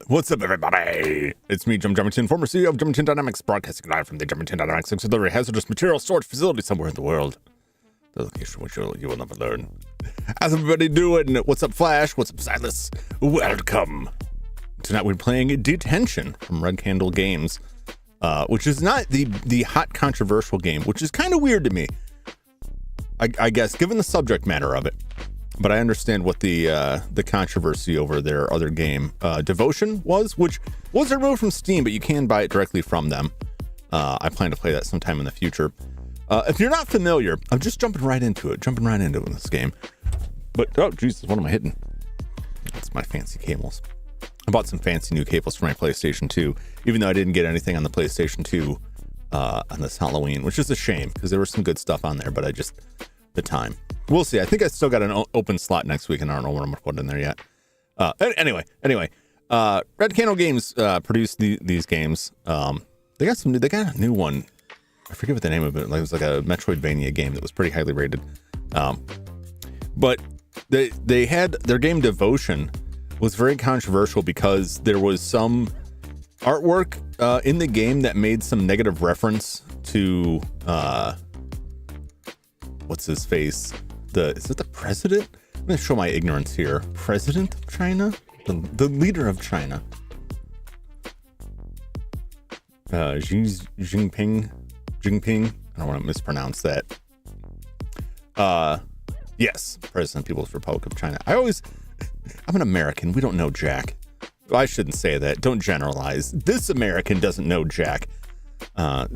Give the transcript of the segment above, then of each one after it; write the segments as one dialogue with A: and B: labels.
A: What's up, everybody? It's me, Jum Jumington, former CEO of Jumington Dynamics, broadcasting live from the Jumington Dynamics auxiliary hazardous material storage facility somewhere in the world. The location which you will never learn. How's everybody doing? What's up, Flash? What's up, Silas? Welcome. Tonight we're playing Detention from Red Candle Games, which is not the hot controversial game, which is kind of weird to me, I guess, given the subject matter of it. But I understand what the controversy over their other game, Devotion, was, which was removed from Steam, but you can buy it directly from them. I plan to play that sometime in the future. If you're not familiar, I'm just jumping right into it in this game. But, oh, Jesus, what am I hitting? It's my fancy cables. I bought some fancy new cables for my PlayStation 2, even though I didn't get anything on the PlayStation 2 on this Halloween, which is a shame, because there was some good stuff on there, but the time. We'll see. I think I still got an open slot next week, and I don't know what I'm going to put in there yet. Anyway, Red Candle Games produced these games. They got a new one. I forget what the name of it. It was like a Metroidvania game that was pretty highly rated. But they had their game Devotion was very controversial because there was some artwork in the game that made some negative reference to what's his face? Is it the president? I'm going to show my ignorance here. President of China? The leader of China. Jinping. I don't want to mispronounce that. Yes, President People's Republic of China. I'm an American. We don't know Jack. Well, I shouldn't say that. Don't generalize. This American doesn't know Jack. I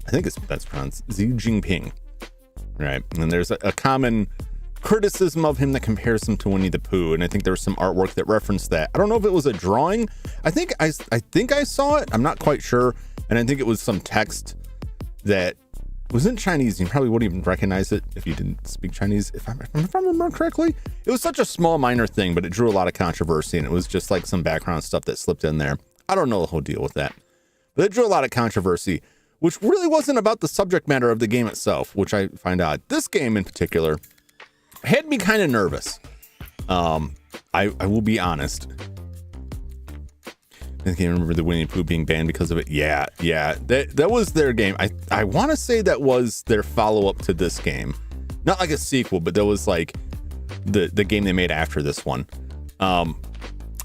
A: think that's pronounced Xi Jinping, right? And there's a common criticism of him that compares him to Winnie the Pooh, and I think there was some artwork that referenced that. I don't know if it was a drawing. I think I saw it. I'm not quite sure, and I think it was some text that was in Chinese. You probably wouldn't even recognize it if you didn't speak Chinese. If I remember correctly, it was such a small, minor thing, but it drew a lot of controversy, and it was just like some background stuff that slipped in there. I don't know the whole deal with that, but it drew a lot of controversy, which really wasn't about the subject matter of the game itself, which I find out. This game in particular had me kind of nervous. I will be honest. I can't remember the Winnie the Pooh being banned because of it. Yeah. That was their game. I want to say that was their follow-up to this game. Not like a sequel, but that was like the game they made after this one.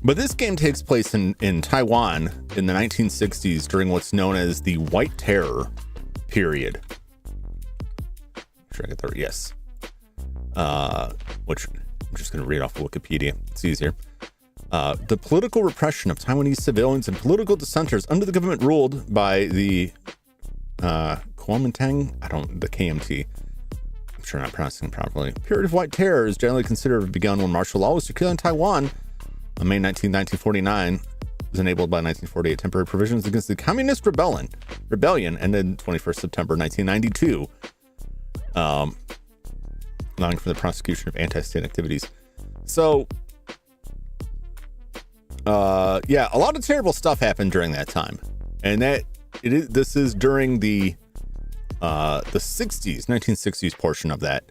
A: But this game takes place in Taiwan in the 1960s during what's known as the White Terror period. Sure I get that right. Yes. Which I'm just going to read off of Wikipedia. It's easier. The political repression of Taiwanese civilians and political dissenters under the government ruled by the Kuomintang, the KMT. I'm sure I'm not pronouncing it properly. The period of White Terror is generally considered to have begun when martial law was secured in Taiwan on May 19, 1949, was enabled by 1948 temporary provisions against the Communist Rebellion, and then 21st September 1992, allowing for the prosecution of anti-state activities. So, a lot of terrible stuff happened during that time, and this is during the 60s, 1960s portion of that.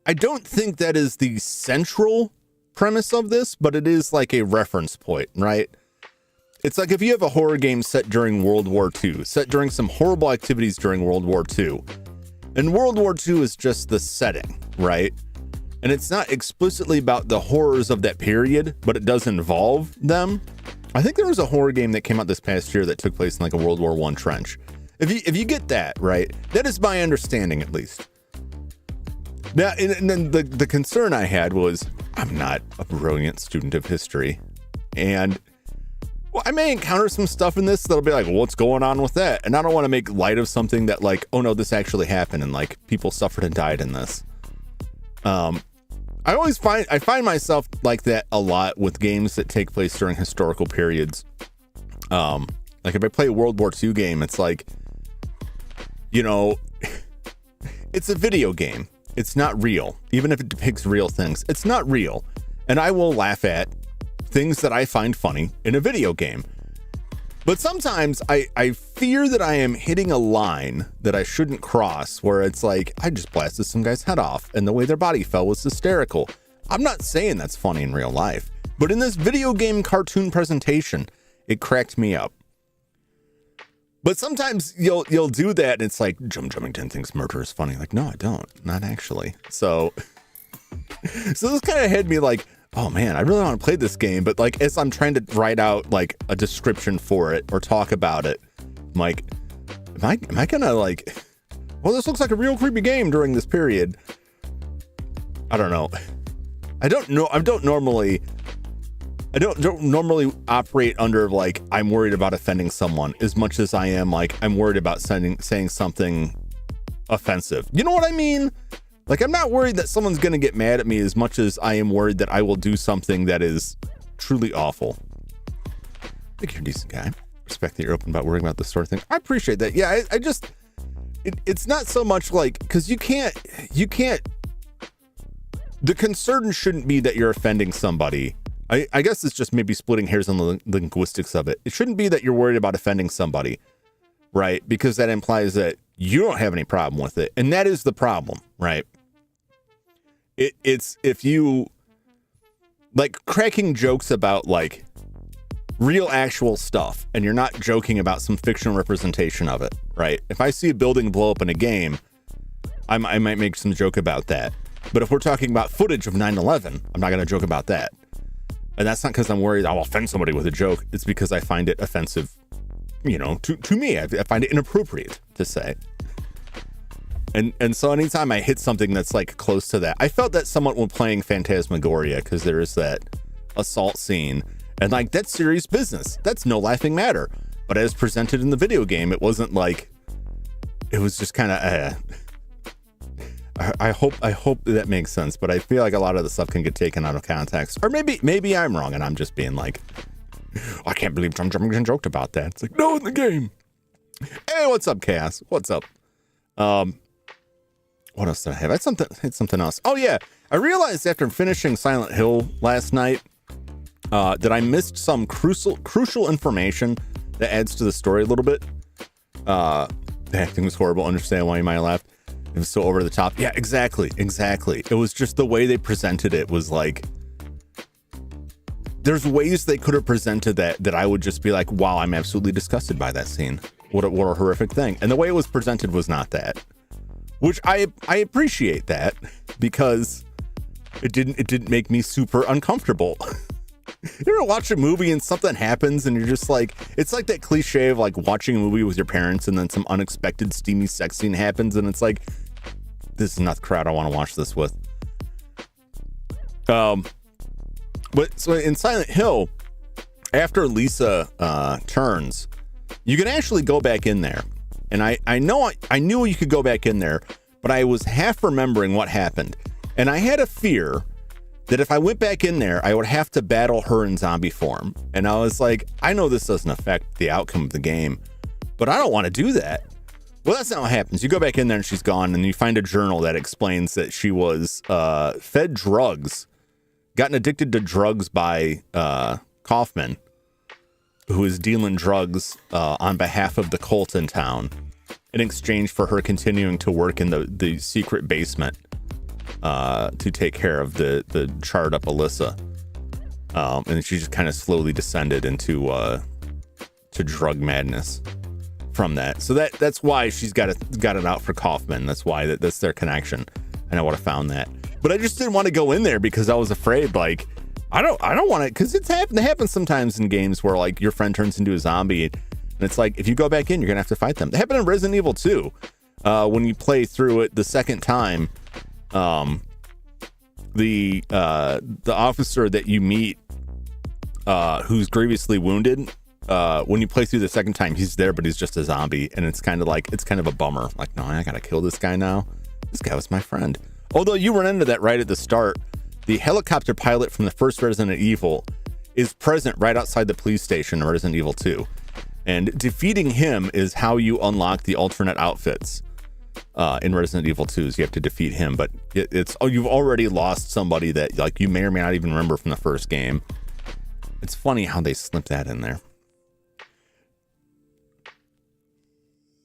A: I don't think that is the central premise of this, but it is like a reference point, right? It's like if you have a horror game set during World War II, set during some horrible activities during World War II, and World War II is just the setting, right? And it's not explicitly about the horrors of that period, but it does involve them. I think there was a horror game that came out this past year that took place in like a World War I trench. If you get that, right, that is my understanding at least. Now, and then the concern I had was, I'm not a brilliant student of history, and I may encounter some stuff in this that'll be like, well, what's going on with that? And I don't want to make light of something that like, oh no, this actually happened and like people suffered and died in this. I find myself like that a lot with games that take place during historical periods. Like if I play a World War II game, it's like, it's a video game. It's not real. Even if it depicts real things, it's not real. And I will laugh at things that I find funny in a video game. But sometimes I fear that I am hitting a line that I shouldn't cross, where it's like, I just blasted some guy's head off and the way their body fell was hysterical. I'm not saying that's funny in real life, but in this video game cartoon presentation, it cracked me up. But sometimes you'll do that and it's like, Jum Jumington thinks murder is funny. Like, no, I don't. Not actually. So this kind of had me like, oh man, I really want to play this game. But like, as I'm trying to write out like a description for it or talk about it, I'm like, am I gonna like, well, this looks like a real creepy game during this period. I don't know. I don't normally operate under like I'm worried about offending someone as much as I am like I'm worried about saying something offensive. You know what I mean? Like, I'm not worried that someone's gonna get mad at me as much as I am worried that I will do something that is truly awful. I think you're a decent guy. Respect that you're open about worrying about this sort of thing. I appreciate that. Yeah, I just it's not so much like, because you can't. The concern shouldn't be that you're offending somebody. I guess it's just maybe splitting hairs on the linguistics of it. It shouldn't be that you're worried about offending somebody, right? Because that implies that you don't have any problem with it. And that is the problem, right? It's if you like cracking jokes about like real actual stuff and you're not joking about some fictional representation of it, right? If I see a building blow up in a game, I might make some joke about that. But if we're talking about footage of 9/11, I'm not going to joke about that. And that's not because I'm worried I'll offend somebody with a joke. It's because I find it offensive, you know, to me. I find it inappropriate to say. And so anytime I hit something that's like close to that, I felt that somewhat when playing Phantasmagoria, because there is that assault scene. And like, that's serious business. That's no laughing matter. But as presented in the video game, it wasn't like, it was just kind of, I hope that makes sense, but I feel like a lot of the stuff can get taken out of context. Or maybe I'm wrong and I'm just being like, I can't believe Jum Jumington joked about that. It's like, no, in the game. Hey, what's up, Cass? What's up? What else did I have? I had something else. Oh yeah, I realized after finishing Silent Hill last night that I missed some crucial information that adds to the story a little bit. The acting was horrible. Understand why you might have laughed. It was so over the top. Yeah, exactly. It was just the way they presented it was like, there's ways they could have presented that I would just be like, wow, I'm absolutely disgusted by that scene. What a horrific thing. And the way it was presented was not that, which I appreciate that, because it didn't make me super uncomfortable. You ever watch a movie and something happens and you're just like, it's like that cliche of like watching a movie with your parents and then some unexpected steamy sex scene happens and it's like, this is not the crowd I want to watch this with. But so in Silent Hill, after Lisa turns, you can actually go back in there. And I knew you could go back in there, but I was half remembering what happened. And I had a fear that if I went back in there, I would have to battle her in zombie form. And I was like, I know this doesn't affect the outcome of the game, but I don't want to do that. Well, that's not what happens. You go back in there and she's gone, and you find a journal that explains that she was fed drugs, gotten addicted to drugs by Kaufman, who is dealing drugs on behalf of the cult in town in exchange for her continuing to work in the secret basement to take care of the charred up Alyssa. And she just kind of slowly descended into to drug madness from that. So that's why she's got it out for Kaufman. That's why that's their connection. And I would have found that. But I just didn't want to go in there because I was afraid, like, I don't want to, because it happens sometimes in games where like your friend turns into a zombie and it's like, if you go back in, you're gonna have to fight them. It happened in Resident Evil 2. When you play through it the second time, the officer that you meet who's grievously wounded, when you play through the second time, he's there, but he's just a zombie, and it's kind of a bummer. Like, no, I gotta kill this guy now. This guy was my friend. Although you run into that right at the start. The helicopter pilot from the first Resident Evil is present right outside the police station in Resident Evil 2. And defeating him is how you unlock the alternate outfits in Resident Evil 2. You have to defeat him, but you've already lost somebody that like you may or may not even remember from the first game. It's funny how they slip that in there.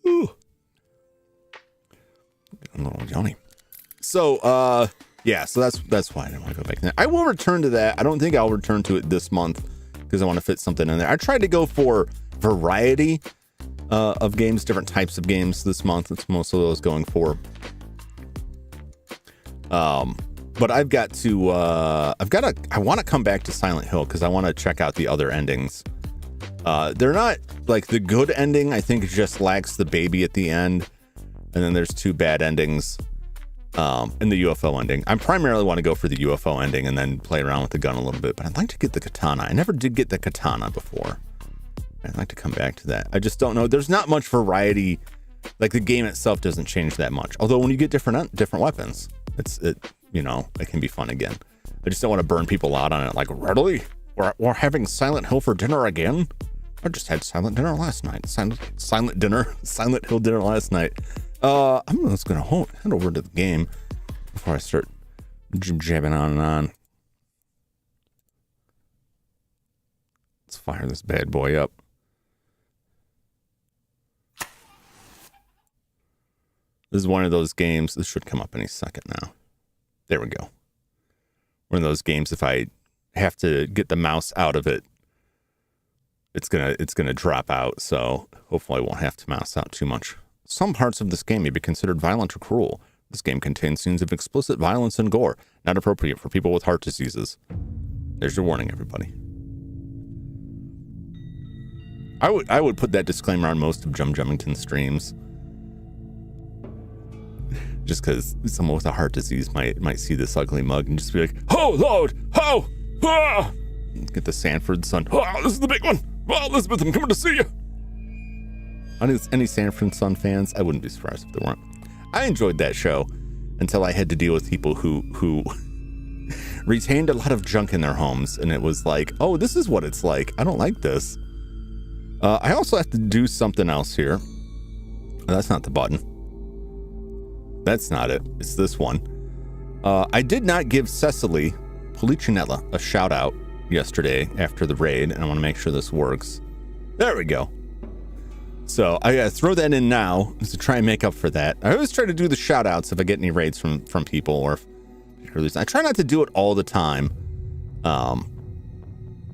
A: Ooh. A little yummy. So, Yeah, so that's why I didn't want to go back there. I will return to that. I don't think I'll return to it this month because I want to fit something in there. I tried to go for variety of games, different types of games this month. It's most of those going for. But I want to come back to Silent Hill because I want to check out the other endings. They're not like the good ending. I think it just lacks the baby at the end. And then there's 2 bad endings. In the UFO ending. I primarily want to go for the UFO ending and then play around with the gun a little bit, but I'd like to get the katana. I never did get the katana before. I'd like to come back to that. I just don't know. There's not much variety. Like the game itself doesn't change that much. Although when you get different weapons, it can be fun again. I just don't want to burn people out on it. Like, really? We're having Silent Hill for dinner again? I just had Silent Hill dinner last night. Silent Hill dinner last night. I'm just gonna head over to the game before I start jabbing on and on. Let's fire this bad boy up. This is one of those games. This should come up any second now. There we go. One of those games. If I have to get the mouse out of it, it's gonna drop out. So hopefully I won't have to mouse out too much. Some parts of this game may be considered violent or cruel. This game contains scenes of explicit violence and gore, not appropriate for people with heart diseases. There's your warning, everybody. I would put that disclaimer on most of Jum Jumington streams. Just because someone with a heart disease might see this ugly mug and just be like, "Oh, Lord! Oh! Ah!" Get the Sanford son. "Oh, this is the big one! Oh, Elizabeth, I'm coming to see you!" Any Sanford Son fans? I wouldn't be surprised if there weren't. I enjoyed that show until I had to deal with people who retained a lot of junk in their homes, and it was like, oh, this is what it's like. I don't like this. I also have to do something else here. That's not the button. That's not it. It's this one. I did not give Cecily Policinella a shout out yesterday after the raid, and I want to make sure this works. There we go. So I gotta throw that in now to try and make up for that. I always try to do the shout outs if I get any raids from people, or if I try not to do it all the time.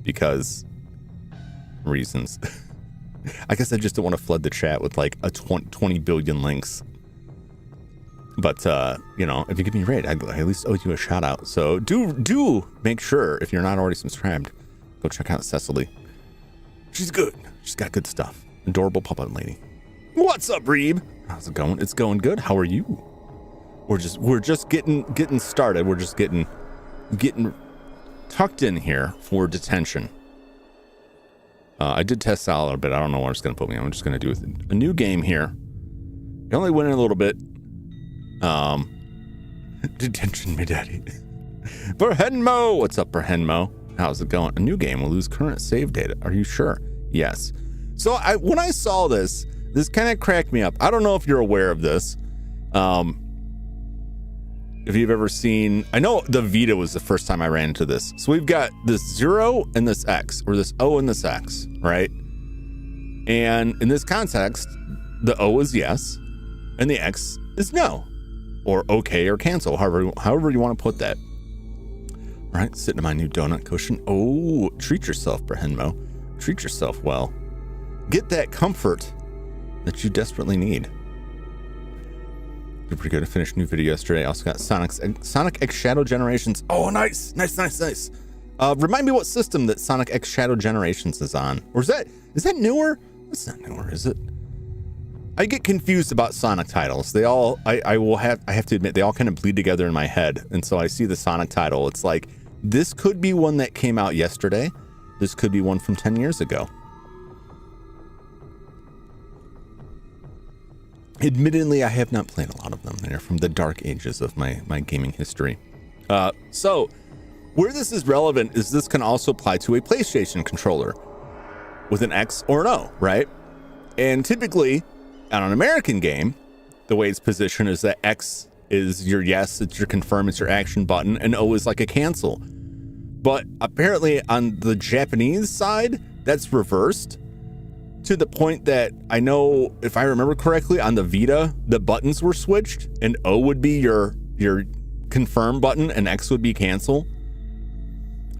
A: Because reasons. I guess I just don't want to flood the chat with like a 20 billion links. But if you give me a raid, I at least owe you a shout out. So do make sure, if you're not already subscribed, go check out Cecily. She's good. She's got good stuff. Adorable puppet lady. What's up, Reeb? How's it going? It's going good. How are you? We're just getting started. We're just getting tucked in here for detention. I did test out a little bit. I don't know where it's going to put me. I'm just going to do a new game here. I only went in a little bit. Detention, me daddy. Berhenmo! What's up, Berhenmo? How's it going? A new game will lose current save data. Are you sure? Yes. So when I saw this kind of cracked me up. I don't know if you're aware of this. If you've ever seen, I know the Vita was the first time I ran into this. So we've got this 0 and this X, or this O and this X, right? And in this context, the O is yes, and the X is no, or okay, or cancel, however you want to put that. All right, sitting in my new donut cushion. Oh, treat yourself, Brahenmo. Treat yourself well. Get that comfort that you desperately need. Did pretty good. I finished a new video yesterday. I also got Sonic X Shadow Generations. Oh, nice. Remind me what system that Sonic X Shadow Generations is on. Or is that newer? It's not newer, is it? I get confused about Sonic titles. They all, I have to admit, they all kind of bleed together in my head. And so I see the Sonic title. It's like, this could be one that came out yesterday. This could be one from 10 years ago. Admittedly, I have not played a lot of them. They're from the dark ages of my gaming history. So where this is relevant is this can also apply to a PlayStation controller with an X or an O, right? And typically on an American game, the way it's positioned is that X is your yes, it's your confirm, it's your action button, and O is like a cancel. But apparently on the Japanese side, that's reversed to the point that I know, if I remember correctly, on the Vita, the buttons were switched and O would be your confirm button and X would be cancel.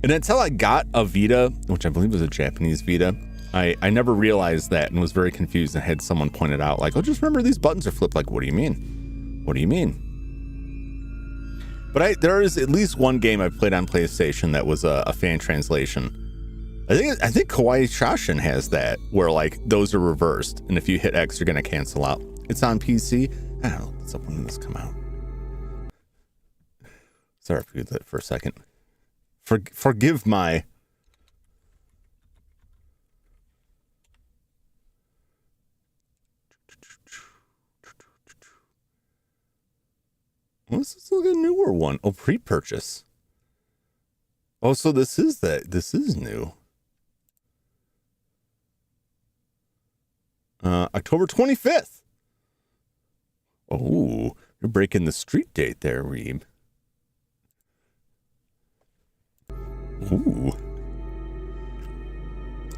A: And until I got a Vita, which I believe was a Japanese Vita, I never realized that and was very confused and had someone point it out like, oh, just remember these buttons are flipped. Like, what do you mean? What do you mean? But there is at least one game I've played on PlayStation that was a fan translation. I think Kawaii Shashin has that, where like those are reversed, and if you hit X, you're gonna cancel out. It's on PC. I don't know. What's up when this come out? Sorry for that for a second. Forgive my. This is like a newer one. Oh, pre-purchase. Oh, so this is that. This is new. October 25th. Oh, you're breaking the street date there, Reeb. Ooh.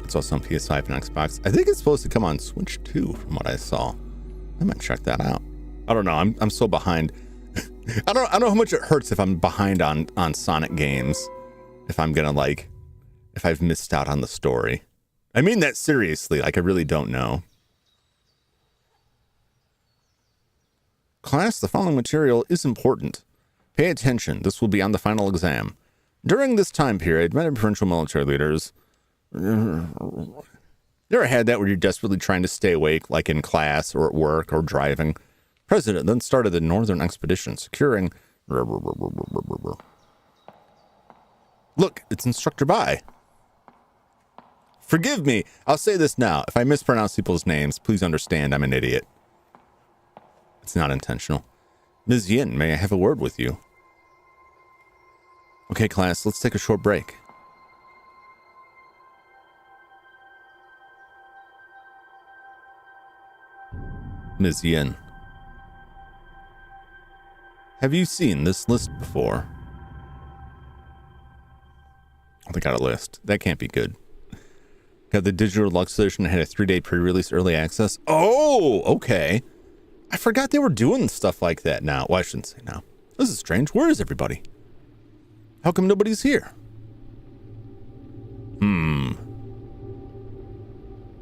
A: It's also on PS5 and Xbox. I think it's supposed to come on Switch too, from what I saw. I might check that out. I don't know. I'm so behind. I don't know how much it hurts if I'm behind on Sonic games. If I'm gonna if I've missed out on the story. I mean that seriously. Like I really don't know. Class, the following material is important. Pay attention. This will be on the final exam. During this time period, many provincial military leaders. You ever had that where you're desperately trying to stay awake, like in class or at work or driving? President then started the Northern Expedition, securing... Look, it's Instructor Bai. Forgive me. I'll say this now. If I mispronounce people's names, please understand I'm an idiot. It's not intentional. Ms. Yin, may I have a word with you? Okay, class, let's take a short break. Ms. Yin. Have you seen this list before? Oh, they got a list. That can't be good. Got the digital deluxe edition that had a 3-day pre-release early access. Oh, okay. I forgot they were doing stuff like that now. Well, I shouldn't say now. This is strange. Where is everybody? How come nobody's here? And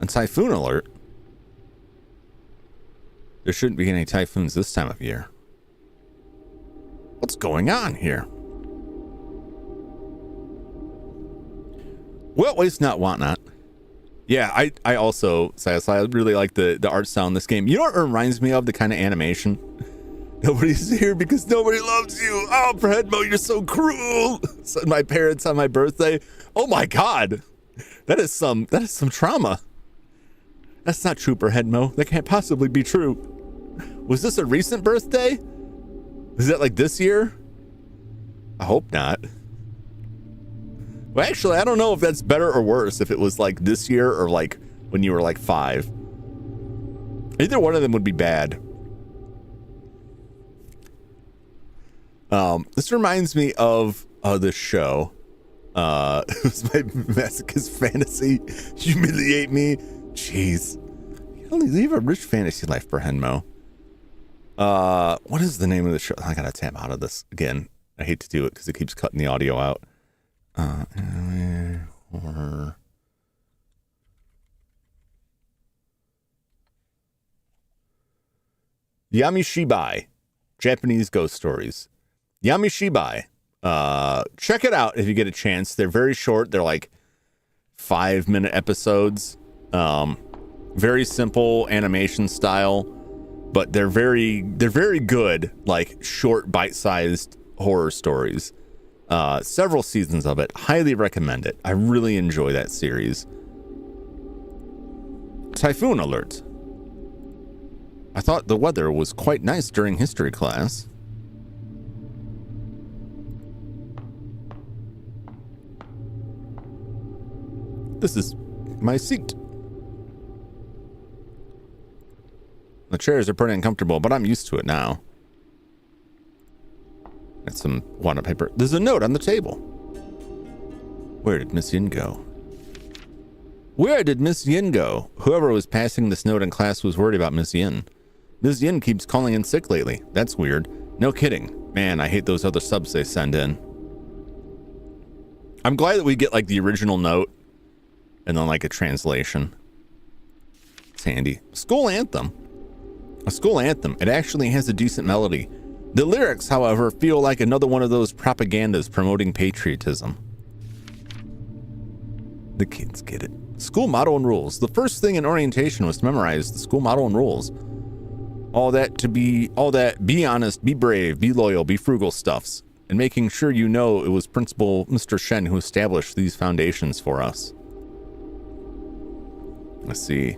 A: typhoon alert. There shouldn't be any typhoons this time of year. What's going on here? Well, waste not, want not. Yeah, I also, Silas, I really like the art style in this game. You know what it reminds me of? The kind of animation. Nobody's here because nobody loves you. Oh, Fredmo, you're so cruel. Said my parents on my birthday. Oh my God, that is some trauma. That's not true, Headmo. That can't possibly be true. Was this a recent birthday? Was that like this year? I hope not. Well, actually, I don't know if that's better or worse. If it was like this year or like when you were like 5. Either one of them would be bad. This reminds me of this show. It was my masochist fantasy. Humiliate me. Jeez. You only leave a rich fantasy life for Henmo. What is the name of the show? I gotta tap out of this again. I hate to do it because it keeps cutting the audio out. Yamishibai, Japanese ghost stories. Yamishibai. Check it out if you get a chance. They're very short. They're like 5-minute episodes. Very simple animation style, but they're very good, like short bite-sized horror stories. Several seasons of it. Highly recommend it. I really enjoy that series. Typhoon alert. I thought the weather was quite nice during history class. This is my seat. The chairs are pretty uncomfortable, but I'm used to it now. Got some water paper. There's a note on the table. Where did Miss Yin go? Where did Miss Yin go? Whoever was passing this note in class was worried about Miss Yin. Miss Yin keeps calling in sick lately. That's weird. No kidding. Man, I hate those other subs they send in. I'm glad that we get like the original note and then like a translation. It's handy. School anthem. A school anthem. It actually has a decent melody. The lyrics, however, feel like another one of those propagandas promoting patriotism. The kids get it. School motto and rules. The first thing in orientation was to memorize the school motto and rules. All that, be honest, be brave, be loyal, be frugal stuffs. And making sure you know it was Principal Mr. Shen who established these foundations for us. Let's see.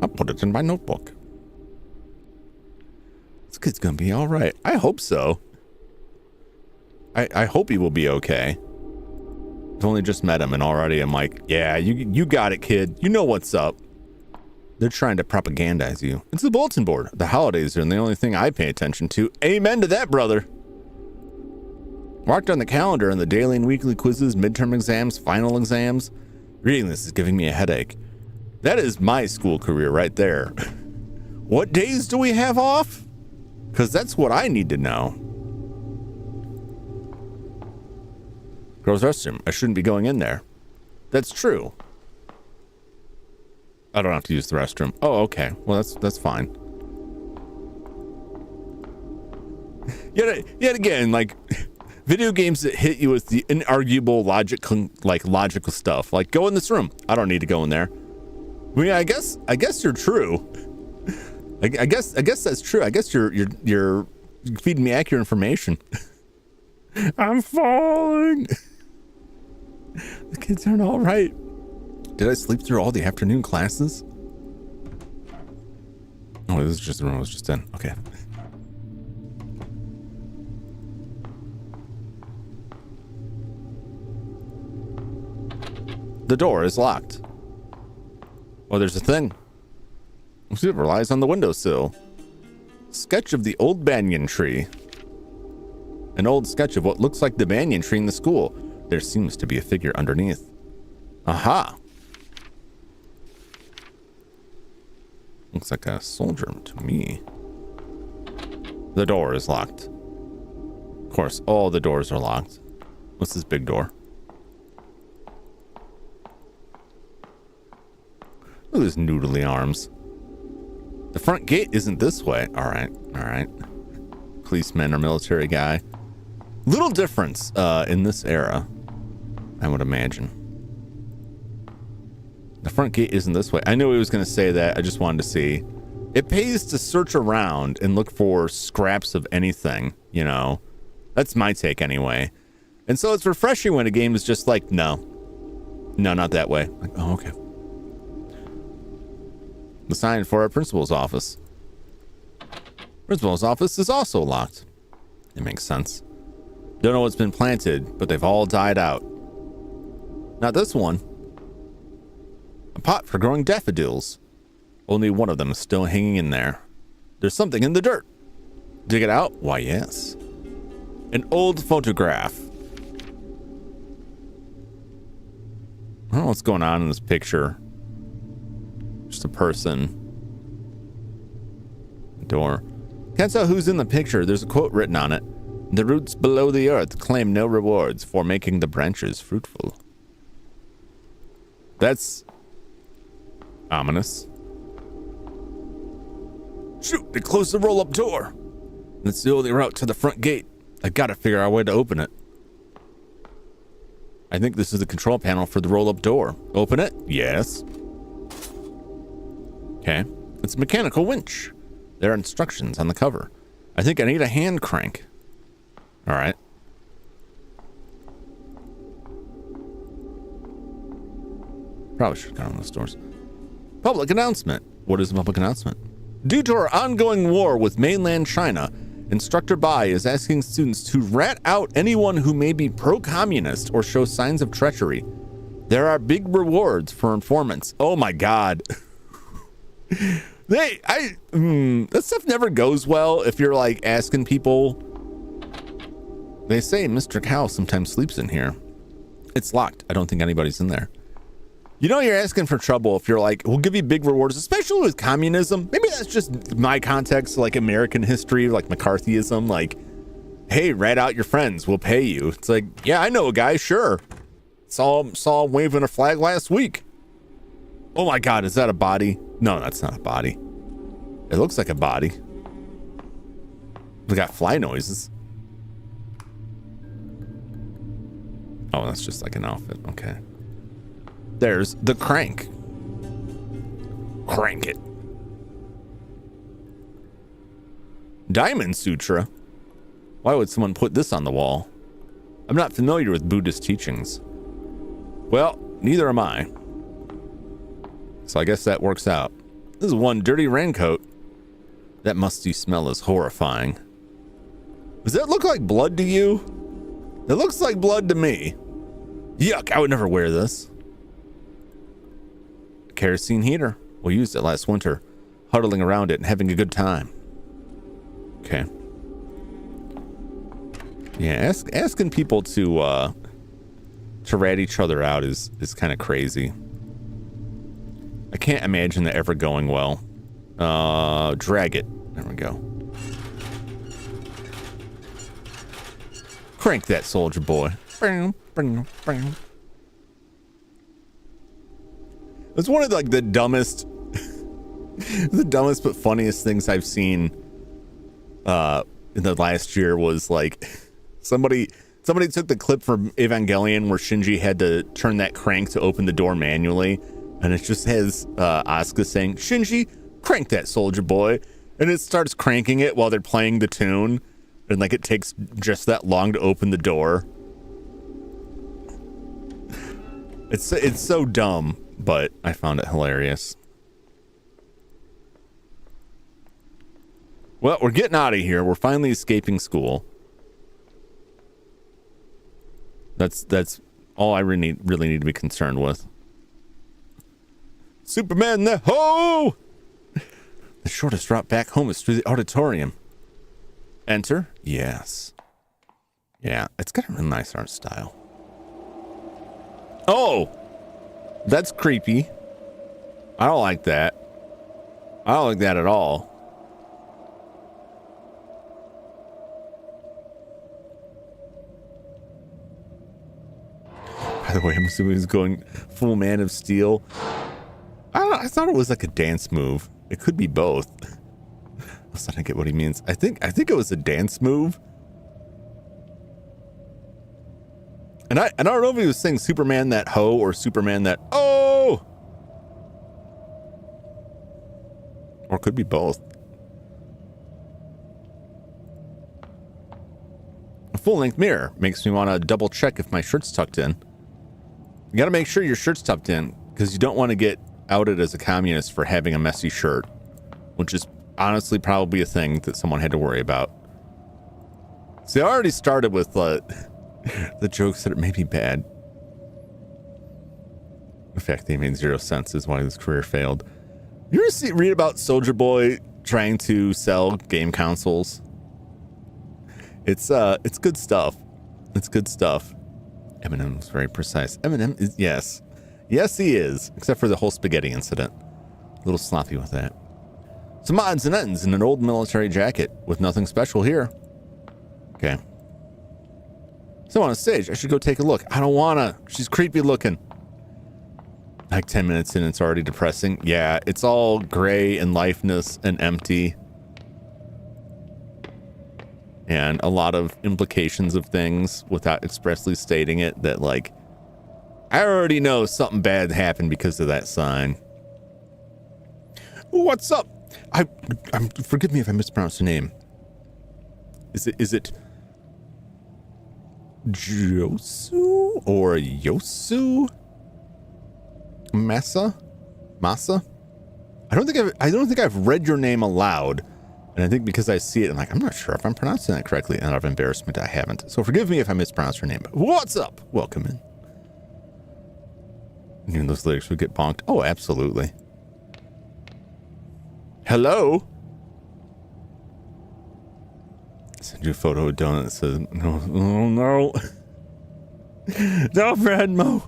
A: I'll put it in my notebook. This kid's gonna be all right. I hope so. I hope he will be okay. I've only just met him and already I'm like, yeah, you got it, kid. You know what's up. They're trying to propagandize you. It's the bulletin board. The holidays are the only thing I pay attention to. Amen to that, brother. Marked on the calendar and the daily and weekly quizzes, midterm exams, final exams. Reading this is giving me a headache. That is my school career right there. What days do we have off? Because that's what I need to know. Girls' restroom. I shouldn't be going in there. That's true. I don't have to use the restroom. Oh, okay. Well, that's fine. Yet again, like video games that hit you with the inarguable logical stuff. Like, go in this room. I don't need to go in there. I mean, I guess you're true. I guess that's true. I guess you're feeding me accurate information. I'm falling. The kids aren't all right. Did I sleep through all the afternoon classes? Oh, this is just the room I was just in. Okay. The door is locked. Oh, there's a thing. It relies on the windowsill. Sketch of the old banyan tree. An old sketch of what looks like the banyan tree in the school. There seems to be a figure underneath. Aha! Looks like a soldier to me. The door is locked. Of course, all the doors are locked. What's this big door? Look at his noodly arms. The front gate isn't this way. All right. Policeman or military guy. Little difference in this era, I would imagine. The front gate isn't this way. I knew he was going to say that. I just wanted to see. It pays to search around and look for scraps of anything, you know. That's my take anyway. And so it's refreshing when a game is just like, no, not that way. Like, oh, okay. The sign for our principal's office. Principal's office is also locked. It makes sense. Don't know what's been planted, but they've all died out. Not this one. A pot for growing daffodils. Only one of them is still hanging in there. There's something in the dirt. Dig it out? Why, yes. An old photograph. I don't know what's going on in this picture. Just a person. Door. Can't tell who's in the picture. There's a quote written on it. The roots below the earth claim no rewards for making the branches fruitful. That's ominous. Shoot, they closed the roll-up door. That's the only route to the front gate. I gotta figure out a way to open it. I think this is the control panel for the roll-up door. Open it? Yes. Okay. It's a mechanical winch. There are instructions on the cover. I think I need a hand crank. All right. Probably should have gone on those doors. Public announcement. What is a public announcement? Due to our ongoing war with mainland China, Instructor Bai is asking students to rat out anyone who may be pro-communist or show signs of treachery. There are big rewards for informants. Oh my God. That stuff never goes well if you're like asking people. They say Mr. Cow sometimes sleeps in here. It's locked. I don't think anybody's in there. You know, you're asking for trouble if you're like, we'll give you big rewards, especially with communism. Maybe that's just my context, like American history, like McCarthyism. Like, hey, rat out your friends, we'll pay you. It's like, yeah, I know a guy, sure. Saw him waving a flag last week. Oh my God, is that a body? No, that's not a body. It looks like a body. We got fly noises. Oh, that's just like an outfit. Okay. There's the crank. Crank it. Diamond Sutra. Why would someone put this on the wall? I'm not familiar with Buddhist teachings. Well, neither am I. So I guess that works out. This is one dirty raincoat. That musty smell is horrifying. Does that look like blood to you? It looks like blood to me. Yuck, I would never wear this. Kerosene heater. We used it last winter, huddling around it and having a good time. Okay. Yeah, asking people to rat each other out is kind of crazy. I can't imagine that ever going well. Drag it. There we go. Crank that soldier boy. It's one of like the dumbest but funniest things I've seen in the last year was like somebody took the clip from Evangelion where Shinji had to turn that crank to open the door manually, and it just has Asuka saying, "Shinji, crank that soldier boy," and it starts cranking it while they're playing the tune, and like it takes just that long to open the door. It's so dumb, but I found it hilarious. Well, we're getting out of here. We're finally escaping school. That's all I really need to be concerned with. Superman the ho! The shortest route back home is through the auditorium. Enter? Yes. Yeah, it's got a real nice art style. Oh! That's creepy. I don't like that. I don't like that at all. By the way, I'm assuming he's going full Man of Steel. I thought it was like a dance move. It could be both. I don't get what he means. I think it was a dance move. And I don't know if he was saying Superman that ho or Superman that oh, or it could be both. A full-length mirror makes me want to double check if my shirt's tucked in. You got to make sure your shirt's tucked in because you don't want to get outed as a communist for having a messy shirt, which is honestly probably a thing that someone had to worry about. See, I already started with the jokes that are maybe bad. In fact, they made zero sense is why his career failed. You ever read about Soldier Boy trying to sell game consoles? It's good stuff. It's good stuff. Eminem was very precise. Eminem is, yes, he is, except for the whole spaghetti incident. A little sloppy with that. Some odds and ends in an old military jacket with nothing special here. Okay. So on stage, I should go take a look. I don't wanna. She's creepy looking. Like 10 minutes in, it's already depressing. Yeah, it's all gray and lifeless and empty. And a lot of implications of things without expressly stating it that like, I already know something bad happened because of that sign. What's up? I'm forgive me if I mispronounced the name. Is it Josu or Yosu? Masa? I don't think I've read your name aloud. And I think because I see it, I'm like, I'm not sure if I'm pronouncing that correctly. And out of embarrassment, I haven't. So forgive me if I mispronounced your name. But what's up? Welcome in. And those lyrics would get bonked. Oh, absolutely. Hello? Send you a photo of donut that says, no, oh no. No, Fred, Mo.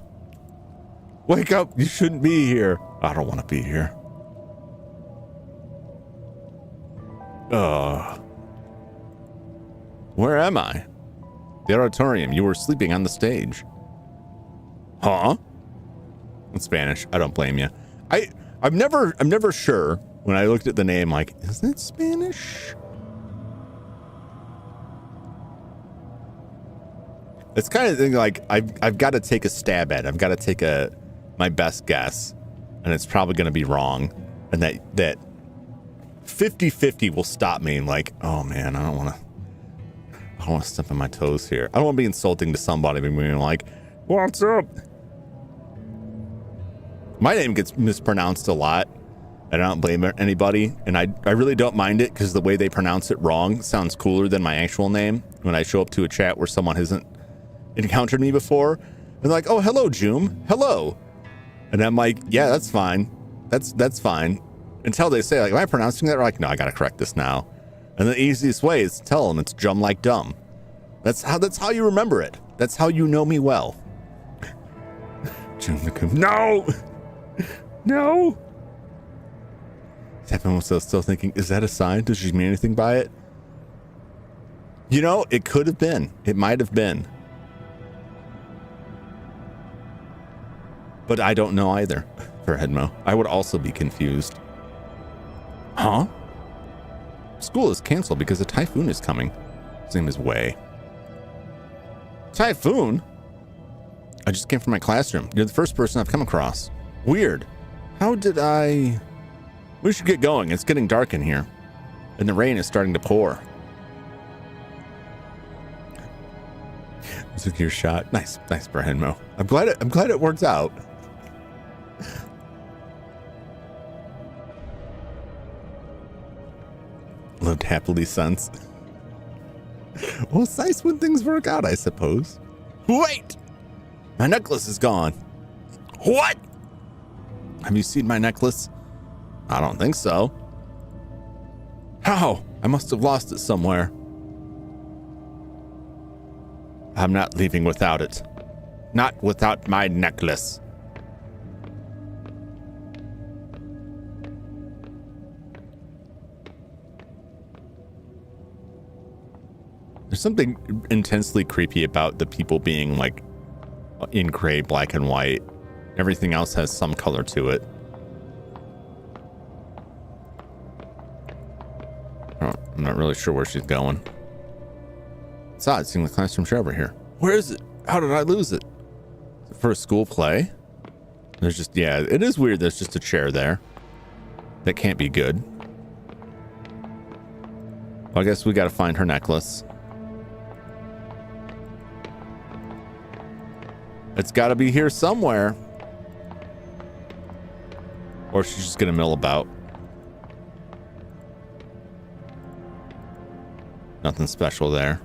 A: Wake up. You shouldn't be here. I don't want to be here. Where am I? The auditorium. You were sleeping on the stage. Huh? In Spanish. I don't blame you. I'm never sure when I looked at the name, like, is that Spanish? It's kind of thing like I've got to take a stab at it. I've got to take my best guess, and it's probably going to be wrong, and that 50-50 will stop me. Like, oh man, I don't want to step on my toes here. I don't want to be insulting to somebody being like, what's up? My name gets mispronounced a lot, and I don't blame anybody, and I really don't mind it because the way they pronounce it wrong sounds cooler than my actual name. When I show up to a chat where someone hasn't encountered me before, and they're like, oh, hello, Jum. Hello. And I'm like, yeah, that's fine. That's fine. Until they say, like, am I pronouncing that? They're like, no, I got to correct this now. And the easiest way is to tell them it's Jum like dumb. That's how you remember it. That's how you know me well. Jum, no! No! Stefan was still thinking, is that a sign? Does she mean anything by it? You know, it could have been. It might have been. But I don't know either, for Hedmo. I would also be confused. Huh? School is canceled because a typhoon is coming. His name is Wei. Typhoon? I just came from my classroom. You're the first person I've come across. Weird. How did I... We should get going. It's getting dark in here. And the rain is starting to pour. Took your shot. Nice Henmo. I'm glad it worked out. Lived happily since. Well, it's nice when things work out, I suppose. Wait! My necklace is gone. What? Have you seen my necklace? I don't think so. How? I must have lost it somewhere. I'm not leaving without it. Not without my necklace. There's something intensely creepy about the people being like in gray, black, and white. Everything else has some color to it. Oh, I'm not really sure where she's going. It's odd seeing the classroom chair over here. Where is it? How did I lose it? Is it for a school play? There's just, yeah, it is weird. There's just a chair there. That can't be good. Well, I guess we got to find her necklace. It's got to be here somewhere. Or she's just going to mill about. Nothing special there.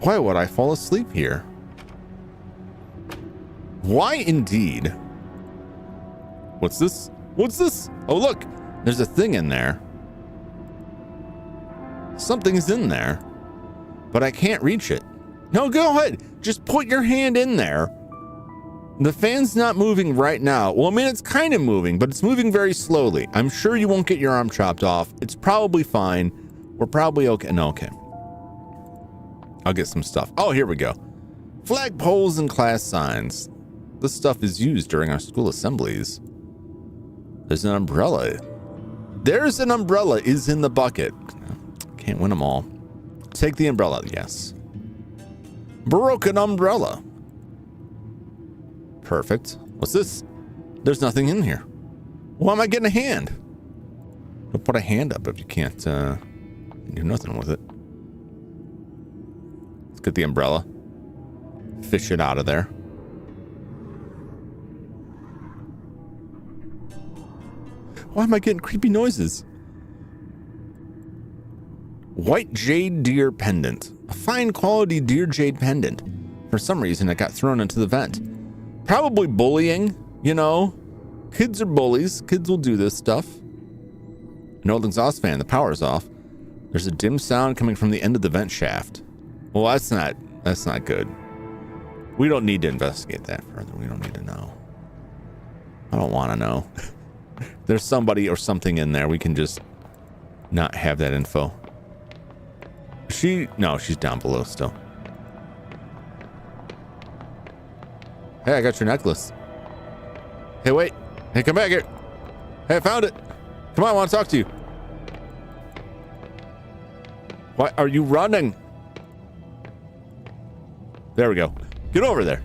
A: Why would I fall asleep here? Why indeed? What's this? What's this? Oh, look. There's a thing in there. Something's in there. But I can't reach it. No, go ahead. Just put your hand in there. The fan's not moving right now. Well, I mean, it's kind of moving, but it's moving very slowly. I'm sure you won't get your arm chopped off. It's probably fine. We're probably okay. No, okay. I'll get some stuff. Oh, here we go. Flagpoles and class signs. This stuff is used during our school assemblies. There's an umbrella. There's an umbrella is in the bucket. Can't win them all. Take the umbrella. Yes. Broken umbrella. Perfect. What's this? There's nothing in here. Why am I getting a hand? Don't put a hand up if you can't do nothing with it. Let's get the umbrella. Fish it out of there. Why am I getting creepy noises? White jade deer pendant. A fine quality deer jade pendant. For some reason, it got thrown into the vent. Probably bullying, you know. Kids are bullies. Kids will do this stuff. An old exhaust fan. The power's off. There's a dim sound coming from the end of the vent shaft. Well, that's not good. We don't need to investigate that further. We don't need to know. I don't want to know. There's somebody or something in there. We can just not have that info. No, she's down below still. Hey, I got your necklace. Hey, wait. Hey, come back here. Hey, I found it. Come on, I want to talk to you. Why are you running? There we go. Get over there.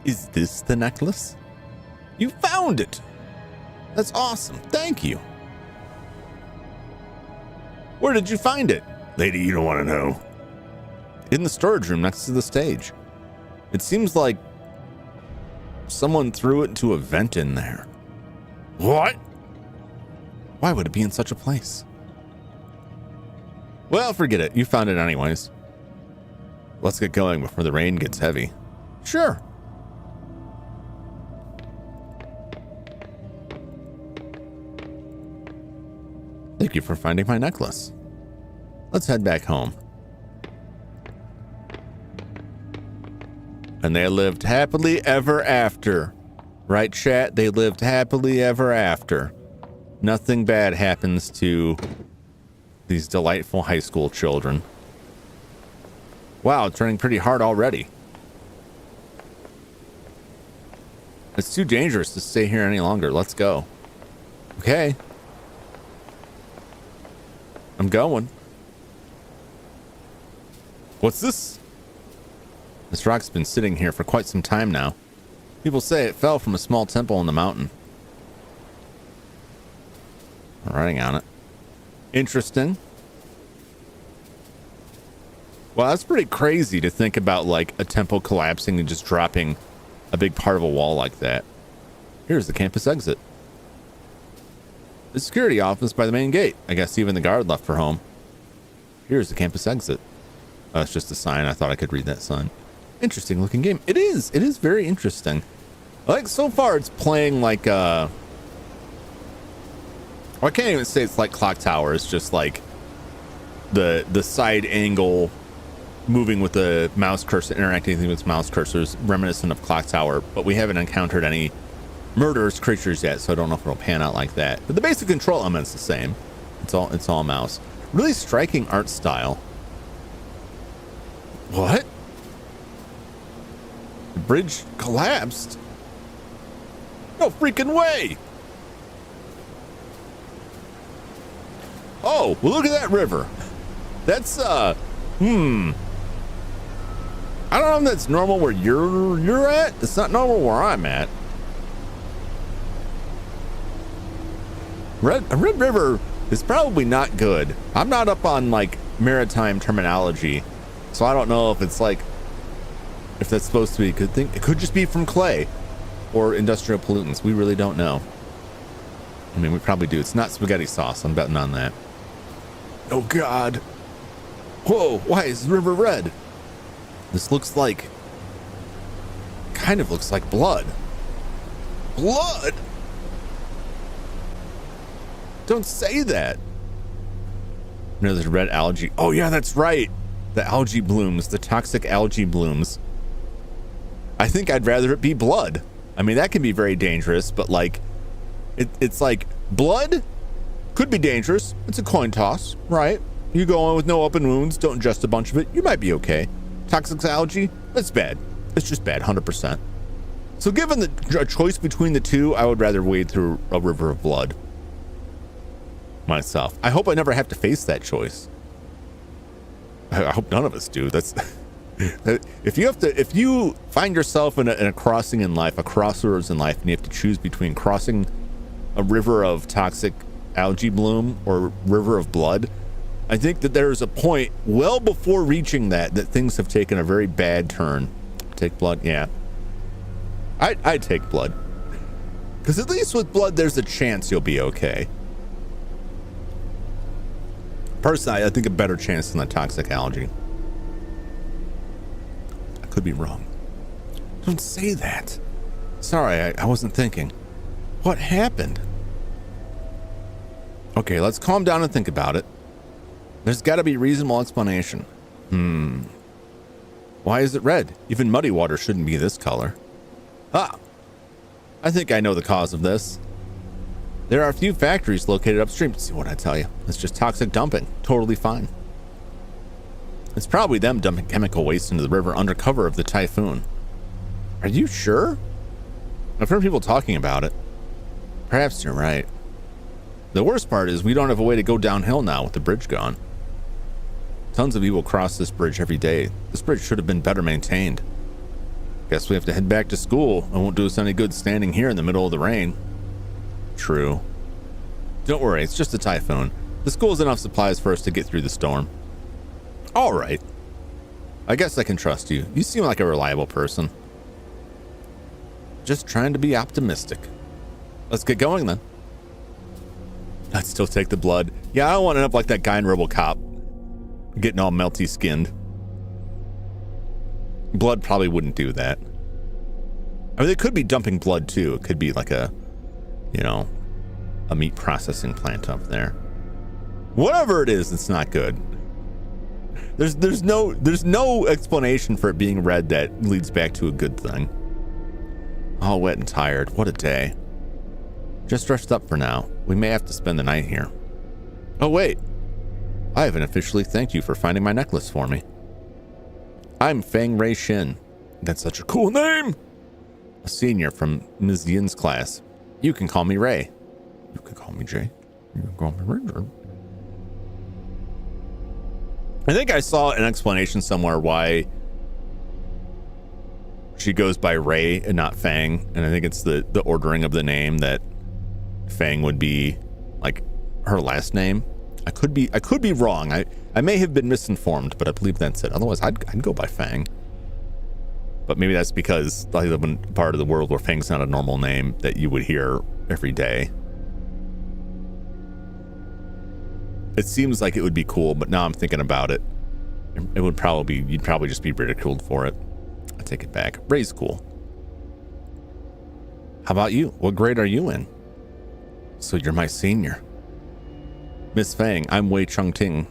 A: Is this the necklace? You found it. That's awesome. Thank you. Where did you find it? Lady, you don't want to know. In the storage room next to the stage. It seems like someone threw it into a vent in there. What? Why would it be in such a place? Well, forget it. You found it anyways. Let's get going before the rain gets heavy. Sure. Thank you for finding my necklace. Let's head back home. And they lived happily ever after. Right, chat? They lived happily ever after. Nothing bad happens to these delightful high school children. Wow, it's turning pretty hard already. It's too dangerous to stay here any longer. Let's go. Okay. I'm going. What's this? This rock's been sitting here for quite some time now. People say it fell from a small temple in the mountain. I'm writing on it. Interesting. Well, that's pretty crazy to think about, like, a temple collapsing and just dropping a big part of a wall like that. Here's the campus exit. The security office by the main gate. I guess even the guard left for home. Here's the campus exit. Oh, it's just a sign. I thought I could read that sign. Interesting looking game. It is. It is very interesting. Like, so far it's playing like well, I can't even say it's like Clock Tower. It's just like the side angle moving with the mouse cursor, interacting with mouse cursors, reminiscent of Clock Tower, but we haven't encountered any murderous creatures yet, so I don't know if it'll pan out like that. But the basic control element's the same. It's all mouse. Really striking art style. What? The bridge collapsed? No freaking way! Oh, well, look at that river. That's I don't know if that's normal where you're at. It's not normal where I'm at. A Red River is probably not good. I'm not up on like maritime terminology, so I don't know if it's like, if that's supposed to be a good thing. It could just be from clay or industrial pollutants. We really don't know. I mean, we probably do. It's not spaghetti sauce. I'm betting on that. Oh God. Whoa, why is the river red? This looks like, kind of looks like blood. Blood? Don't say that. No, there's red algae. Oh yeah, that's right. The algae blooms, the toxic algae blooms. I think I'd rather it be blood. I mean, that can be very dangerous, but like, it's like blood could be dangerous. It's a coin toss, right? You go in with no open wounds, don't ingest a bunch of it, you might be okay. Toxic algae, that's bad. It's just bad, 100%. So given the choice between the two, I would rather wade through a river of blood myself. I hope I never have to face that choice. I hope none of us do. That's if you find yourself in a crossing in life, a crossroads in life, and you have to choose between crossing a river of toxic algae bloom or river of blood, I think that there's a point well before reaching that things have taken a very bad turn. Take blood, yeah. I'd take blood, because at least with blood there's a chance you'll be okay. Personally, I think a better chance than the toxic algae. I could be wrong. Don't say that. Sorry, I wasn't thinking. What happened? Okay, let's calm down and think about it. There's got to be a reasonable explanation. Why is it red? Even muddy water shouldn't be this color. Ah, I think I know the cause of this. There are a few factories located upstream. See what I tell you. It's just toxic dumping. Totally fine. It's probably them dumping chemical waste into the river under cover of the typhoon. Are you sure? I've heard people talking about it. Perhaps you're right. The worst part is we don't have a way to go downhill now with the bridge gone. Tons of people cross this bridge every day. This bridge should have been better maintained. Guess we have to head back to school. It won't do us any good standing here in the middle of the rain. True. Don't worry, it's just a typhoon. The school has enough supplies for us to get through the storm. All right. I guess I can trust you. You seem like a reliable person. Just trying to be optimistic. Let's get going then. I'd still take the blood. Yeah, I don't want to end up like that guy in RoboCop. Getting all melty skinned. Blood probably wouldn't do that. I mean, they could be dumping blood too. It could be like a, you know, a meat processing plant up there. Whatever it is, it's not good. There's no explanation for it being red that leads back to a good thing. All wet and tired. What a day. Just rest up for now. We may have to spend the night here. Oh wait. I haven't officially thanked you for finding my necklace for me. I'm Fang Rei Shin. That's such a cool name. A senior from Ms. Yin's class. You can call me Ray. You can call me Jay. You can call me Ranger. I think I saw an explanation somewhere why she goes by Ray and not Fang. And I think it's the ordering of the name that Fang would be like her last name. I could be wrong. I may have been misinformed, but I believe that's it. Otherwise, I'd go by Fang. But maybe that's because I live in part of the world where Fang's not a normal name that you would hear every day. It seems like it would be cool, but now I'm thinking about it. It would probably you'd probably just be ridiculed for it. I take it back. Ray's cool. How about you? What grade are you in? So you're my senior. Miss Fang, I'm Wei Chung Ting.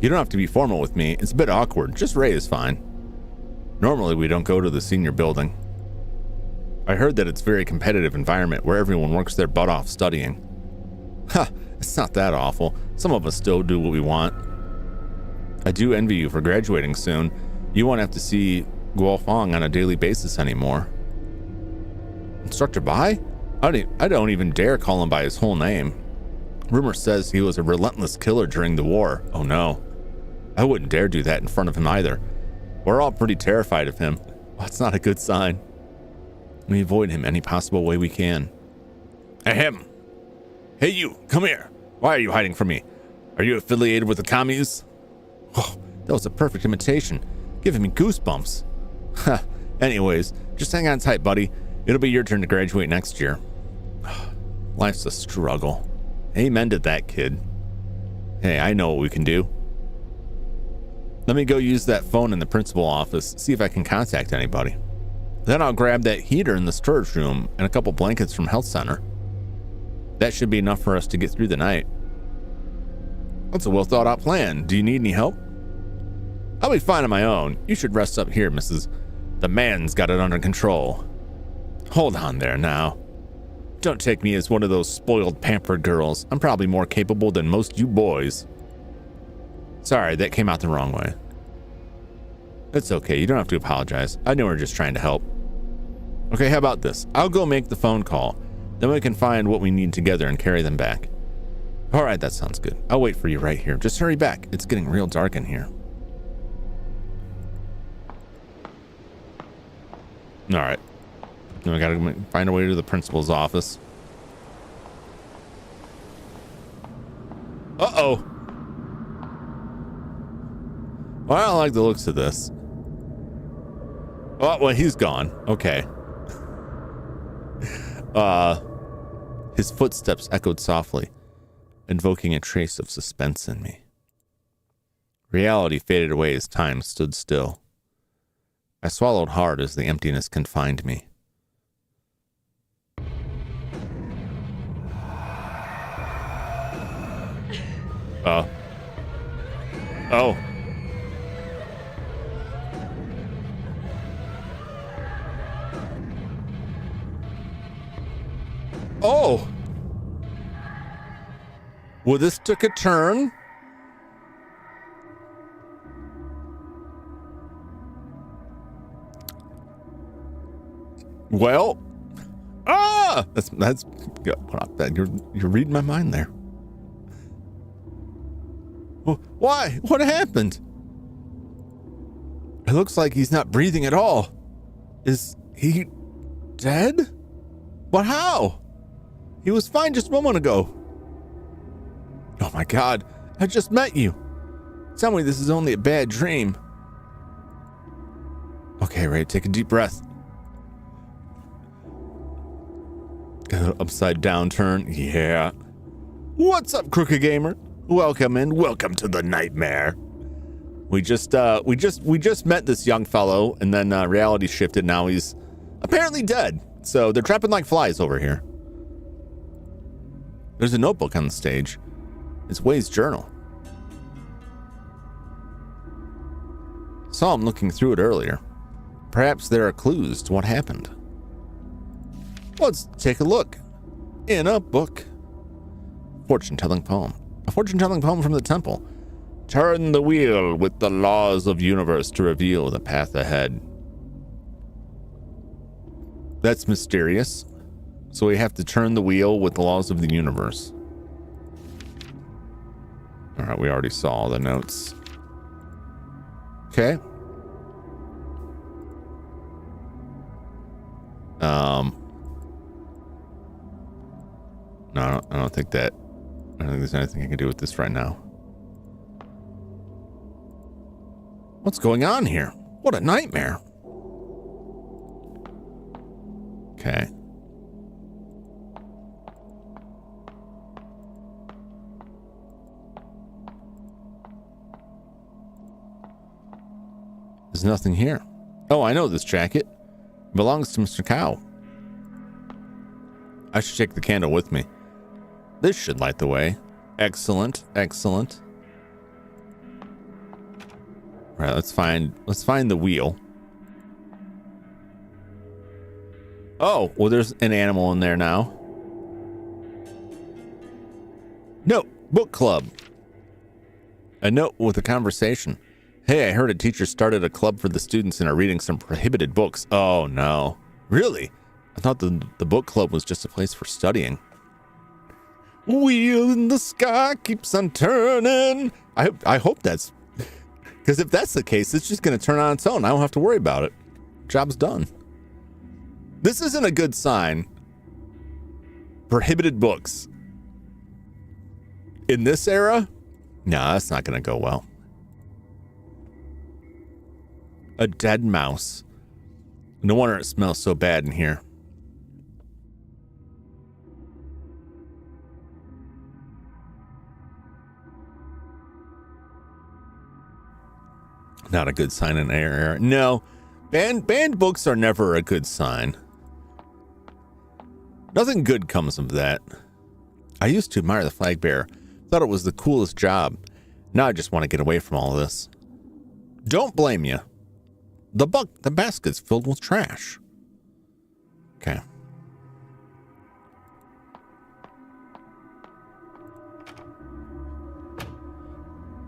A: You don't have to be formal with me. It's a bit awkward. Just Ray is fine. Normally, we don't go to the senior building. I heard that it's a very competitive environment where everyone works their butt off studying. Ha, it's not that awful. Some of us still do what we want. I do envy you for graduating soon. You won't have to see Guo Fong on a daily basis anymore. Instructor Bai? I don't even dare call him by his whole name. Rumor says he was a relentless killer during the war. Oh no. I wouldn't dare do that in front of him either. We're all pretty terrified of him. That's not a good sign. We avoid him any possible way we can. Ahem. Hey you, come here. Why are you hiding from me? Are you affiliated with the commies? Oh, that was a perfect imitation. Giving me goosebumps. Ha. Anyways, just hang on tight, buddy. It'll be your turn to graduate next year. Life's a struggle. Amen to that, kid. Hey, I know what we can do. Let me go use that phone in the principal office, see if I can contact anybody. Then I'll grab that heater in the storage room and a couple blankets from health center. That should be enough for us to get through the night. That's a well thought out plan. Do you need any help? I'll be fine on my own. You should rest up here, Mrs. The man's got it under control. Hold on there now. Don't take me as one of those spoiled, pampered girls. I'm probably more capable than most you boys. Sorry, that came out the wrong way. It's okay, you don't have to apologize. I know we're just trying to help. Okay, how about this? I'll go make the phone call. Then we can find what we need together and carry them back. All right, that sounds good. I'll wait for you right here. Just hurry back. It's getting real dark in here. All right. Then we gotta find a way to the principal's office. Uh-oh. Well, I don't like the looks of this. Oh, well, he's gone. Okay. His footsteps echoed softly, invoking a trace of suspense in me. Reality faded away as time stood still. I swallowed hard as the emptiness confined me. Oh. Oh. Well, this took a turn. Well, that's you're reading my mind there. Why? What happened? It looks like he's not breathing at all. Is he dead? But how? He was fine just a moment ago. Oh my God, I just met you. Tell me this is only a bad dream. Okay, Ray, take a deep breath. Upside down turn, yeah. What's up, Crooked Gamer? Welcome in. Welcome to the nightmare. We just met this young fellow, and then reality shifted. Now he's apparently dead. So they're trapping like flies over here. There's a notebook on the stage. It's Way's journal. Saw him looking through it earlier. Perhaps there are clues to what happened. Let's take a look. In a book. Fortune-telling poem. A fortune-telling poem from the temple. Turn the wheel with the laws of universe to reveal the path ahead. That's mysterious. So we have to turn the wheel with the laws of the universe. All right, we already saw all the notes. Okay. No, I don't think there's anything I can do with this right now. What's going on here? What a nightmare. Okay. There's nothing here. Oh, I know this jacket. It belongs to Mr. Cow. I should take the candle with me. This should light the way. Excellent, excellent. All right, let's find the wheel. Oh, well, there's an animal in there now. No, book club. A note with a conversation. Hey, I heard a teacher started a club for the students and are reading some prohibited books. Oh, no. Really? I thought the book club was just a place for studying. Wheel in the sky keeps on turning. I hope that's... Because if that's the case, it's just going to turn on its own. I don't have to worry about it. Job's done. This isn't a good sign. Prohibited books. In this era? No, that's not going to go well. A dead mouse. No wonder it smells so bad in here. Not a good sign in era. No, banned books are never a good sign. Nothing good comes of that. I used to admire the flag bearer. Thought it was the coolest job. Now I just want to get away from all of this. Don't blame you. The basket's filled with trash. Okay.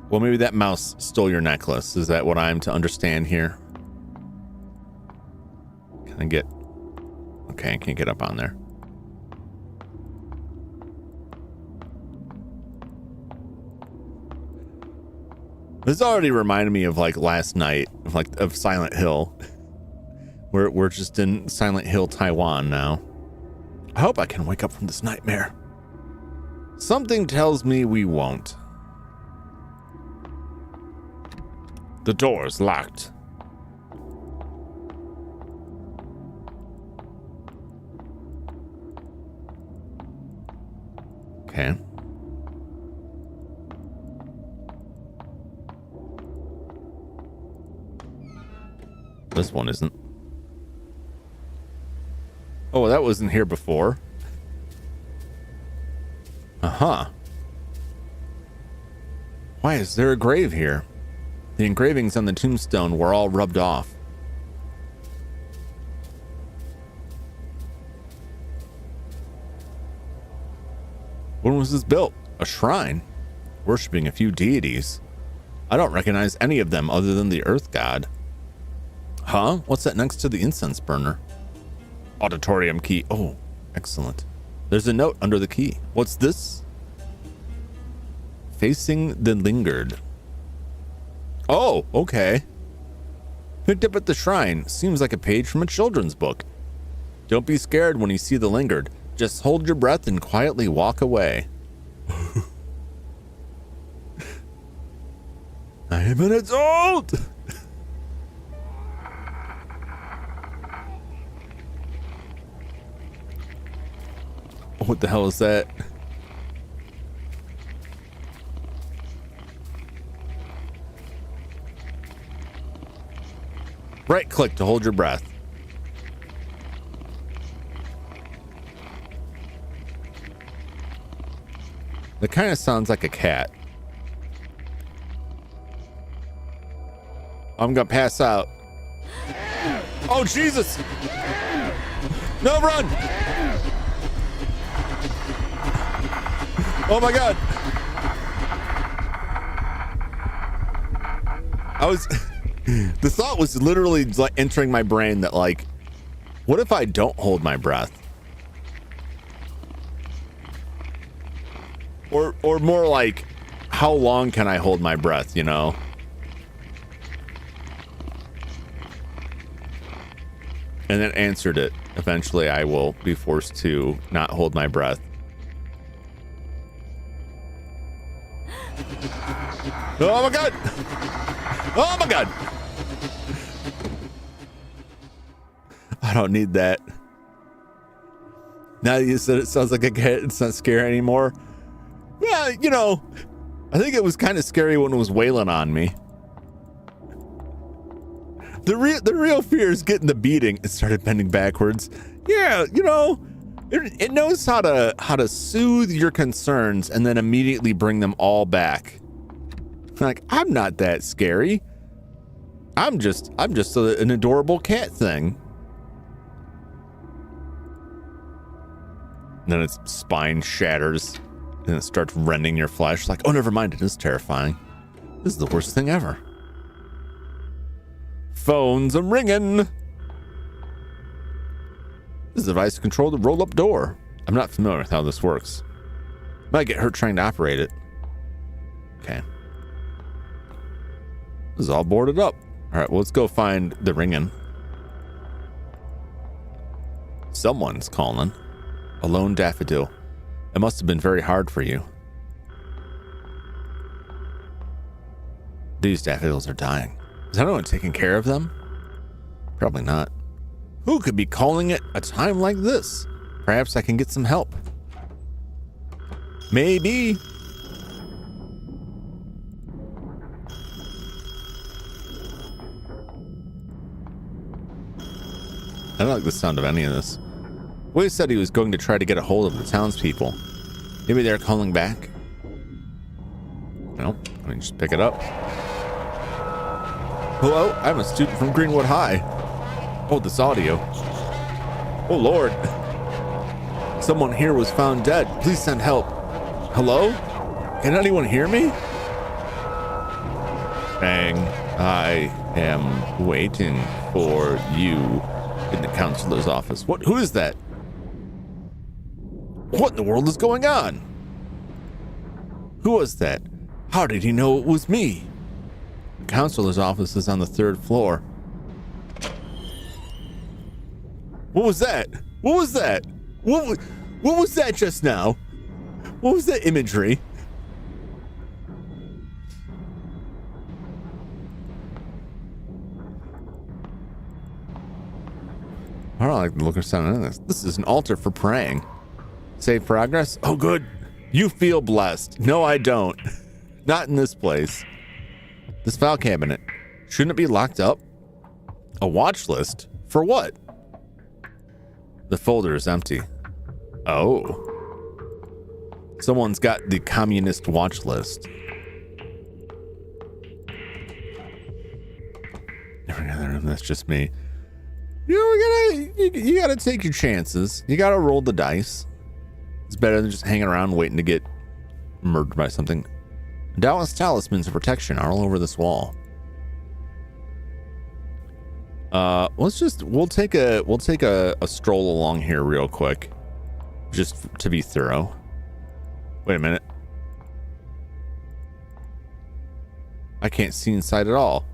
A: Well, maybe that mouse stole your necklace. Is that what I'm to understand here? Can I get... Okay, I can't get up on there. This already reminded me of like last night, of Silent Hill. We're just in Silent Hill, Taiwan now. I hope I can wake up from this nightmare. Something tells me we won't. The door's locked. Okay. This one isn't. Oh, that wasn't here before. Uh-huh. Why is there a grave here? The engravings on the tombstone were all rubbed off. When was this built? A shrine? Worshipping a few deities. I don't recognize any of them other than the earth god. Huh? What's that next to the incense burner? Auditorium key. Oh, excellent. There's a note under the key. What's this? Facing the lingered. Oh, okay. Picked up at the shrine. Seems like a page from a children's book. Don't be scared when you see the lingered. Just hold your breath and quietly walk away. I am an adult! What the hell is that? Right click to hold your breath. That kind of sounds like a cat. I'm gonna pass out. Oh, Jesus! No, run! Oh my God! The thought was literally like entering my brain that like, what if I don't hold my breath? Or more like, how long can I hold my breath, you know? And then answered it. Eventually I will be forced to not hold my breath. Oh my God! Oh my God! I don't need that. Now that you said it sounds like a cat, it's not scary anymore. Yeah, you know, I think it was kind of scary when it was wailing on me. The real fear is getting the beating. It started bending backwards. Yeah, you know, it knows how to soothe your concerns and then immediately bring them all back. Like, I'm not that scary. I'm just an adorable cat thing. And then its spine shatters and it starts rending your flesh. Like, oh, never mind. It is terrifying. This is the worst thing ever. Phones are ringing. This is a device to control the roll-up door. I'm not familiar with how this works. Might get hurt trying to operate it. Okay. This is all boarded up. All right, well, let's go find the ringing. Someone's calling. A lone daffodil. It must have been very hard for you. These daffodils are dying. Is anyone taking care of them? Probably not. Who could be calling it a time like this? Perhaps I can get some help. Maybe. I don't like the sound of any of this. Willie said he was going to try to get a hold of the townspeople. Maybe they're calling back. Nope. I mean, just pick it up. Hello, I'm a student from Greenwood High. Oh, this audio. Oh, Lord. Someone here was found dead. Please send help. Hello? Can anyone hear me? Bang. I am waiting for you in the counselor's office. What? Who is that? What in the world is going on? Who was that? How did he know it was me? The counselor's office is on the 3rd floor. What was that? What was that? What was that just now? What was that imagery? I don't like the look or sound of this. This is an altar for praying. Save progress? Oh, good. You feel blessed. No, I don't. Not in this place. This file cabinet. Shouldn't it be locked up? A watch list? For what? The folder is empty. Oh. Someone's got the communist watch list. That's just me. You know, you gotta take your chances. You gotta roll the dice. It's better than just hanging around waiting to get murdered by something. Dallas talismans of protection are all over this wall. We'll take a stroll along here real quick, just to be thorough. Wait a minute. I can't see inside at all.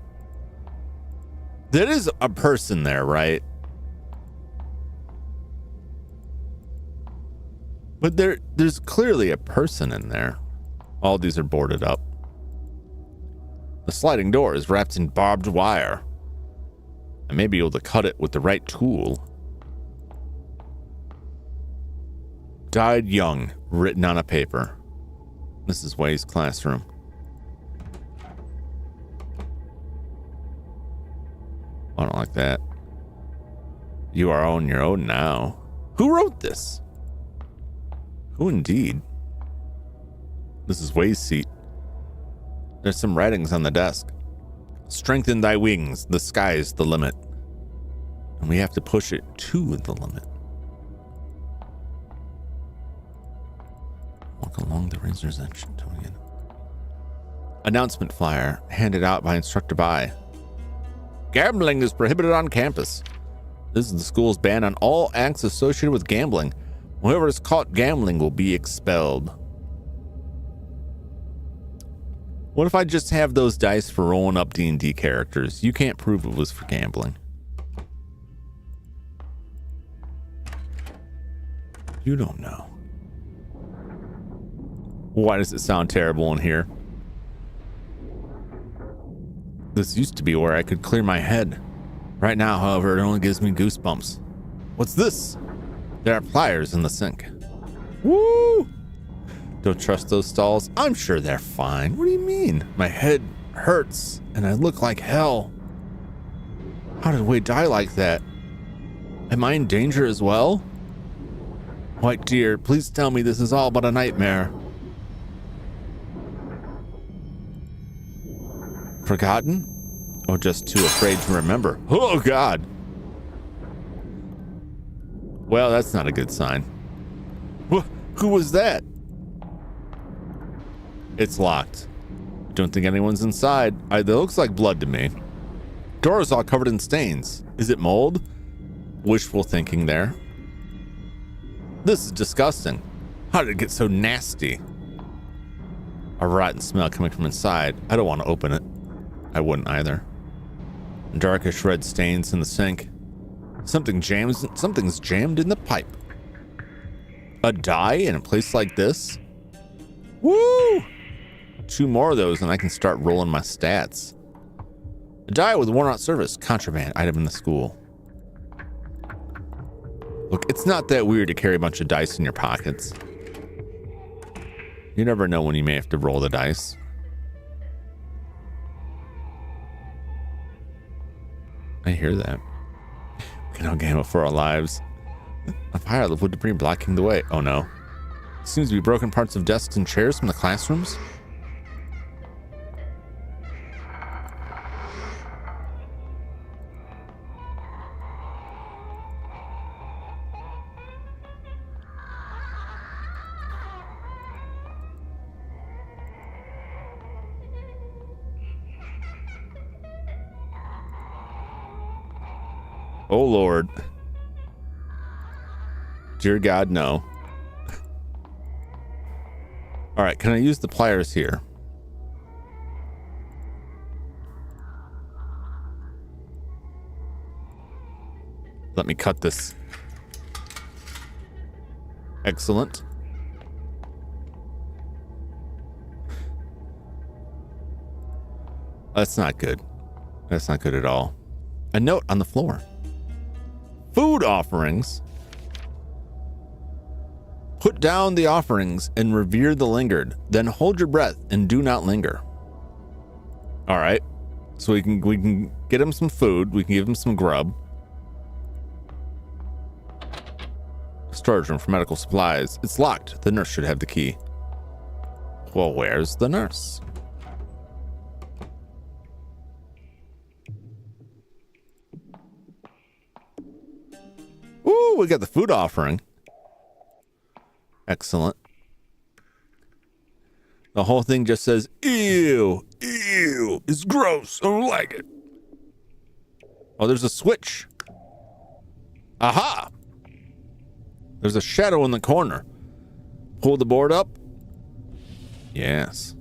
A: There is a person there, right? But there's clearly a person in there. All these are boarded up. The sliding door is wrapped in barbed wire. I may be able to cut it with the right tool. Died young, written on a paper. This is Way's classroom. I don't like that. You are on your own now. Who wrote this? Who indeed? This is Way's seat. There's some writings on the desk. Strengthen thy wings. The sky is the limit. And we have to push it to the limit. Walk along the razor's edge. Announcement flyer handed out by Instructor Bai. Gambling is prohibited on campus. This is the school's ban on all acts associated with gambling. Whoever is caught gambling will be expelled. What if I just have those dice for rolling up D&D characters? You can't prove it was for gambling. You don't know. Why does it sound terrible in here? This used to be where I could clear my head. Right now, however, it only gives me goosebumps. What's this? There are pliers in the sink. Woo! Don't trust those stalls. I'm sure they're fine. What do you mean? My head hurts and I look like hell. How did Wade die like that? Am I in danger as well? White dear, please tell me this is all but a nightmare. Forgotten? Or just too afraid to remember? Oh, God. Well, that's not a good sign. Who was that? It's locked. Don't think anyone's inside. It looks like blood to me. Door is all covered in stains. Is it mold? Wishful thinking there. This is disgusting. How did it get so nasty? A rotten smell coming from inside. I don't want to open it. I wouldn't either. Darkish red stains in the sink. Something's jammed in the pipe. A die in a place like this? Woo! 2 more of those and I can start rolling my stats. A die with worn out service. Contraband item in the school. Look, it's not that weird to carry a bunch of dice in your pockets. You never know when you may have to roll the dice. I hear that. We can all gamble for our lives. A pile of wood debris blocking the way. Oh no. Seems to be broken parts of desks and chairs from the classrooms. Oh Lord. Dear God, no. All right, can I use the pliers here? Let me cut this. Excellent. That's not good. That's not good at all. A note on the floor. Food offerings. Put down the offerings and revere the lingered. Then hold your breath and do not linger. All right. So we can get him some food. We can give him some grub. Storage room for medical supplies. It's locked. The nurse should have the key. Well, where's the nurse? Ooh, we got the food offering. Excellent. The whole thing just says, ew, ew, it's gross. I don't like it. Oh, there's a switch. Aha! There's a shadow in the corner. Pull the board up. Yes.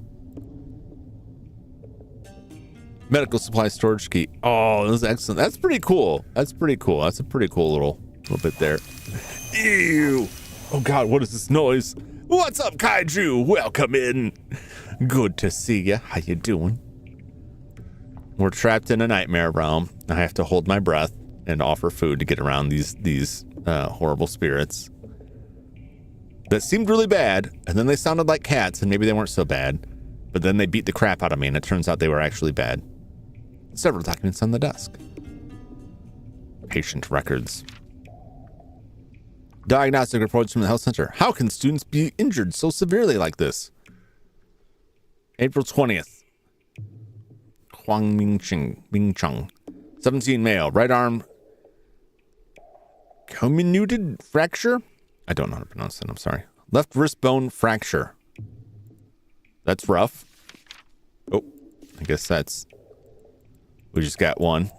A: Medical supply storage key. Oh, this is excellent. That's pretty cool. That's pretty cool. That's a pretty cool little bit there. Ew. Oh God, what is this noise? What's up, Kaiju? Welcome in. Good to see you. How you doing? We're trapped in a nightmare realm. I have to hold my breath and offer food to get around these horrible spirits that seemed really bad, and then they sounded like cats, and maybe they weren't so bad, but then they beat the crap out of me, and it turns out they were actually bad. Several documents on the desk. Patient records. Diagnostic reports from the health center. How can students be injured so severely like this? April 20th. Huang Ming Chung. 17 male. Right arm comminuted fracture? I don't know how to pronounce that. I'm sorry. Left wrist bone fracture. That's rough. Oh, I guess that's... We just got one.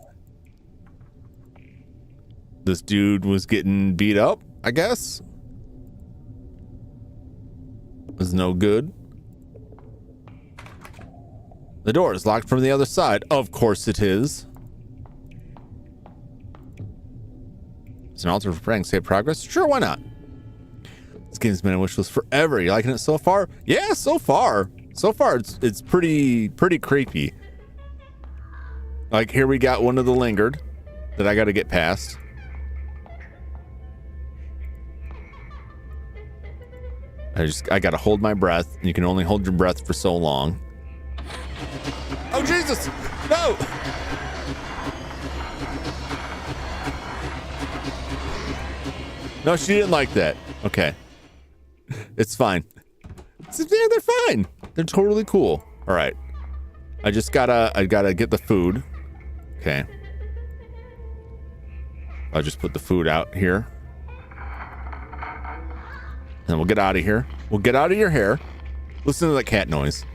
A: This dude was getting beat up, I guess. Was no good. The door is locked from the other side. Of course it is. It's an altar for praying. Save progress? Sure, why not? This game's been a wish list forever. You liking it so far? Yeah, so far. So far, it's pretty creepy. Like, here we got one of the lingered that I got to get past. I got to hold my breath. And you can only hold your breath for so long. Oh, Jesus! No! No, she didn't like that. Okay. It's fine. Yeah, they're fine. They're totally cool. All right. I gotta get the food. Okay. I'll just put the food out here. And we'll get out of here. We'll get out of your hair. Listen to that cat noise.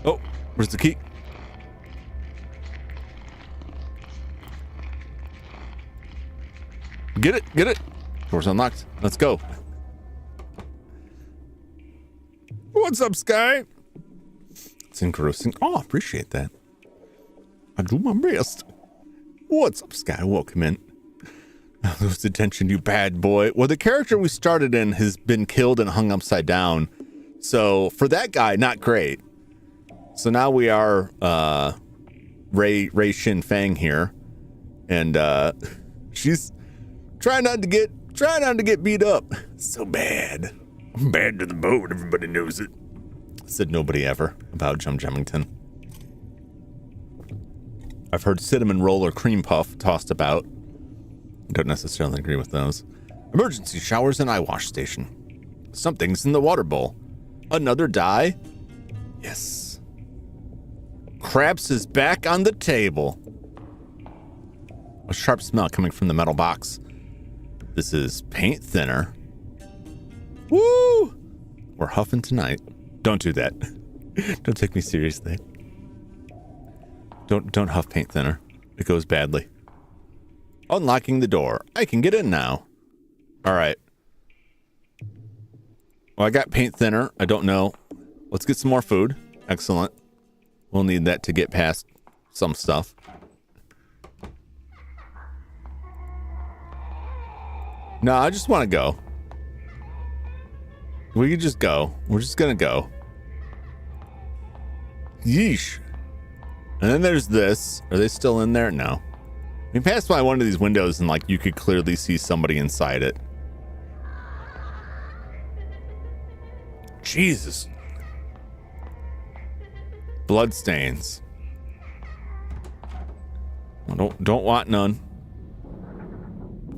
A: Oh, where's the key? Get it, get it. Door's unlocked. Let's go. What's up, Sky? It's engrossing. Oh, appreciate that. I do my best. What's up, Sky? Welcome in. Lose detention, you bad boy. Well, the character we started in has been killed and hung upside down. So for that guy, not great. So now we are Ray Shin Fang here, and she's trying not to get beat up. So bad. I'm bad to the bone. Everybody knows it. Said nobody ever about Jum Jumington. I've heard cinnamon roll or cream puff tossed about. Don't necessarily agree with those. Emergency showers and eye wash station. Something's in the water bowl. Another die? Yes. Craps is back on the table. A sharp smell coming from the metal box. This is paint thinner. Woo! We're huffing tonight. Don't do that. Don't take me seriously. Don't huff paint thinner. It goes badly. Unlocking the door. I can get in now. All right. Well, I got paint thinner. I don't know. Let's get some more food. Excellent. We'll need that to get past some stuff. No, I just want to go. We could just go. We're just going to go. Yeesh. And then there's this. Are they still in there? No. We passed by one of these windows and, like, you could clearly see somebody inside it. Jesus. Bloodstains. Don't want none.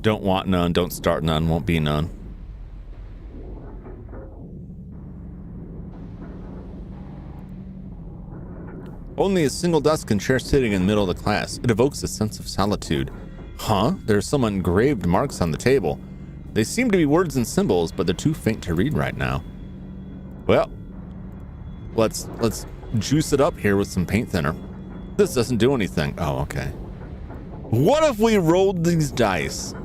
A: Don't want none. Don't start none. Won't be none. Only a single desk and chair sitting in the middle of the class. It evokes a sense of solitude. Huh? There's some engraved marks on the table. They seem to be words and symbols, but they're too faint to read right now. Well, let's juice it up here with some paint thinner. This doesn't do anything. Oh, okay. What if we rolled these dice?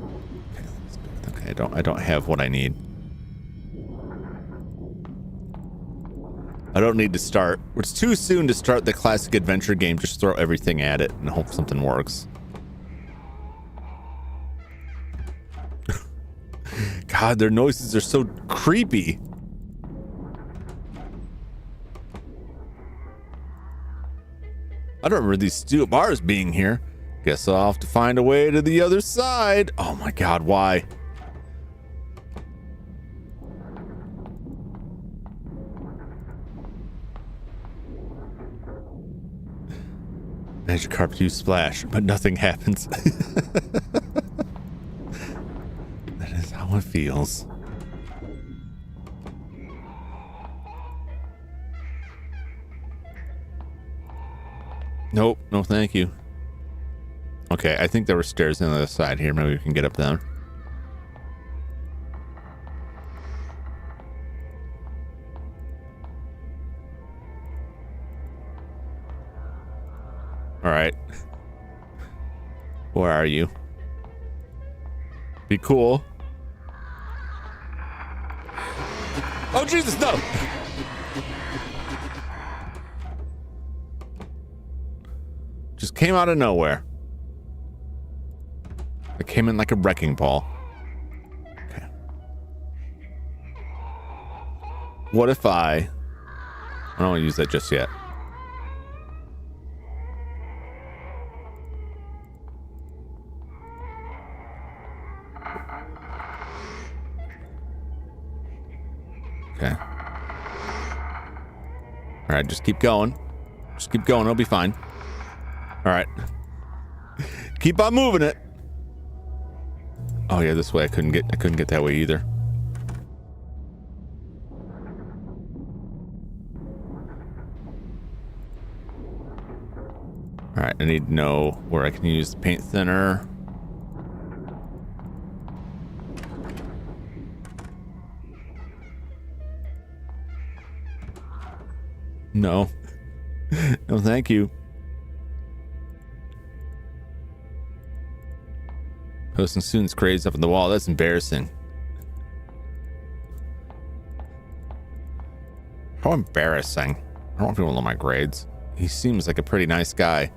A: Okay, I don't have what I need. I don't need to start. It's too soon to start the classic adventure game. Just throw everything at it and hope something works. God, their noises are so creepy. I don't remember these steel bars being here. Guess I'll have to find a way to the other side. Oh my God, why? Magikarp use splash, but nothing happens. That is how it feels. Nope, no thank you. Okay, I think there were stairs on the other side here. Maybe we can get up there. All right. Where are you? Be cool. Oh, Jesus, no! Just came out of nowhere. It came in like a wrecking ball. Okay. What if I don't want to use that just yet. Okay. All right, just keep going. Just keep going. It'll be fine. All right. Keep on moving it. Oh yeah, this way I couldn't get that way either. All right, I need to know where I can use the paint thinner. No. No, thank you. Posting students' grades up on the wall. That's embarrassing. How embarrassing. I don't want people to know my grades. He seems like a pretty nice guy.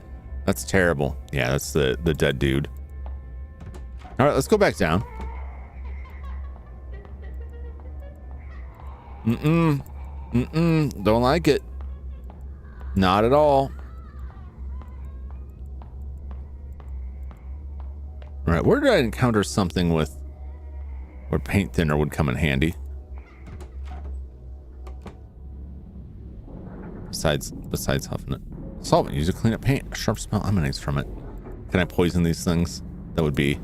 A: That's terrible. Yeah, that's the dead dude. All right, let's go back down. Don't like it. Not at all. All right, where did I encounter something with where paint thinner would come in handy? Besides huffing it. Solvent used to clean up paint. A sharp smell emanates from it. Can I poison these things? That would be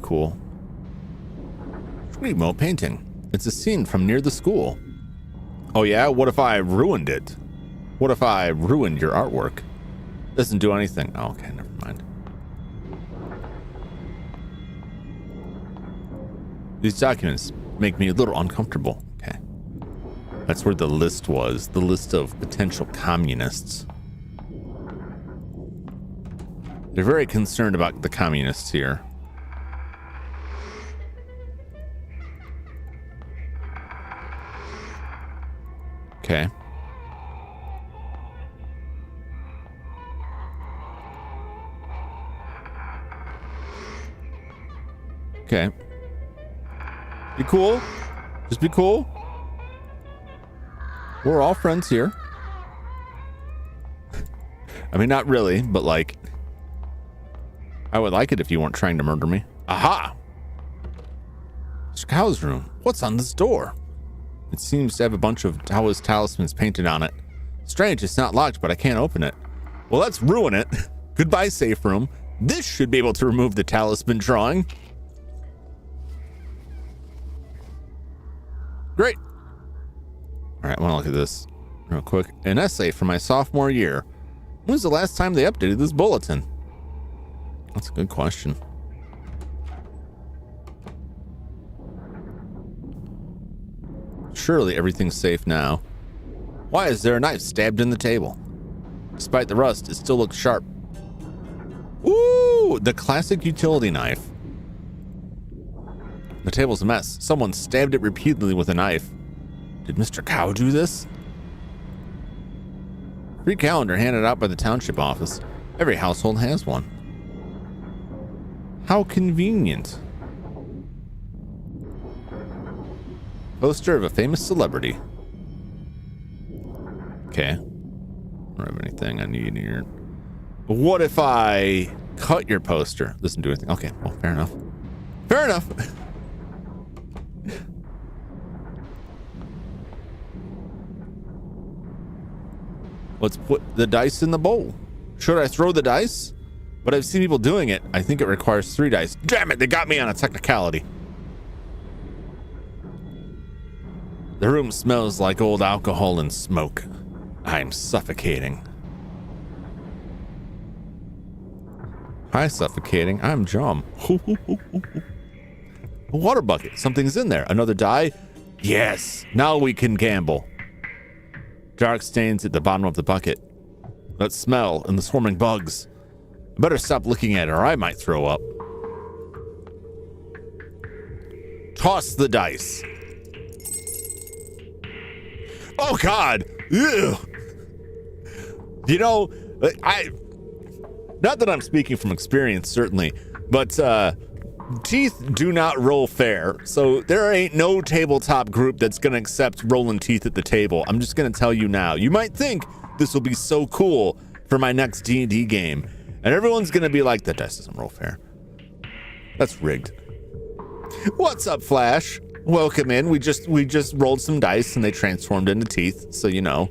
A: cool. Remote painting. It's a scene from near the school. Oh yeah? What if I ruined it? What if I ruined your artwork? Doesn't do anything. Oh, okay, never mind. These documents make me a little uncomfortable. Okay. That's where the list was. The list of potential communists. They're very concerned about the communists here. Okay. Okay. Be cool. Just be cool. We're all friends here. I mean, not really, but like, I would like it if you weren't trying to murder me. Aha! Cow's room. What's on this door? It seems to have a bunch of Taoist talismans painted on it. Strange, it's not locked, but I can't open it. Well, let's ruin it. Goodbye, safe room. This should be able to remove the talisman drawing. Great. All right, I want to look at this real quick. An essay from my sophomore year. When was the last time they updated this bulletin? That's a good question. Surely everything's safe now. Why is there a knife stabbed in the table? Despite the rust, it still looks sharp. Ooh, the classic utility knife. The table's a mess. Someone stabbed it repeatedly with a knife. Did Mr. Cow do this? Free calendar handed out by the township office. Every household has one. How convenient. Poster of a famous celebrity. Okay. I don't have anything I need here. What if I cut your poster? Doesn't do anything. Okay, well, fair enough. Fair enough. Let's put the dice in the bowl. Should I throw the dice? But I've seen people doing it. I think it requires 3 dice. Damn it, they got me on a technicality. The room smells like old alcohol and smoke. I'm suffocating. Hi, suffocating. I'm Jum. A water bucket. Something's in there. Another die? Yes. Now we can gamble. Dark stains at the bottom of the bucket. That smell and the swarming bugs. I better stop looking at it or I might throw up. Toss the dice. Oh God. Ew. You know, not that I'm speaking from experience, certainly, but teeth do not roll fair. So there ain't no tabletop group that's going to accept rolling teeth at the table. I'm just going to tell you now. You might think this will be so cool for my next D&D game. And everyone's going to be like, that dice doesn't roll fair. That's rigged. What's up, Flash? Welcome in. We just rolled some dice and they transformed into teeth. So, you know,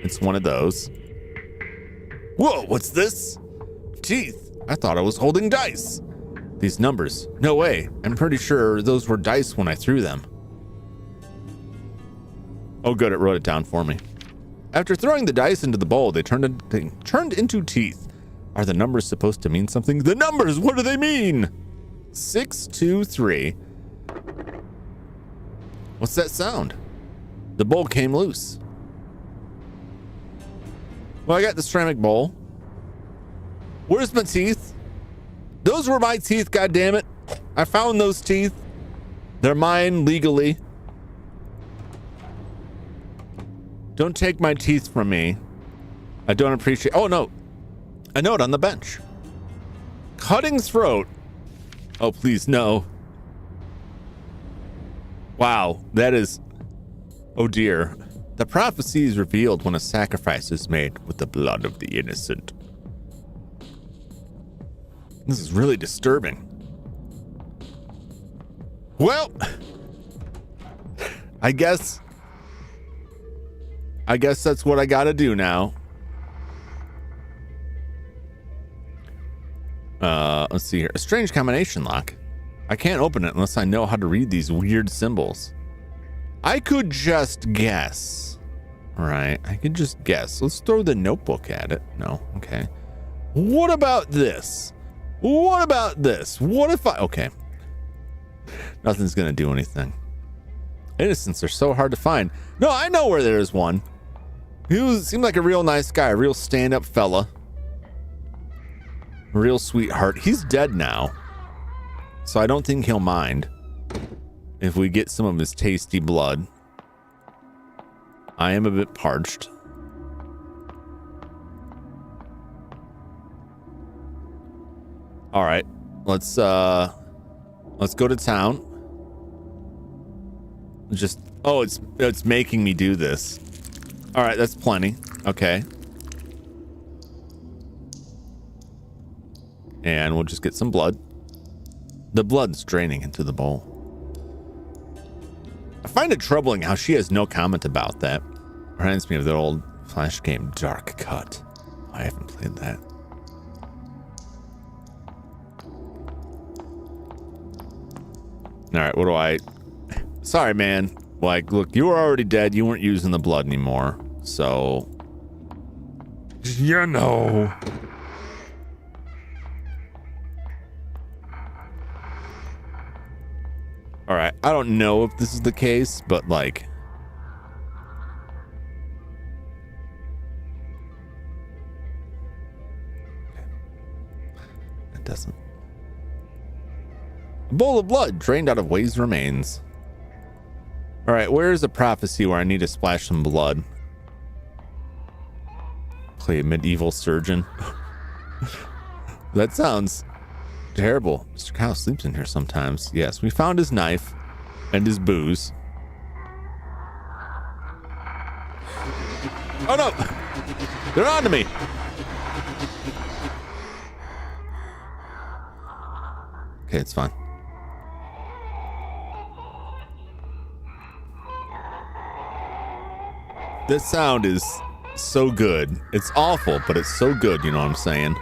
A: it's one of those. Whoa, what's this? Teeth. I thought I was holding dice. These numbers. No way. I'm pretty sure those were dice when I threw them. Oh, good. It wrote it down for me. After throwing the dice into the bowl, they turned into teeth. Are the numbers supposed to mean something? The numbers, what do they mean? 6, 2, 3. What's that sound? The bowl came loose. Well, I got the ceramic bowl. Where's my teeth? Those were my teeth, goddammit. I found those teeth. They're mine legally. Don't take my teeth from me. I don't appreciate... Oh, no. A note on the bench. Cutting throat. Oh, please, no. Wow, that is... Oh, dear. The prophecy is revealed when a sacrifice is made with the blood of the innocent. This is really disturbing. Well, I guess that's what I gotta do now. Let's see here. A strange combination lock. I can't open it unless I know how to read these weird symbols. I could just guess. Right, I could just guess. Let's throw the notebook at it. No, okay. What about this? What about this? What if I... Okay. Nothing's gonna do anything. Innocents are so hard to find. No, I know where there is one. Seemed like a real nice guy, a real stand-up fella. A real sweetheart. He's dead now. So I don't think he'll mind if we get some of his tasty blood. I am a bit parched. All right, let's go to town. Just, oh, it's making me do this. All right, that's plenty. Okay. And we'll just get some blood. The blood's draining into the bowl. I find it troubling how she has no comment about that. Reminds me of the old Flash game, Dark Cut. I haven't played that. All right, what do I... Sorry, man. Like, look, you were already dead. You weren't using the blood anymore. So... You know... All right. I don't know if this is the case, but like. It doesn't. A bowl of blood drained out of Way's remains. All right. Where's a prophecy where I need to splash some blood? Play a medieval surgeon. That sounds terrible. Mr. Kyle sleeps in here sometimes. Yes, we found his knife and his booze. Oh no! They're on to me! Okay, it's fine. This sound is so good. It's awful, but it's so good, you know what I'm saying?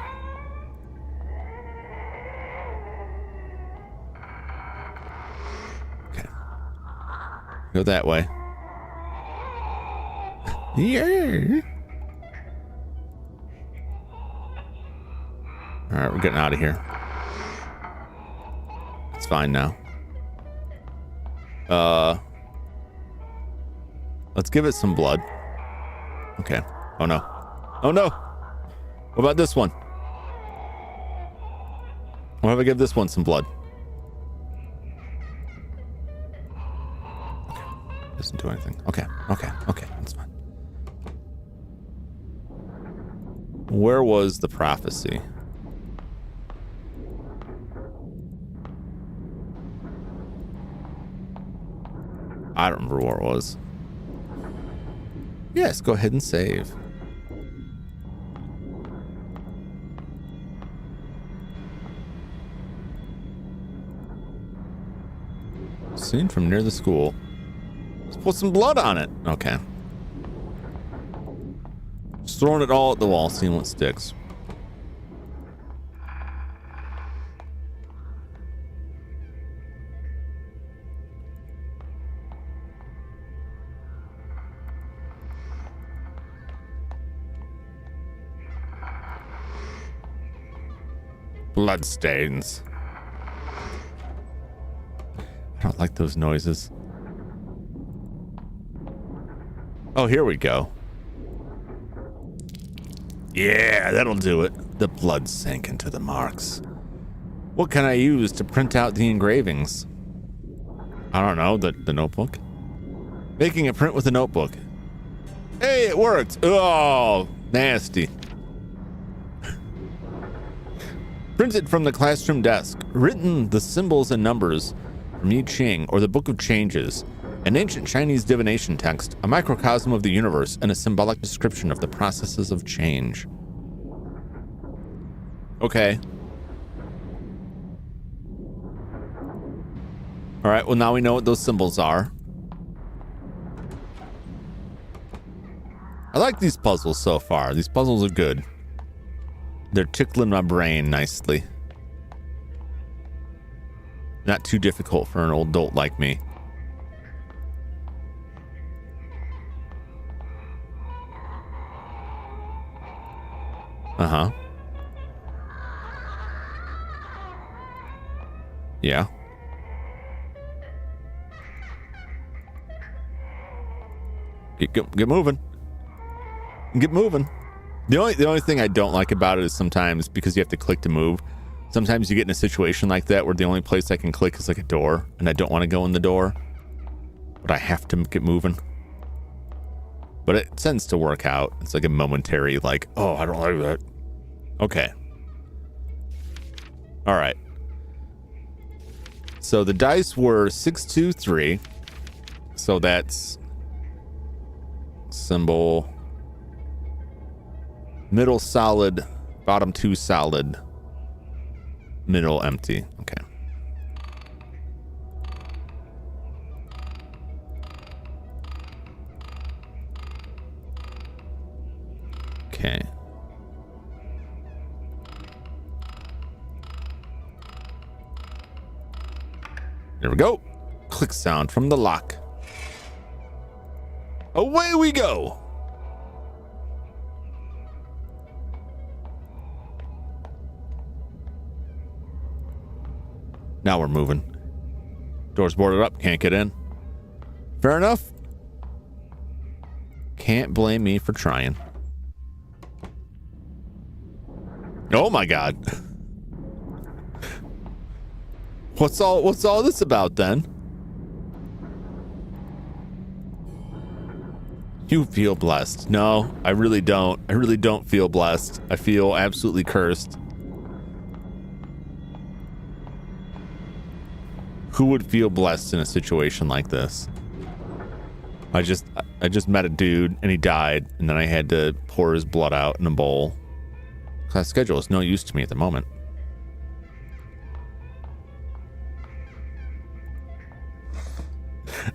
A: Okay. Go that way. Yeah. All right, we're getting out of here. It's fine now. Let's give it some blood. Okay. Oh no. Oh no. What about this one? What if I give this one some blood? Okay. Doesn't do anything. Okay. Okay. Okay. That's fine. Where was the prophecy? I don't remember where it was. Yes, go ahead and save. Seen from near the school. Let's put some blood on it. Okay. Just throwing it all at the wall, seeing what sticks. Bloodstains. I don't like those noises. Oh, here we go. Yeah, that'll do it. The blood sank into the marks. What can I use to print out the engravings? I don't know, the notebook? Making a print with a notebook. Hey, it worked. Oh, nasty. Printed from the classroom desk, written the symbols and numbers from I Ching, or the Book of Changes, an ancient Chinese divination text, a microcosm of the universe, and a symbolic description of the processes of change. Okay. All right, well, now we know what those symbols are. I like these puzzles so far. These puzzles are good. They're tickling my brain nicely. Not too difficult for an old adult like me. Uh-huh. Yeah. Get moving. Get moving. The only thing I don't like about it is sometimes, because you have to click to move, sometimes you get in a situation like that where the only place I can click is like a door, and I don't want to go in the door, but I have to get moving. But it tends to work out. It's like a momentary, like, oh, I don't like that. Okay. All right. So the dice were 6, 2, 3. So that's symbol. Middle solid, bottom 2 solid, middle empty. Okay. Okay. There we go. Click sound from the lock. Away we go. Now we're moving. Door's boarded up. Can't get in. Fair enough. Can't blame me for trying. Oh my God. What's all this about then? You feel blessed. No, I really don't. I really don't feel blessed. I feel absolutely cursed. Who would feel blessed in a situation like this? I just met a dude and he died, and then I had to pour his blood out in a bowl. Class schedule is no use to me at the moment.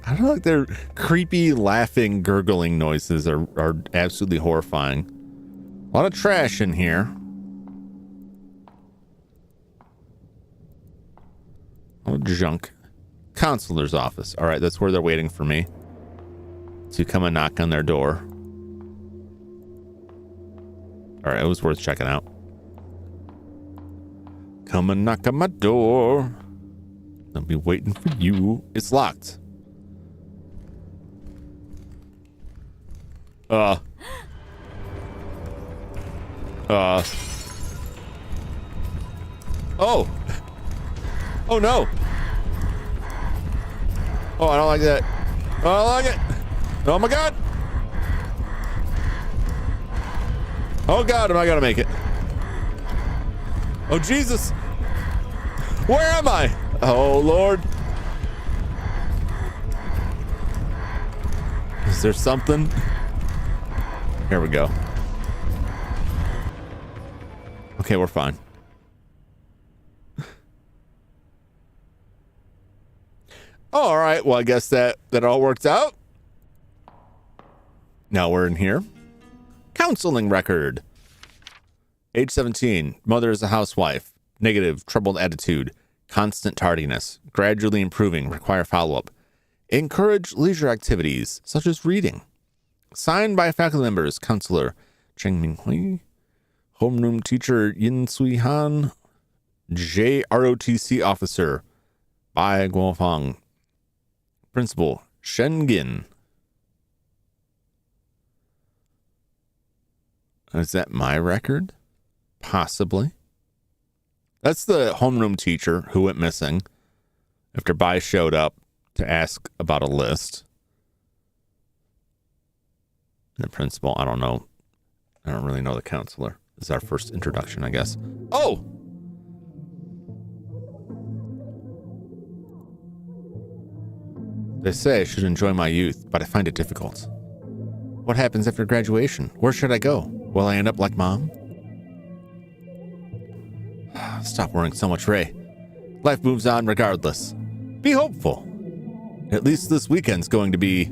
A: I don't know, like their creepy, laughing, gurgling noises are absolutely horrifying. A lot of trash in here. Oh, junk. Counselor's office. All right, that's where they're waiting for me to come and knock on their door. All right, it was worth checking out. Come and knock on my door. I'll be waiting for you. It's locked. Oh no. Oh, I don't like that. I don't like it. Oh my God. Oh God, am I gonna make it? Oh Jesus. Where am I? Oh Lord. Is there something? Here we go. Okay, we're fine. Oh, all right. Well, I guess that all worked out. Now we're in here. Counseling record. Age 17. Mother is a housewife. Negative, troubled attitude. Constant tardiness. Gradually improving. Require follow-up. Encourage leisure activities, such as reading. Signed by faculty members, Counselor Cheng Ming Hui, Homeroom Teacher Yin Sui Han, JROTC Officer Bai Guofang, Principal Shen Gin. Is that my record? Possibly. That's the homeroom teacher who went missing after Bai showed up to ask about a list. The principal, I don't know. I don't really know the counselor. This is our first introduction, I guess. Oh! They say I should enjoy my youth, but I find it difficult. What happens after graduation? Where should I go? Will I end up like Mom? Stop worrying so much, Ray. Life moves on regardless. Be hopeful. At least this weekend's going to be...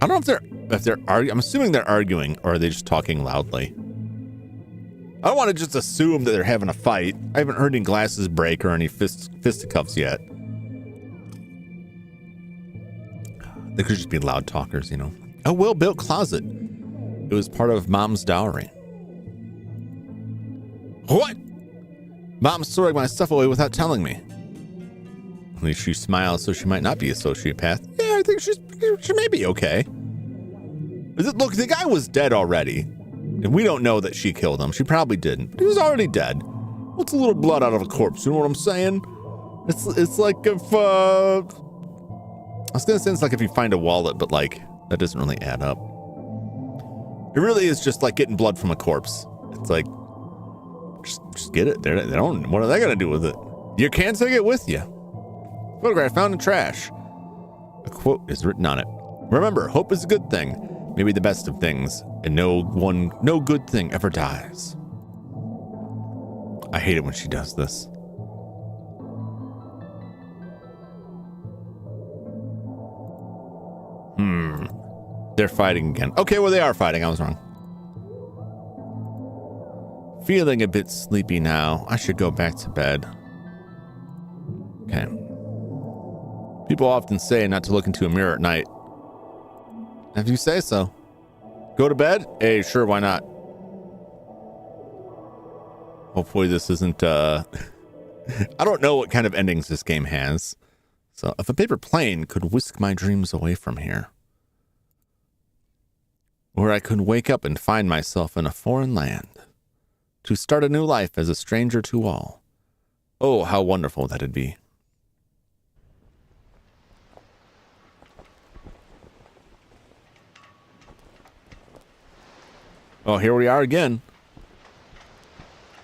A: I don't know if they're arguing. I'm assuming they're arguing, or are they just talking loudly? I don't want to just assume that they're having a fight. I haven't heard any glasses break or any fisticuffs yet. They could just be loud talkers, you know. A well-built closet. It was part of Mom's dowry. What? Mom's throwing my stuff away without telling me. At least she smiles, so she might not be a sociopath. Yeah, I think she may be okay. Look, the guy was dead already. And we don't know that she killed him. She probably didn't. But he was already dead. What's a little blood out of a corpse? You know what I'm saying? It's like if, I was going to say it's like if you find a wallet, but like, that doesn't really add up. It really is just like getting blood from a corpse. It's like, just get it. They don't, what are they going to do with it? You can't take it with you. Photograph found in trash. A quote is written on it. Remember, hope is a good thing. Maybe the best of things. And no good thing ever dies. I hate it when she does this. They're fighting again. Okay, well, they are fighting. I was wrong. Feeling a bit sleepy now. I should go back to bed. Okay. People often say not to look into a mirror at night. If you say so. Go to bed? Hey, sure, why not? Hopefully this isn't, I don't know what kind of endings this game has. So if a paper plane could whisk my dreams away from here, where I could wake up and find myself in a foreign land, to start a new life as a stranger to all. Oh, how wonderful that'd be. Oh, here we are again.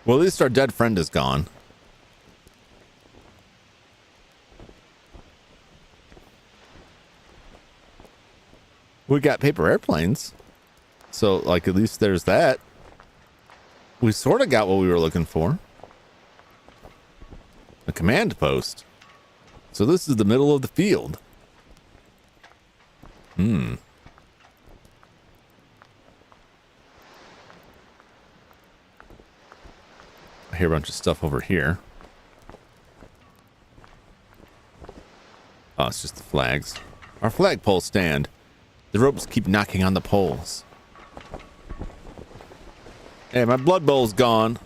A: Well, at least our dead friend is gone. We got paper airplanes. So, like, at least there's that. We sort of got what we were looking for. A command post. So this is the middle of the field. I hear a bunch of stuff over here. Oh, it's just the flags. Our flagpole stand. The ropes keep knocking on the poles. Hey, my blood bowl's gone.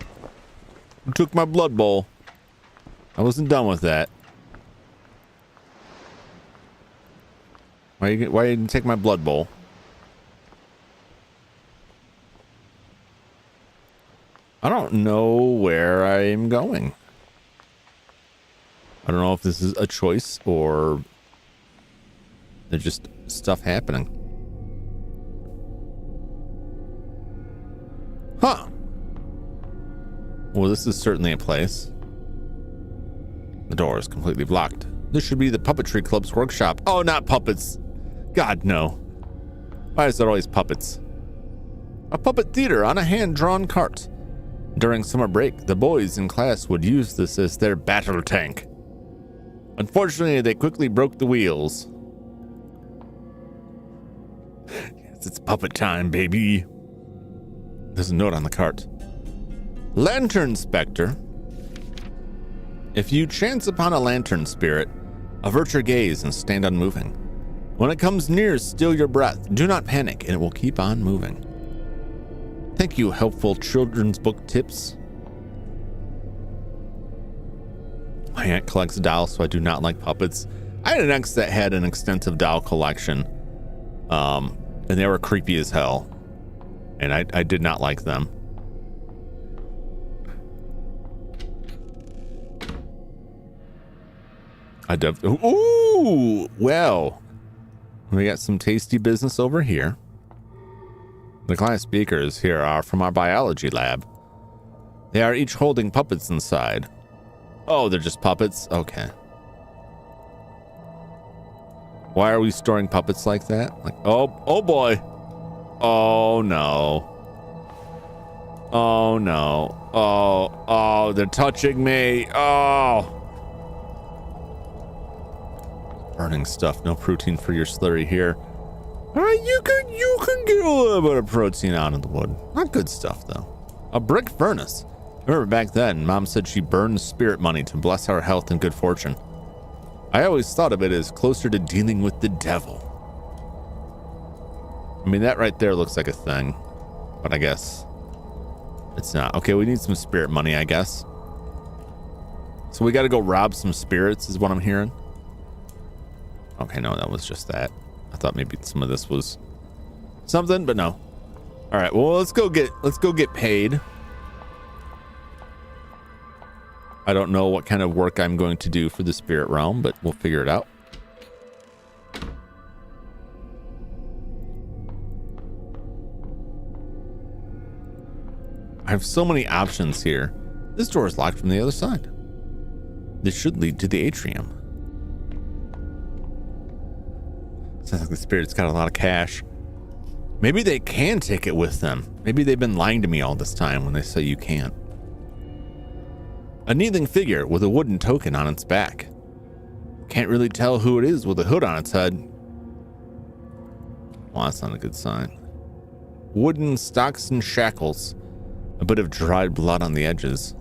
A: Who took my blood bowl? I wasn't done with that. Why you didn't take my blood bowl? I don't know where I'm going. I don't know if this is a choice or there's just stuff happening. Huh. Well, this is certainly a place. The door is completely blocked. This should be the Puppetry Club's workshop. Oh, not puppets. God, no. Why is there always puppets? A puppet theater on a hand-drawn cart. During summer break, the boys in class would use this as their battle tank. Unfortunately, they quickly broke the wheels. Yes, it's puppet time, baby. There's a note on the cart. Lantern Spectre. If you chance upon a lantern spirit, avert your gaze and stand unmoving. When it comes near, still your breath. Do not panic, and it will keep on moving. Thank you, helpful children's book tips. My aunt collects dolls, so I do not like puppets. I had an ex that had an extensive doll collection, and they were creepy as hell, and I did not like them. Ooh, well, we got some tasty business over here. The class speakers here are from our biology lab. They are each holding puppets inside. Oh, they're just puppets? Okay. Why are we storing puppets like that? Like, oh boy. Oh no. Oh no. Oh, they're touching me. Oh. Burning stuff. No protein for your slurry here. You can get a little bit of protein out of the wood. Not good stuff, though. A brick furnace. Remember back then, Mom said she burned spirit money to bless our health and good fortune. I always thought of it as closer to dealing with the devil. I mean, that right there looks like a thing, but I guess it's not. Okay, we need some spirit money, I guess. So we got to go rob some spirits is what I'm hearing. Okay, no, that was just that. I thought maybe some of this was something, but no. All right, well, let's go get paid. I don't know what kind of work I'm going to do for the spirit realm, but we'll figure it out. I have so many options here. This door is locked from the other side. This should lead to the atrium. Sounds like the spirit's got a lot of cash. Maybe they can take it with them. Maybe they've been lying to me all this time when they say you can't. A kneeling figure with a wooden token on its back. Can't really tell who it is with a hood on its head. Well, that's not a good sign. Wooden stocks and shackles. A bit of dried blood on the edges.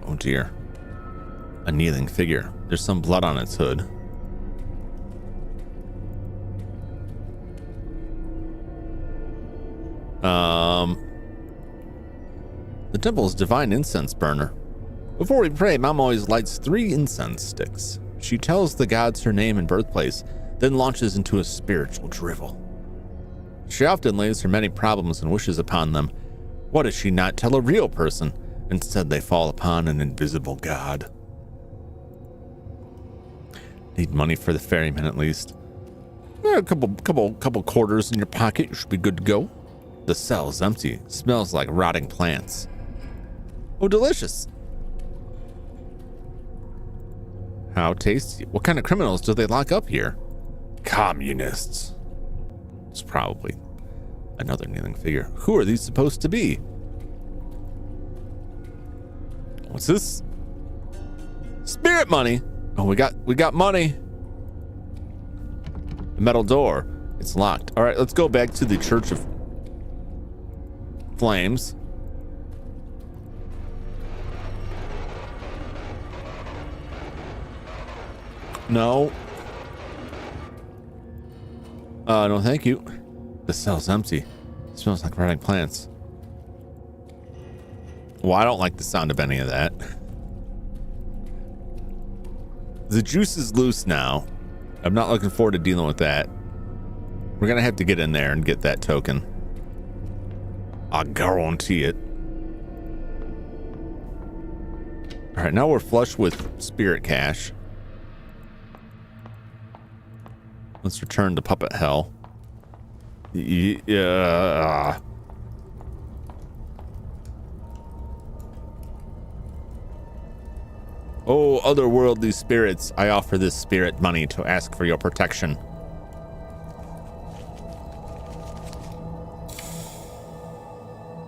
A: Oh dear. A kneeling figure. There's some blood on its hood. temple's divine incense burner. Before we pray, Mom always lights 3 incense sticks. She tells the gods her name and birthplace, then launches into a spiritual drivel. She often lays her many problems and wishes upon them. What does she not tell a real person? Instead, they fall upon an invisible god. Need money for the ferryman at least. A couple quarters in your pocket, you should be good to go. The cell's empty. Smells like rotting plants. Oh, delicious. How tasty. What kind of criminals do they lock up here? Communists. It's probably another kneeling figure. Who are these supposed to be? What's this? Spirit money. Oh, we got money. The metal door. It's locked. All right, let's go back to the Church of Flames. No. No, thank you. The cell's empty. It smells like rotting plants. Well, I don't like the sound of any of that. The juice is loose now. I'm not looking forward to dealing with that. We're gonna have to get in there and get that token. I guarantee it. All right, now we're flush with spirit cash. Let's return to Puppet Hell. Yeah. Oh, otherworldly spirits, I offer this spirit money to ask for your protection.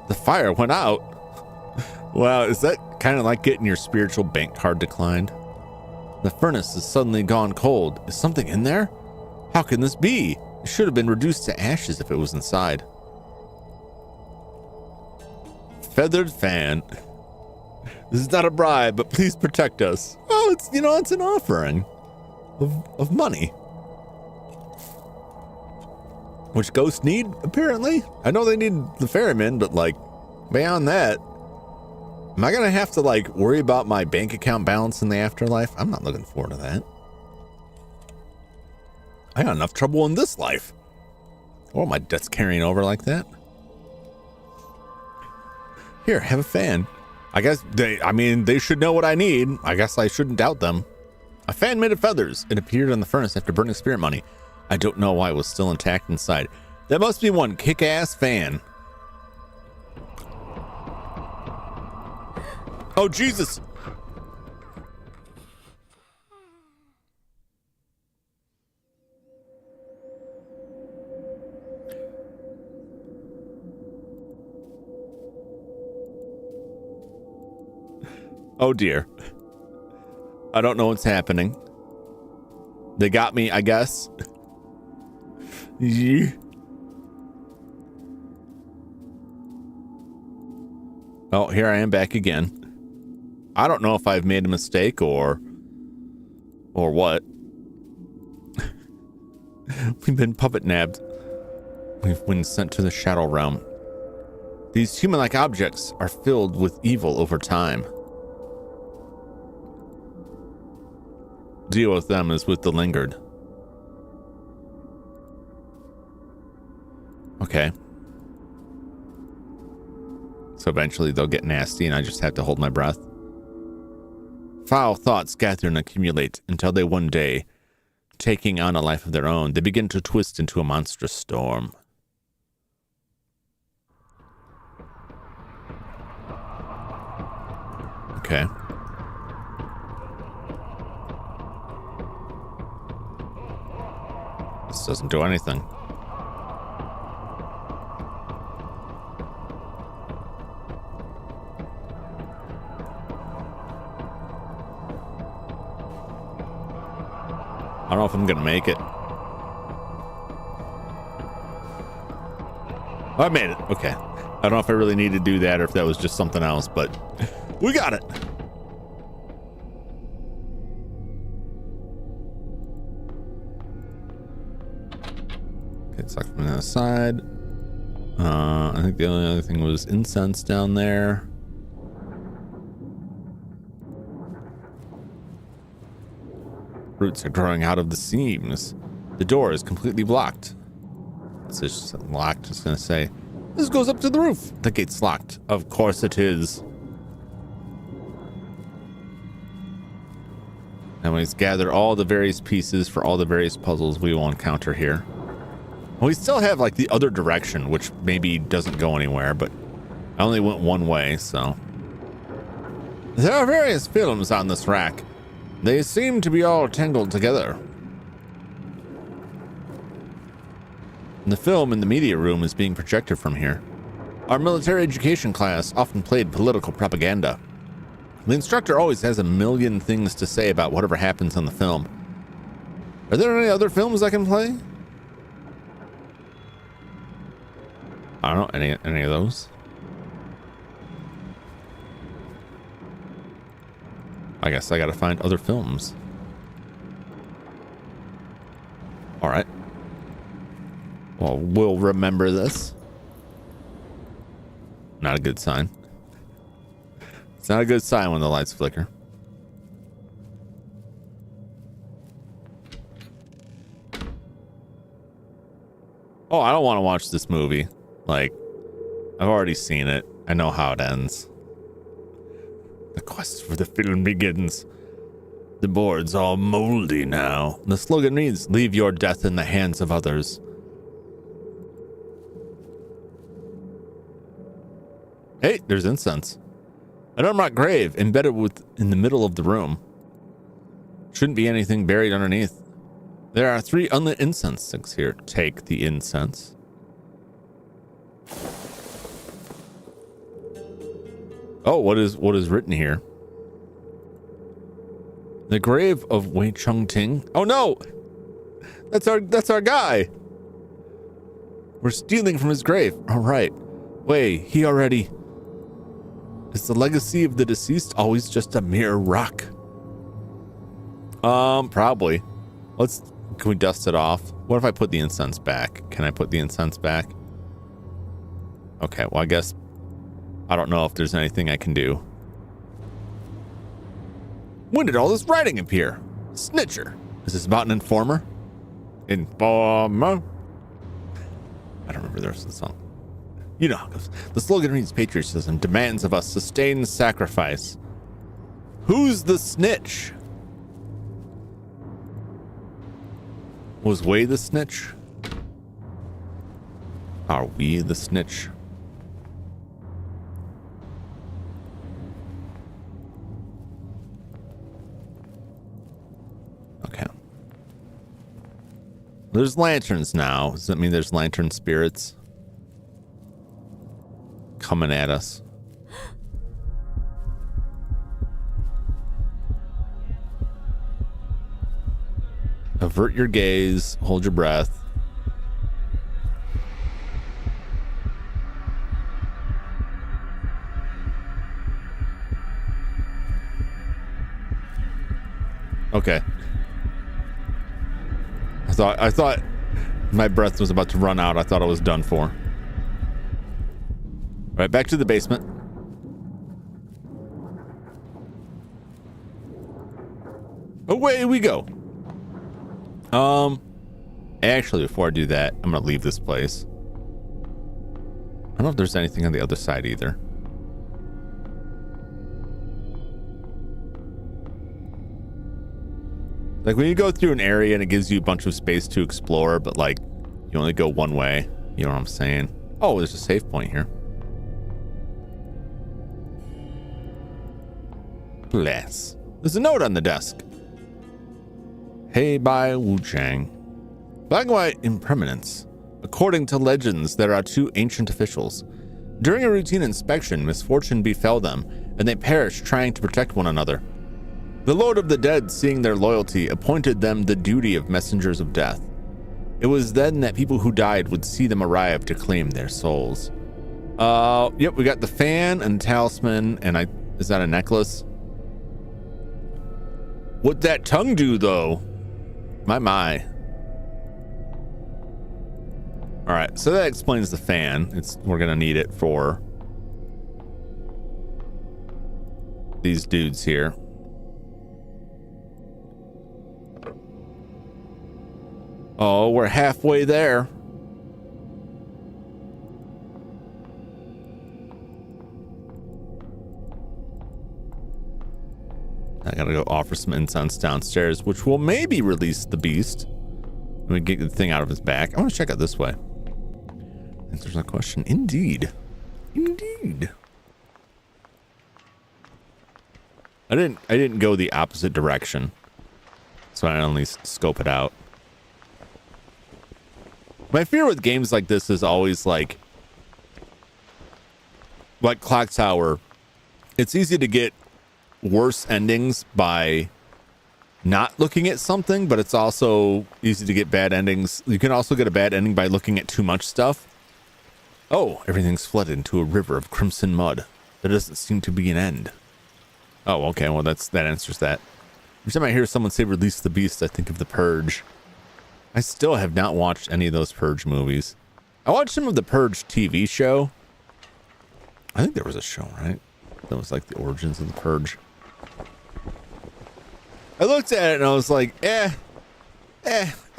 A: The fire went out. Wow, is that kind of like getting your spiritual bank card declined? The furnace has suddenly gone cold. Is something in there? How can this be? It should have been reduced to ashes if it was inside. Feathered fan. This is not a bribe, but please protect us. Oh, it's an offering of money. Which ghosts need, apparently. I know they need the ferryman, but like beyond that, am I gonna have to like worry about my bank account balance in the afterlife? I'm not looking forward to that. I got enough trouble in this life. Oh, my debt's carrying over like that. Here, have a fan. I guess they should know what I need. I guess I shouldn't doubt them. A fan made of feathers. It appeared on the furnace after burning spirit money. I don't know why it was still intact inside. That must be one kick-ass fan. Oh, Jesus. Oh dear. I don't know what's happening. They got me, I guess. Oh, here I am back again. I don't know if I've made a mistake or what. We've been puppet nabbed. We've been sent to the shadow realm. These human-like objects are filled with evil over time. Deal with them as with the lingered. Okay. So eventually they'll get nasty and I just have to hold my breath. Foul thoughts gather and accumulate until they one day, taking on a life of their own, they begin to twist into a monstrous storm. Okay. This doesn't do anything. I don't know if I'm gonna make it. Oh, I made it. Okay. I don't know if I really need to do that or if that was just something else, but we got it. Suck from the other side. I think the only other thing was incense down there. Roots are growing out of the seams. The door is completely blocked. This is locked. It's going to say, this goes up to the roof. The gate's locked. Of course it is. And we gather all the various pieces for all the various puzzles we will encounter here. Well, we still have like the other direction, which maybe doesn't go anywhere, but I only went one way, so. There are various films on this rack. They seem to be all tangled together. The film in the media room is being projected from here. Our military education class often played political propaganda. The instructor always has a million things to say about whatever happens on the film. Are there any other films I can play? I don't know, any of those. I guess I gotta find other films. All right. Well, we'll remember this. Not a good sign. It's not a good sign when the lights flicker. Oh, I don't want to watch this movie. Like, I've already seen it. I know how it ends. The quest for the film begins. The board's all moldy now. The slogan reads, leave your death in the hands of others. Hey, there's incense. An unmarked grave embedded in the middle of the room. Shouldn't be anything buried underneath. There are 3 unlit incense sticks here. Take the incense. Oh, what is written here? The grave of Wei Chung Ting. Oh no! That's our guy. We're stealing from his grave. All right. Wait, he already. Is the legacy of the deceased always just a mere rock? Probably. Can we dust it off? What if I put the incense back? Can I put the incense back? Okay, well, I guess I don't know if there's anything I can do. When did all this writing appear? Snitcher. Is this about an informer? Informer? I don't remember the rest of the song. You know how it goes. The slogan reads, patriotism demands of us sustained sacrifice. Who's the snitch? Was Wei the snitch? Are we the snitch? Okay. There's lanterns now. Does that mean there's lantern spirits coming at us? Avert your gaze, hold your breath. Okay. I thought my breath was about to run out. I thought I was done for. All right, back to the basement. Away we go. Actually, before I do that, I'm gonna leave this place. I don't know if there's anything on the other side either. Like when you go through an area and it gives you a bunch of space to explore, but like you only go one way. You know what I'm saying? Oh, there's a save point here. Bless. There's a note on the desk. Hey, by Wu Chang. Black and white impermanence. According to legends, there are 2 ancient officials. During a routine inspection, misfortune befell them, and they perished trying to protect one another. The Lord of the Dead, seeing their loyalty, appointed them the duty of messengers of death. It was then that people who died would see them arrive to claim their souls. Yep, we got the fan and talisman, and is that a necklace? What'd that tongue do, though? My. All right, so that explains the fan. We're gonna need it for these dudes here. Oh, we're halfway there. I gotta go offer some incense downstairs, which will maybe release the beast. Let me get the thing out of his back. I want to check out this way. Answers my question. Indeed. Indeed. I didn't go the opposite direction, so I at least scope it out. My fear with games like this is always like Clock Tower. It's easy to get worse endings by not looking at something, but it's also easy to get bad endings. You can also get a bad ending by looking at too much stuff. Oh, everything's flooded into a river of crimson mud. There doesn't seem to be an end. Oh, okay. Well, that answers that. Every time I hear someone say release the beast, I think of The Purge. I still have not watched any of those Purge movies. I watched some of the Purge TV show. I think there was a show, right? That was like the origins of the Purge. I looked at it and I was like, I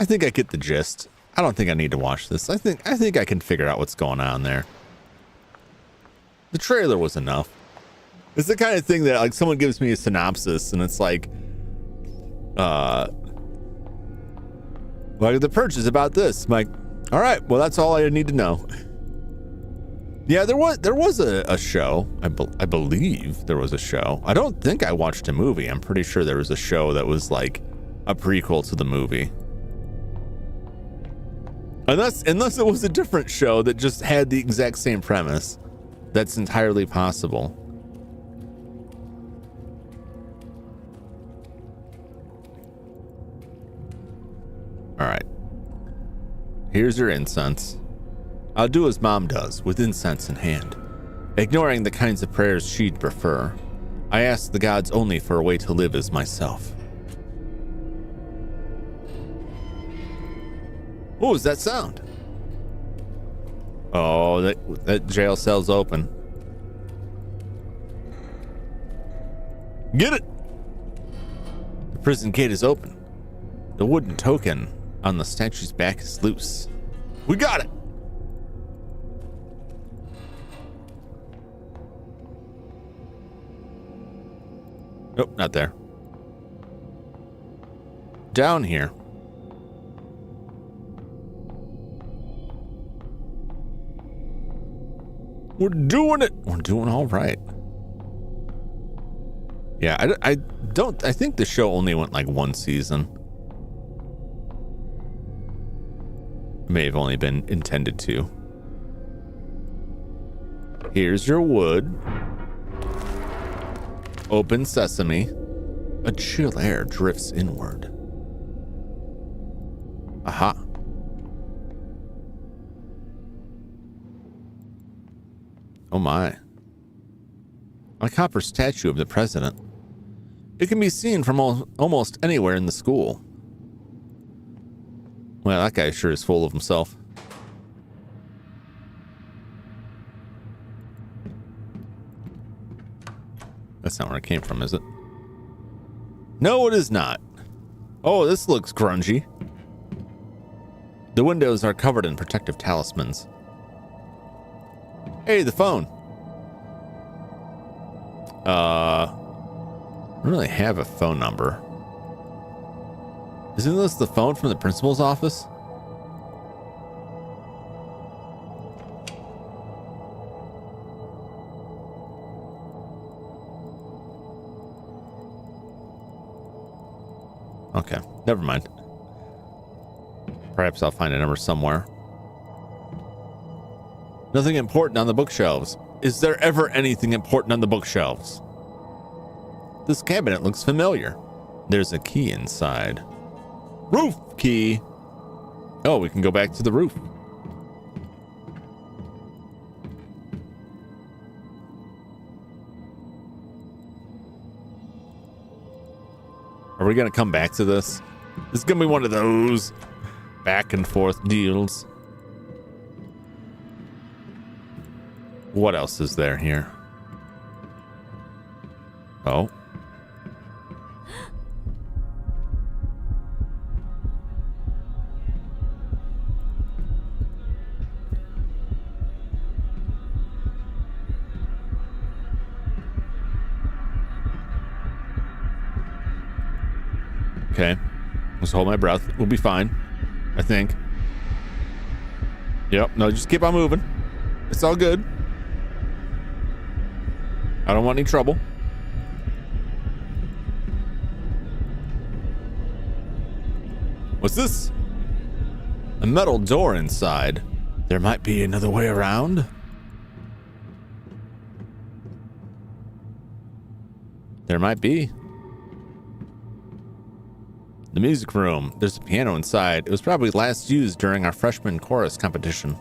A: think I get the gist. I don't think I need to watch this. I think I can figure out what's going on there. The trailer was enough. It's the kind of thing that like someone gives me a synopsis and it's like the Purge is about this. I'm like, all right, well that's all I need to know. Yeah, there was a show. I believe there was a show. I don't think I watched a movie. I'm pretty sure there was a show that was like a prequel to the movie. Unless it was a different show that just had the exact same premise. That's entirely possible. All right. Here's your incense. I'll do as Mom does, with incense in hand. Ignoring the kinds of prayers she'd prefer, I ask the gods only for a way to live as myself. What was that sound? Oh, that jail cell's open. Get it! The prison gate is open. The wooden token on the statue's back is loose. We got it! Nope, not there. Down here. We're doing it. We're doing all right. Yeah, I think the show only went like one season. It may have only been intended to. Here's your wood. Open sesame. A chill air drifts inward. Aha. Oh my. A copper statue of the president. It can be seen from almost anywhere in the school. Well, that guy sure is full of himself. That's not where it came from, is it? No, it is not. Oh, this looks grungy. The windows are covered in protective talismans. Hey, the phone. I don't really have a phone number. Isn't this the phone from the principal's office? Okay, never mind. Perhaps I'll find a number somewhere. Nothing important on the bookshelves. Is there ever anything important on the bookshelves? This cabinet looks familiar. There's a key inside. Roof key. Oh, we can go back to the roof. Are we going to come back to this? This is going to be one of those back and forth deals. What else is there here? Oh. Okay. Let's hold my breath. We'll be fine. I think. Yep. No, just keep on moving. It's all good. I don't want any trouble. What's this? A metal door inside. There might be another way around. There might be. The music room. There's a piano inside. It was probably last used during our freshman chorus competition.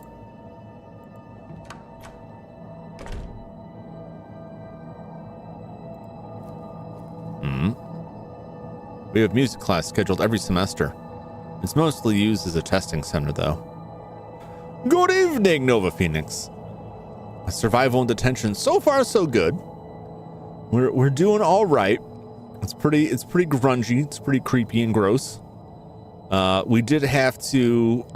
A: We have music class scheduled every semester. It's mostly used as a testing center, though. Good evening, Nova Phoenix. Survival and detention. So far, so good. We're doing all right. It's pretty grungy. It's pretty creepy and gross. We did have to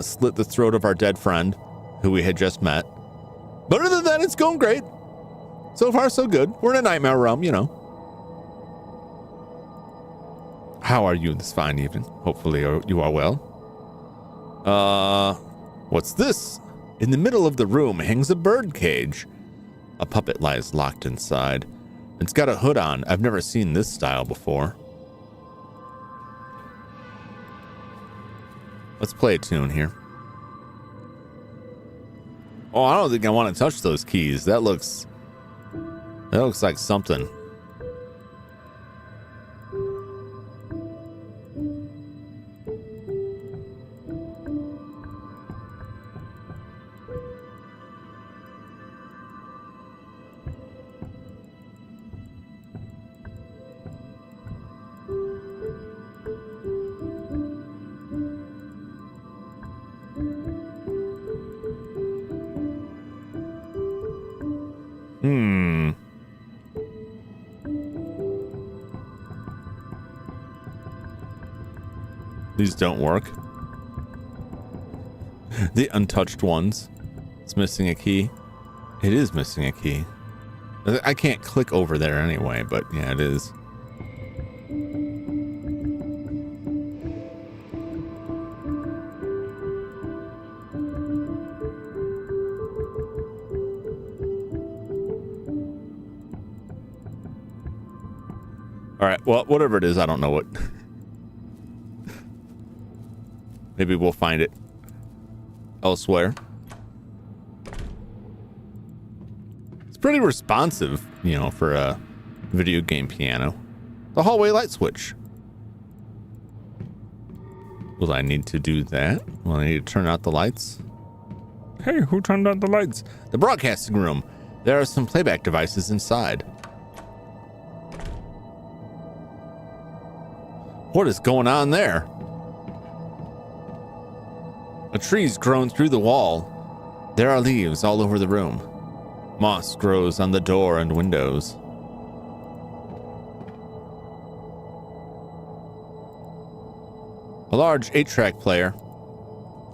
A: slit the throat of our dead friend, who we had just met. But other than that, it's going great. So far, so good. We're in a nightmare realm, you know. How are you this fine evening? Hopefully you are well. What's this? In the middle of the room hangs a bird cage. A puppet lies locked inside. It's got a hood on. I've never seen this style before. Let's play a tune here. Oh, I don't think I want to touch those keys. That looks like something. These don't work. The untouched ones. It's missing a key. It is missing a key. I can't click over there anyway, but yeah, it is. All right, well, whatever it is, I don't know what. Maybe we'll find it elsewhere. It's pretty responsive, you know, for a video game piano. The hallway light switch. Will I need to do that? Will I need to turn out the lights? Hey, who turned out the lights? The broadcasting room. There are some playback devices inside. What is going on there? A tree's grown through the wall. There are leaves all over the room. Moss grows on the door and windows. A large 8-track player.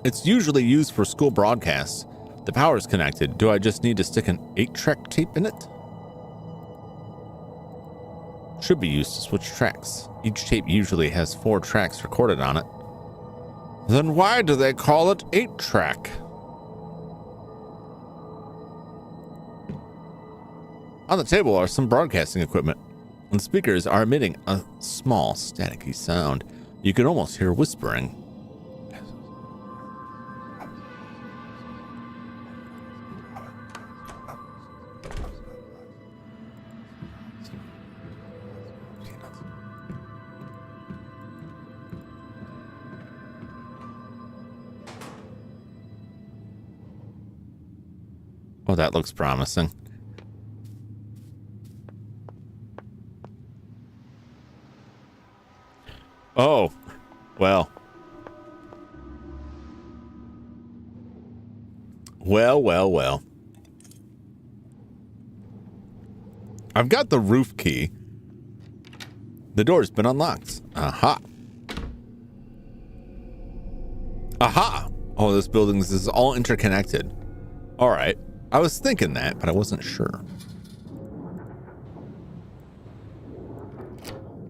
A: It's usually used for school broadcasts. The power's connected. Do I just need to stick an 8-track tape in it? Should be used to switch tracks. Each tape usually has 4 tracks recorded on it. Then why do they call it 8-track? On the table are some broadcasting equipment, and speakers are emitting a small, staticky sound. You can almost hear whispering. Oh, that looks promising. Oh, well. Well. I've got the roof key. The door's been unlocked. Aha. Oh, this building is all interconnected. All right. I was thinking that, but I wasn't sure.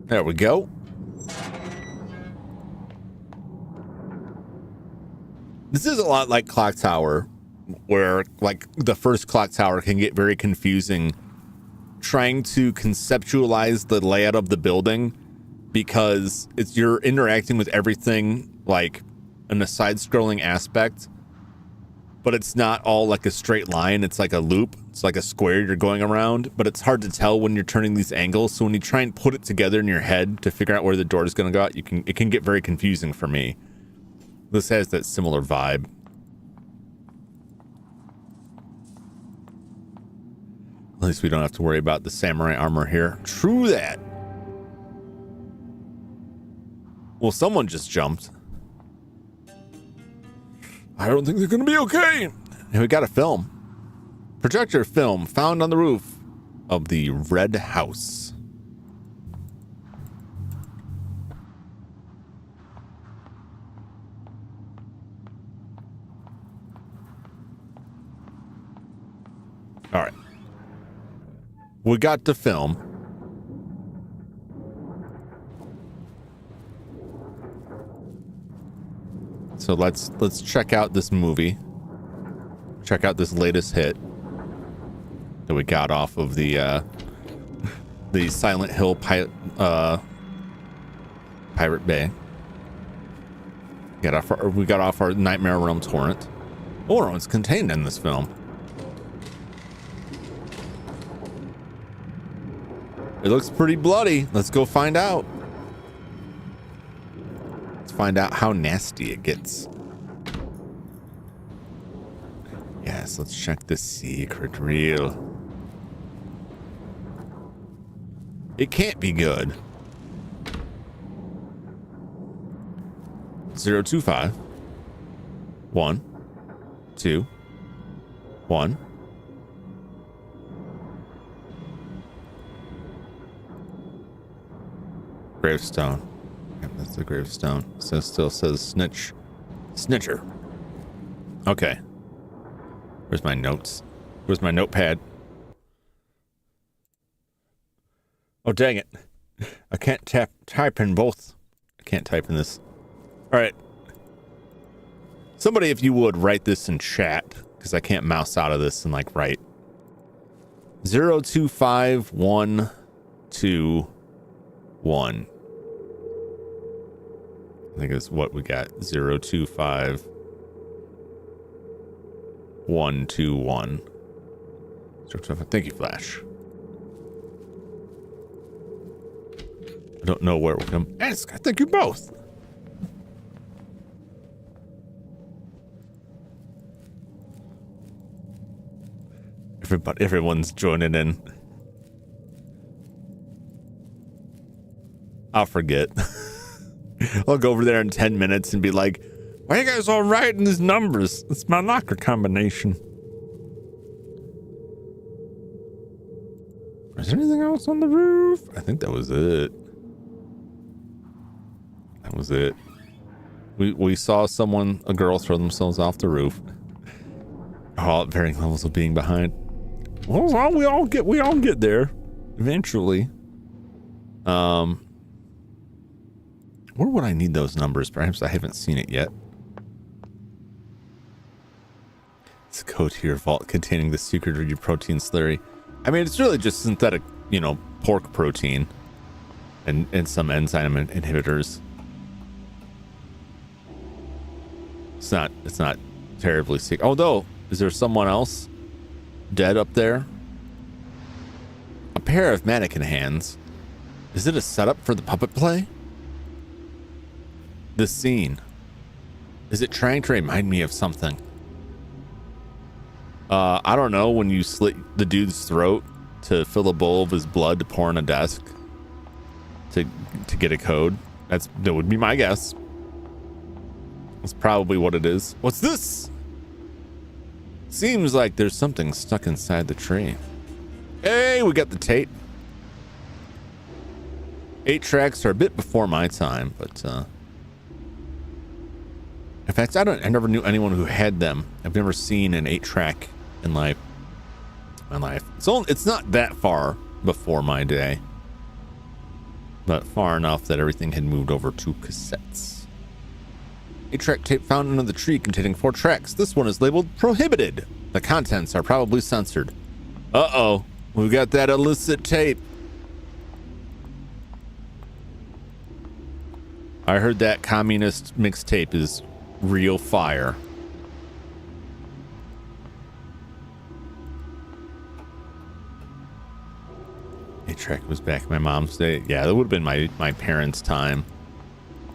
A: There we go. This is a lot like Clock Tower, where like the first Clock Tower can get very confusing trying to conceptualize the layout of the building, because you're interacting with everything like in a side-scrolling aspect, but it's not all like a straight line. It's like a loop. It's like a square you're going around, but it's hard to tell when you're turning these angles. So when you try and put it together in your head to figure out where the door is going to go out, it can get very confusing for me. This has that similar vibe. At least we don't have to worry about the samurai armor here. True that. Well, someone just jumped. I don't think they're going to be okay. And we got a film. Projector film found on the roof of the Red House. All right. We got the film. So let's check out this movie. Check out this latest hit that we got off of the Silent Hill Pirate Bay. We got off our Nightmare Realm torrent. Or it's contained in this film. It looks pretty bloody. Let's go find out. Let's find out how nasty it gets. Yes, let's check the secret reel. It can't be good. 025 1 2 1. Gravestone. Yep, that's the gravestone. So still says snitcher. Okay. Where's my notes? Where's my notepad? Oh, dang it. I can't type in both. I can't type in this. All right. Somebody, if you would, write this in chat, because I can't mouse out of this and like write. 025121. I think it's what we got. 025121. Thank you, Flash. I don't know where we're going to ask. I think you both. Everyone's joining in. I'll forget. I'll go over there in 10 minutes and be like, why are you guys all writing these numbers? It's my locker combination. Is there anything else on the roof? I think that was it. That was it. We saw a girl throw themselves off the roof. All at varying levels of being behind. Well, we all get there eventually. Where would I need those numbers? Perhaps I haven't seen it yet. It's a code to your vault containing the secret of your protein slurry. I mean, it's really just synthetic, pork protein and some enzyme inhibitors. It's not terribly sick. Although, is there someone else dead up there? A pair of mannequin hands. Is it a setup for the puppet play? The scene. Is it trying to remind me of something? I don't know, when you slit the dude's throat to fill a bowl of his blood to pour on a desk to get a code. That would be my guess. That's probably what it is. What's this? Seems like there's something stuck inside the tree. Hey, we got the tape. 8 tracks are a bit before my time, but in fact, I never knew anyone who had them. I've never seen an 8-track in my life. It's not that far before my day, but far enough that everything had moved over to cassettes. 8-track tape found under the tree containing 4 tracks. This one is labeled prohibited. The contents are probably censored. Uh-oh. We got that illicit tape. I heard that communist mixtape is real fire. A-track was back in my mom's day. Yeah, that would have been my parents' time.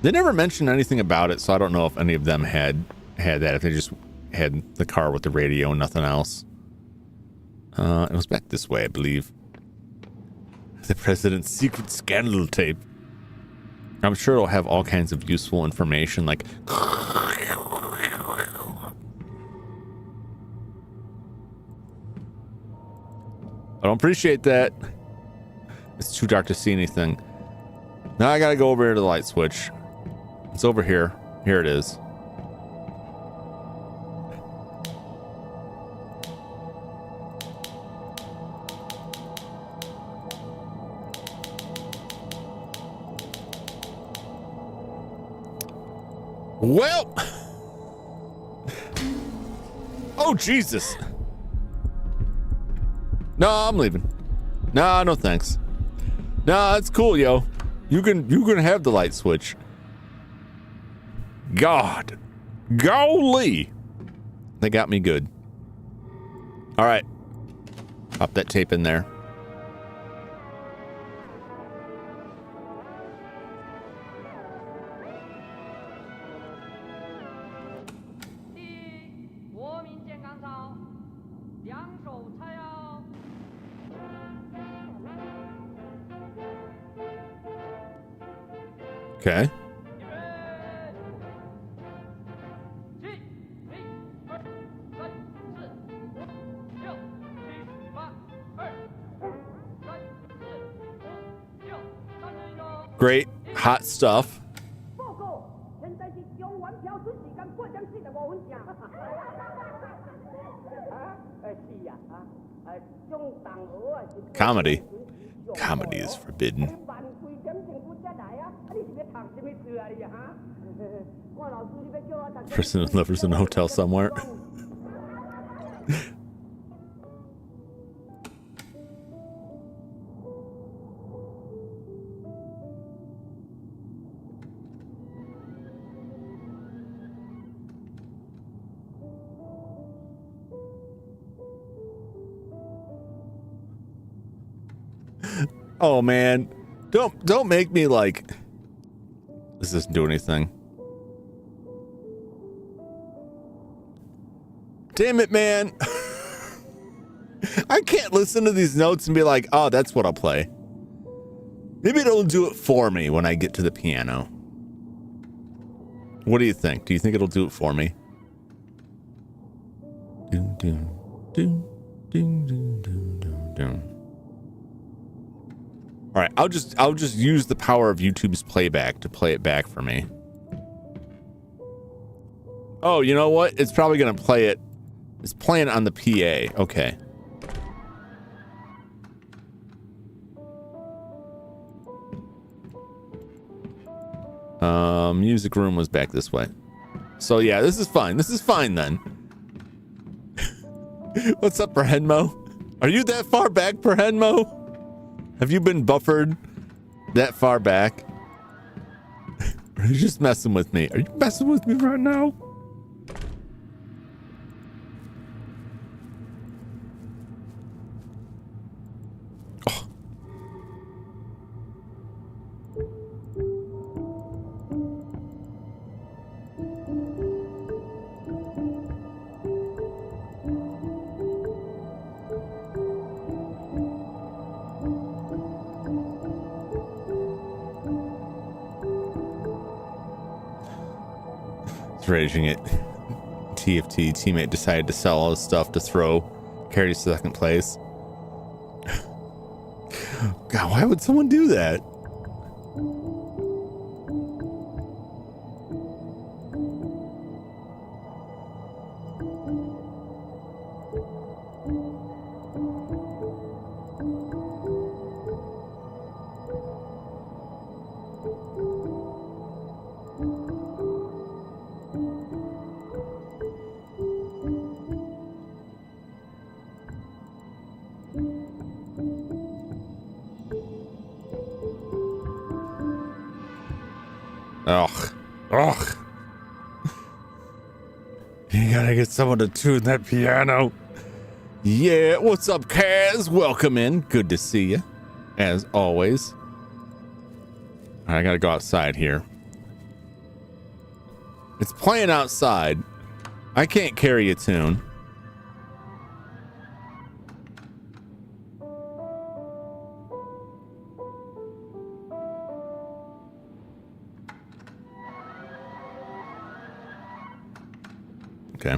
A: They never mentioned anything about it, so I don't know if any of them had that, if they just had the car with the radio and nothing else. It was back this way, I believe. The president's secret scandal tape. I'm sure it'll have all kinds of useful information, like... I don't appreciate that. It's too dark to see anything. Now I gotta go over here to the light switch. It's over here. Here it is. Well. Oh, Jesus. No, I'm leaving. No, no thanks. No, it's cool, yo. You can have the light switch. God. Golly. They got me good. All right. Pop that tape in there. Okay. Great. Hot stuff. Comedy. Comedy is forbidden. Person who lives in a hotel somewhere. Oh man, don't make me like this doesn't do anything. Damn it, man. I can't listen to these notes and be like, oh, that's what I'll play. Maybe it'll do it for me when I get to the piano. What do you think? Do you think it'll do it for me? Doom, doom, doom, doom, doom, doom, doom, doom. All right, I'll just use the power of YouTube's playback to play it back for me. Oh, you know what? It's probably gonna play it. It's playing on the PA. Okay. Music room was back this way. So yeah, this is fine. This is fine then. What's up, Perhenmo? Are you that far back, Perhenmo? Have you been buffered that far back? Are you just messing with me? Are you messing with me right now? Oh. Raging it. TFT teammate decided to sell all his stuff to throw Carrie to second place. God, why would someone do that? Ugh. Ugh. You gotta get someone to tune that piano. Yeah, what's up, Kaz? Welcome in. Good to see you, as always. All right, I gotta go outside here. It's playing outside. I can't carry a tune. Okay.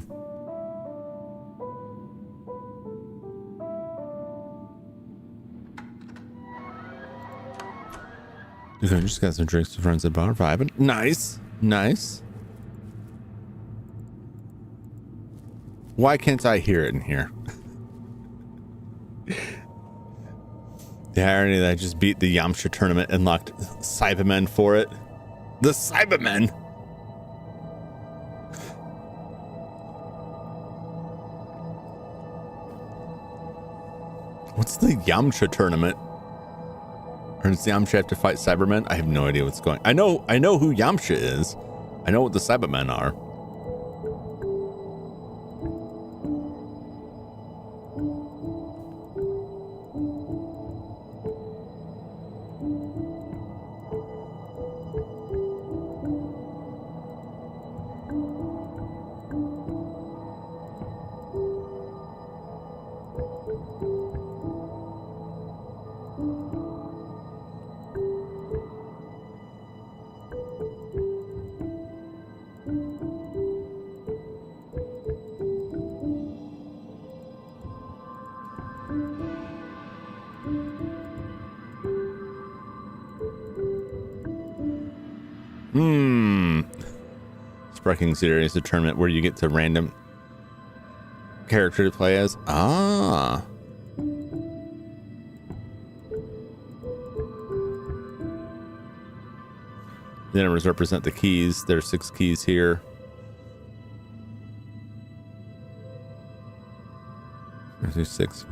A: Okay, just got some drinks with friends at bar, vibing. Nice, nice. Why can't I hear it in here? The irony that I just beat the Yamcha tournament and locked Cybermen for it. The Cybermen! What's the Yamcha tournament? Or does Yamcha have to fight Cybermen? I have no idea what's going on. I know who Yamcha is. I know what the Cybermen are. Spreking Series, a tournament where you get to random character to play as. Ah. The numbers represent the keys. There are 6 keys here. There's 6.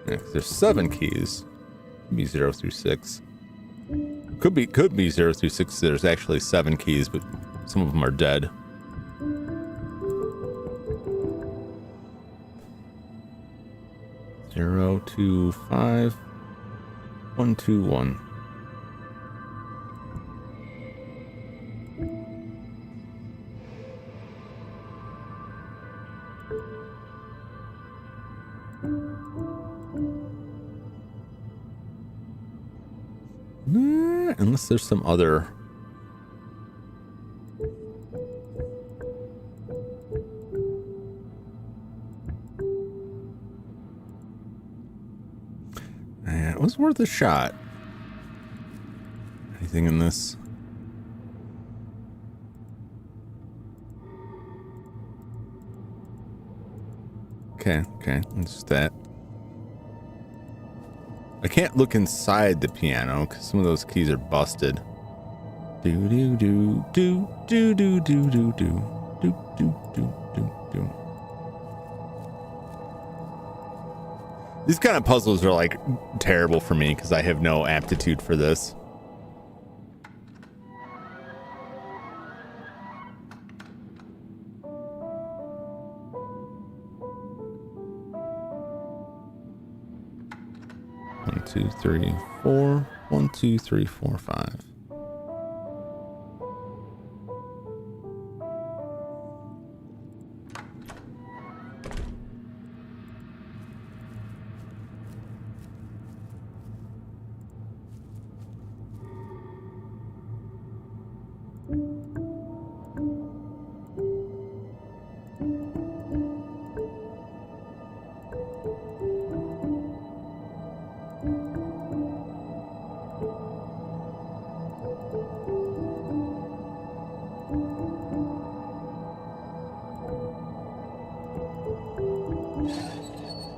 A: Yeah, there's 7 keys. Could be 0 through 6. Could be 0 through 6. There's actually 7 keys, but some of them are dead. Zero, 2, 5, 1, 2, 1. Unless there's some other. It was worth a shot. Anything in this? Okay, it's that. I can't look inside the piano because some of those keys are busted. Do do do do do do do do do do do do do do. These kind of puzzles are like terrible for me because I have no aptitude for this. One, 2, 3, 4. 1, 2, 3, 4, 5.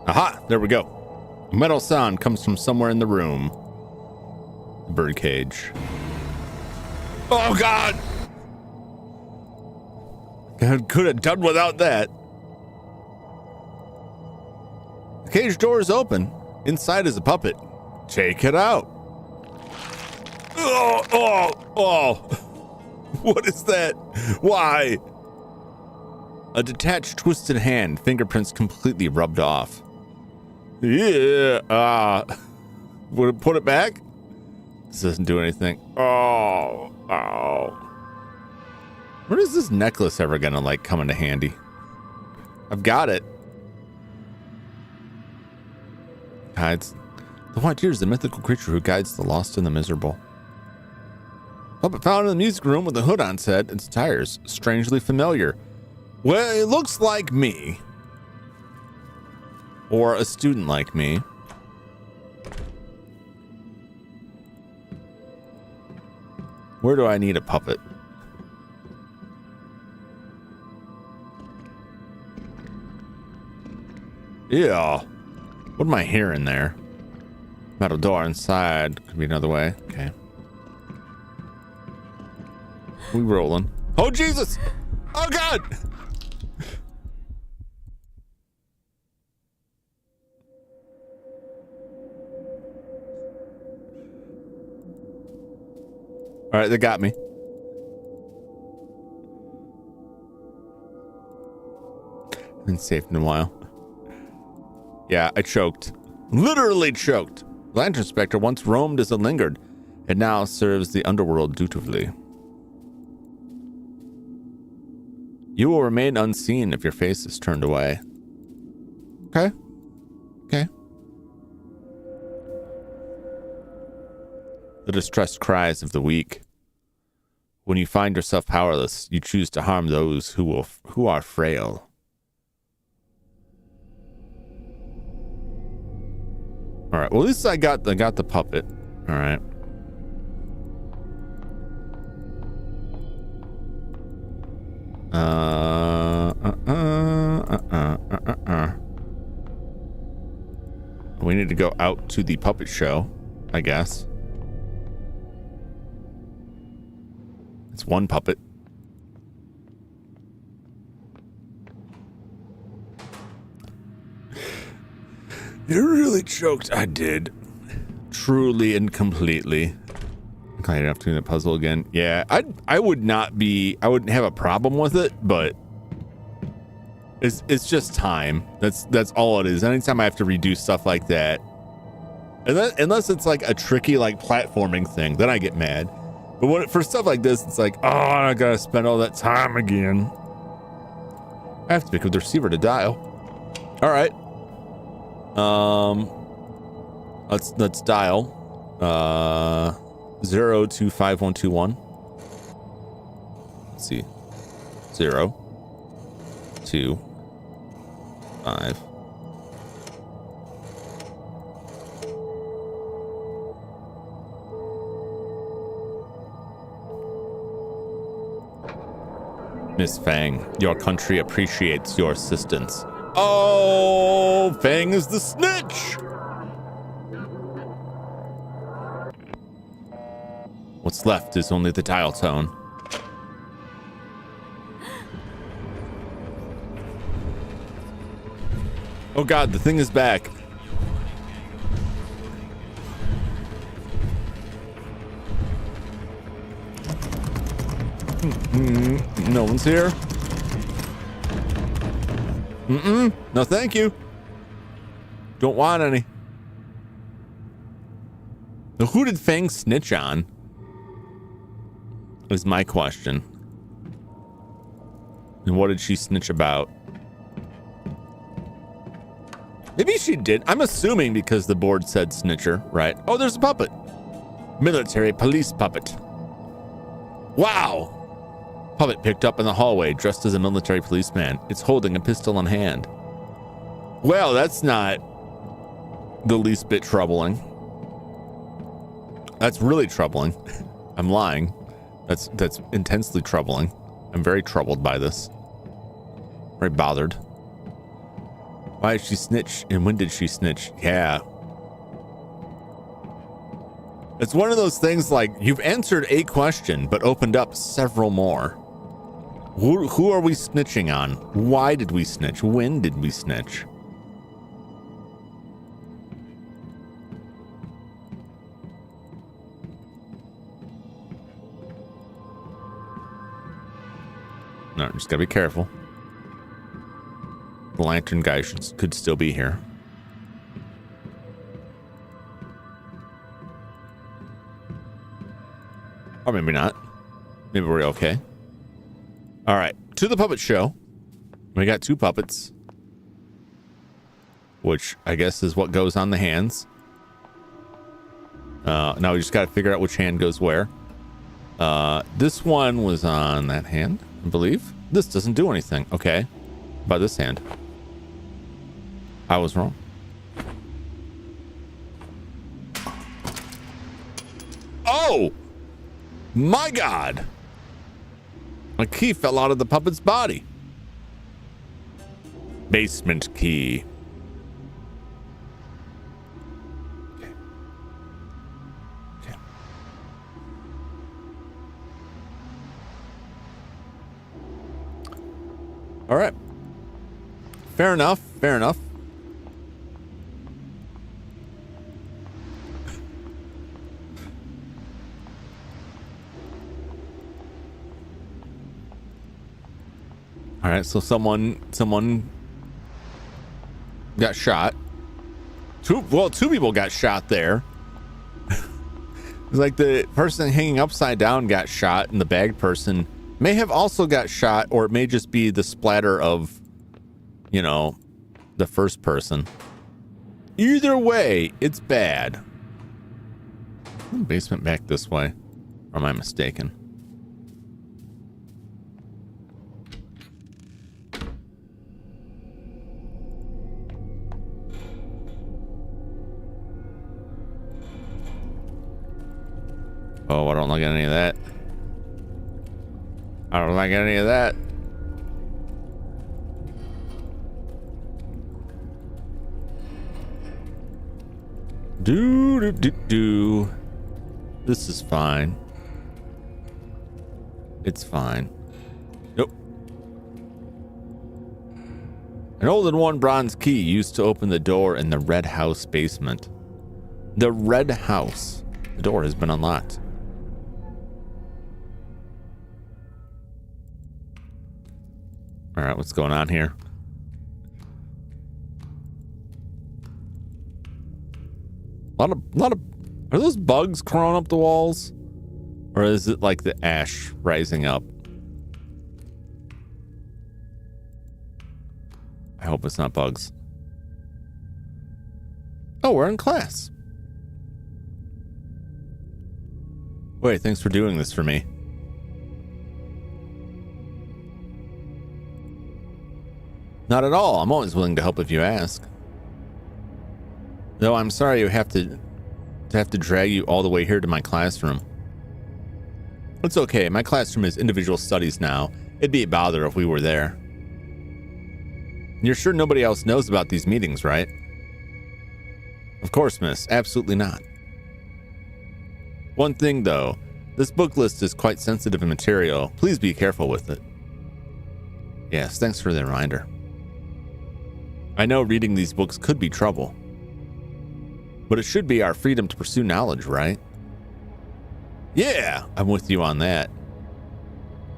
A: Aha! There we go. A metal sound comes from somewhere in the room. The birdcage. Oh, God! God could have done without that. The cage door is open. Inside is a puppet. Check it out. Oh. What is that? Why? A detached, twisted hand, fingerprints completely rubbed off. Yeah. Would it put it back? This doesn't do anything. Oh. Where is this necklace ever gonna like come into handy? I've got it. Guides. The White Tear is the mythical creature who guides the lost and the miserable. Puppet found in the music room with the hood on set. Its tires strangely familiar. Well, it looks like me. Or a student like me. Where do I need a puppet? Yeah. What am I hearing there? Metal door inside. Could be another way. Okay. We rolling. Oh, Jesus! Oh, God! All right, they got me. Been safe in a while. Yeah, I choked. Literally choked. The Lantern Spectre once roamed as it lingered. It now serves the underworld dutifully. You will remain unseen if your face is turned away. Okay. Okay. The distressed cries of the weak. When you find yourself powerless, you choose to harm those who are frail. All right. Well, at least I got the puppet. All right. We need to go out to the puppet show, I guess. It's one puppet. You really choked. I did. Truly and completely. Okay, I have to do the puzzle again. Yeah, I wouldn't have a problem with it, but it's just time. That's all it is. Anytime I have to redo stuff like that, unless it's like a tricky like platforming thing, then I get mad. But for stuff like this, it's like, oh, I gotta spend all that time again. I have to pick up the receiver to dial. All right. Let's dial 02521. Let's see. 0 2 5. Miss Fang, your country appreciates your assistance. Oh, Fang is the snitch. What's left is only the dial tone. Oh God, the thing is back. No one's here. No, thank you. Don't want any. Now, who did Fang snitch on? Is my question. And what did she snitch about? Maybe she did. I'm assuming because the board said snitcher, right? Oh, there's a puppet. Military police puppet. Wow. Puppet picked up in the hallway, dressed as a military policeman. It's holding a pistol in hand. Well, that's not the least bit troubling. That's really troubling. I'm lying. That's intensely troubling. I'm very troubled by this. Very bothered. Why did she snitch and when did she snitch? Yeah. It's one of those things like you've answered a question but opened up several more. Who are we snitching on? Why did we snitch? When did we snitch? No, just gotta be careful. The lantern guy could still be here. Or maybe not. Maybe we're okay. All right, to the puppet show. We got 2 puppets, which I guess is what goes on the hands. Now we just got to figure out which hand goes where. This one was on that hand, I believe. This doesn't do anything. Okay. By this hand. I was wrong. Oh! My God! A key fell out of the puppet's body. Basement key. Okay. All right. Fair enough. Fair enough. All right, so someone got shot. Two people got shot there. It's like the person hanging upside down got shot, and the bag person may have also got shot, or it may just be the splatter of, you know, the first person. Either way, it's bad. Basement back this way, or am I mistaken? Oh, I don't like any of that. I don't like any of that. Do. This is fine. It's fine. Nope. An old and worn bronze key used to open the door in the Red House basement. The Red House. The door has been unlocked. All right, what's going on here? A lot of. Are those bugs crawling up the walls, or is it like the ash rising up? I hope it's not bugs. Oh, we're in class. Wait, thanks for doing this for me. Not at all. I'm always willing to help if you ask. Though I'm sorry you have to drag you all the way here to my classroom. It's okay. My classroom is individual studies now. It'd be a bother if we were there. You're sure nobody else knows about these meetings, right? Of course, miss. Absolutely not. One thing, though. This book list is quite sensitive material. Please be careful with it. Yes, thanks for the reminder. I know reading these books could be trouble. But it should be our freedom to pursue knowledge, right? Yeah, I'm with you on that.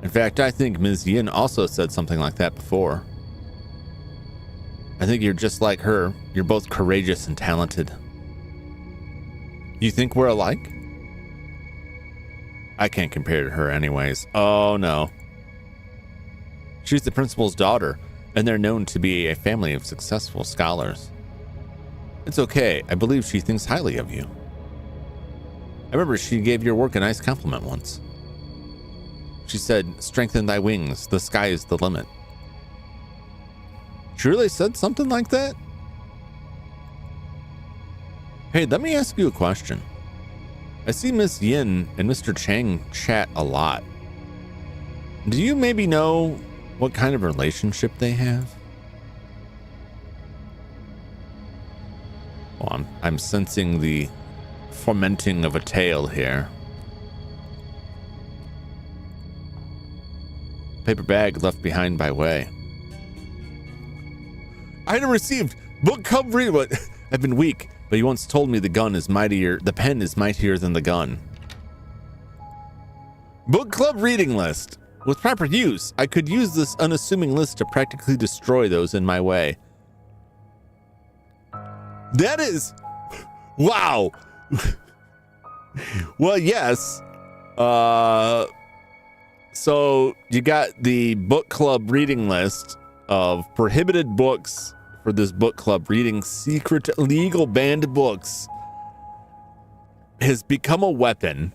A: In fact, I think Ms. Yin also said something like that before. I think you're just like her. You're both courageous and talented. You think we're alike? I can't compare to her anyways. Oh, no. She's the principal's daughter, and they're known to be a family of successful scholars. It's okay. I believe she thinks highly of you. I remember she gave your work a nice compliment once. She said, "Strengthen thy wings. The sky is the limit." She really said something like that? Hey, let me ask you a question. I see Miss Yin and Mr. Chang chat a lot. Do you maybe know what kind of relationship they have? Well, I'm sensing the fomenting of a tale here. Paper bag left behind by way. Item received. Book club read. What? I've been weak, but you once told me the pen is mightier than the gun. Book club reading list. With proper use, I could use this unassuming list to practically destroy those in my way. That is... Wow! Well, yes. So you got the book club reading list of prohibited books for this book club. Reading secret legal banned books has become a weapon.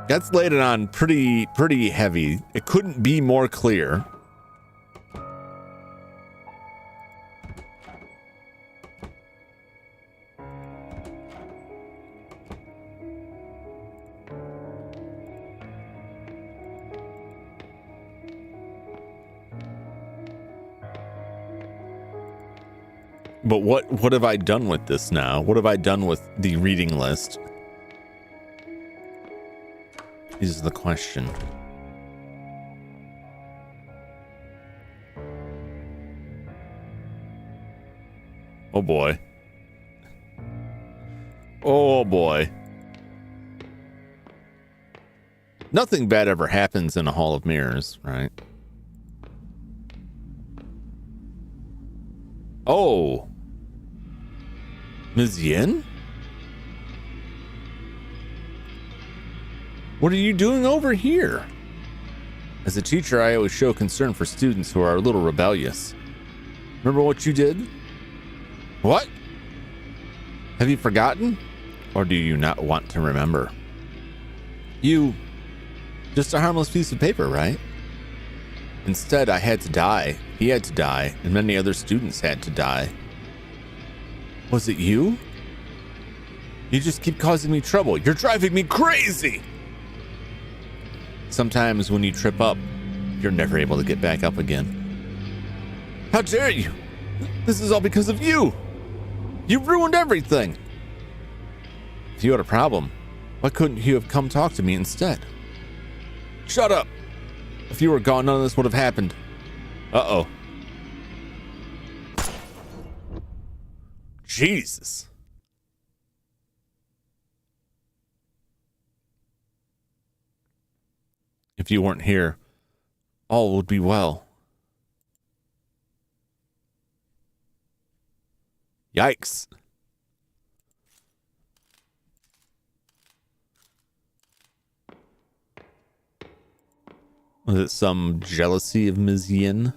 A: That's laid it on pretty heavy. It couldn't be more clear. But what have I done with this now? What have I done with the reading list? Is the question. Oh boy. Oh boy. Nothing bad ever happens in a hall of mirrors, right? Oh. Ms. Yin? What are you doing over here? As a teacher, I always show concern for students who are a little rebellious. Remember what you did? What? Have you forgotten? Or do you not want to remember? You... just a harmless piece of paper, right? Instead, I had to die. He had to die, and many other students had to die. Was it you? You just keep causing me trouble. You're driving me crazy! Sometimes when you trip up, you're never able to get back up again. How dare you? This is all because of you! You ruined everything! If you had a problem, why couldn't you have come talk to me instead? Shut up! If you were gone, none of this would have happened. Uh-oh. Jesus. If you weren't here, all would be well. Yikes. Was it some jealousy of Ms. Yin?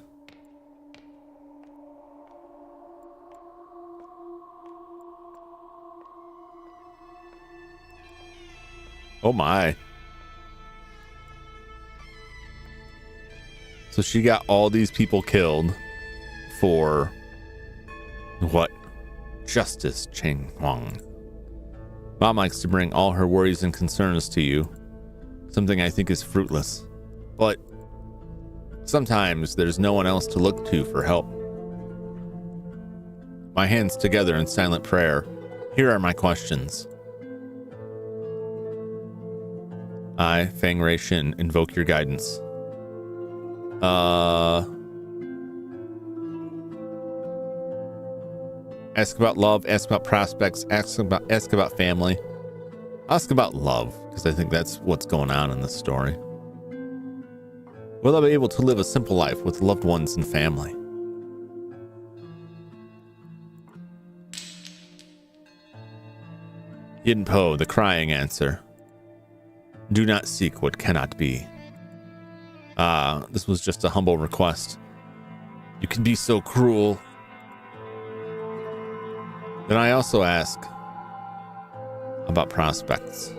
A: Oh my. So she got all these people killed for what? Justice, Cheng Huang. Mom likes to bring all her worries and concerns to you. Something I think is fruitless. But sometimes there's no one else to look to for help. My hands together in silent prayer. Here are my questions. I, Fang Rei Shin, invoke your guidance. Ask about love, ask about prospects, ask about family. Ask about love, because I think that's what's going on in this story. Will I be able to live a simple life with loved ones and family? Yin Po, the crying answer. Do not seek what cannot be. This was just a humble request. You can be so cruel. Then I also ask about prospects.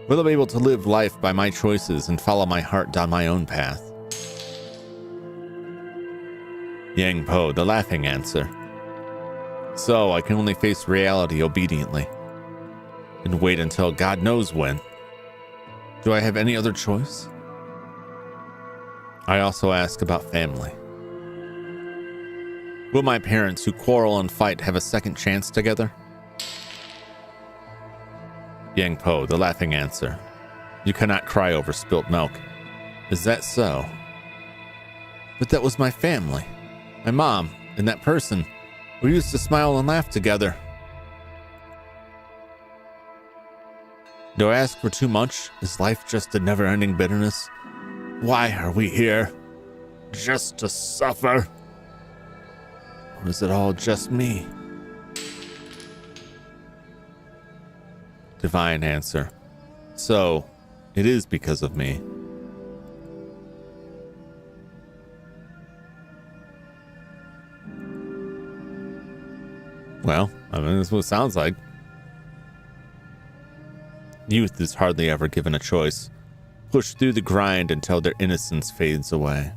A: Will I be able to live life by my choices and follow my heart down my own path? Yang Po, the laughing answer. So I can only face reality obediently and wait until God knows when. Do I have any other choice? I also ask about family. Will my parents who quarrel and fight have a second chance together? Yang Po, the laughing answer. You cannot cry over spilt milk. Is that so? But that was my family. My mom and that person. We used to smile and laugh together. Do I ask for too much? Is life just a never-ending bitterness? Why are we here? Just to suffer? Or is it all just me? Divine answer. So, it is because of me. Well, I mean, that's what it sounds like. Youth is hardly ever given a choice. Push through the grind until their innocence fades away.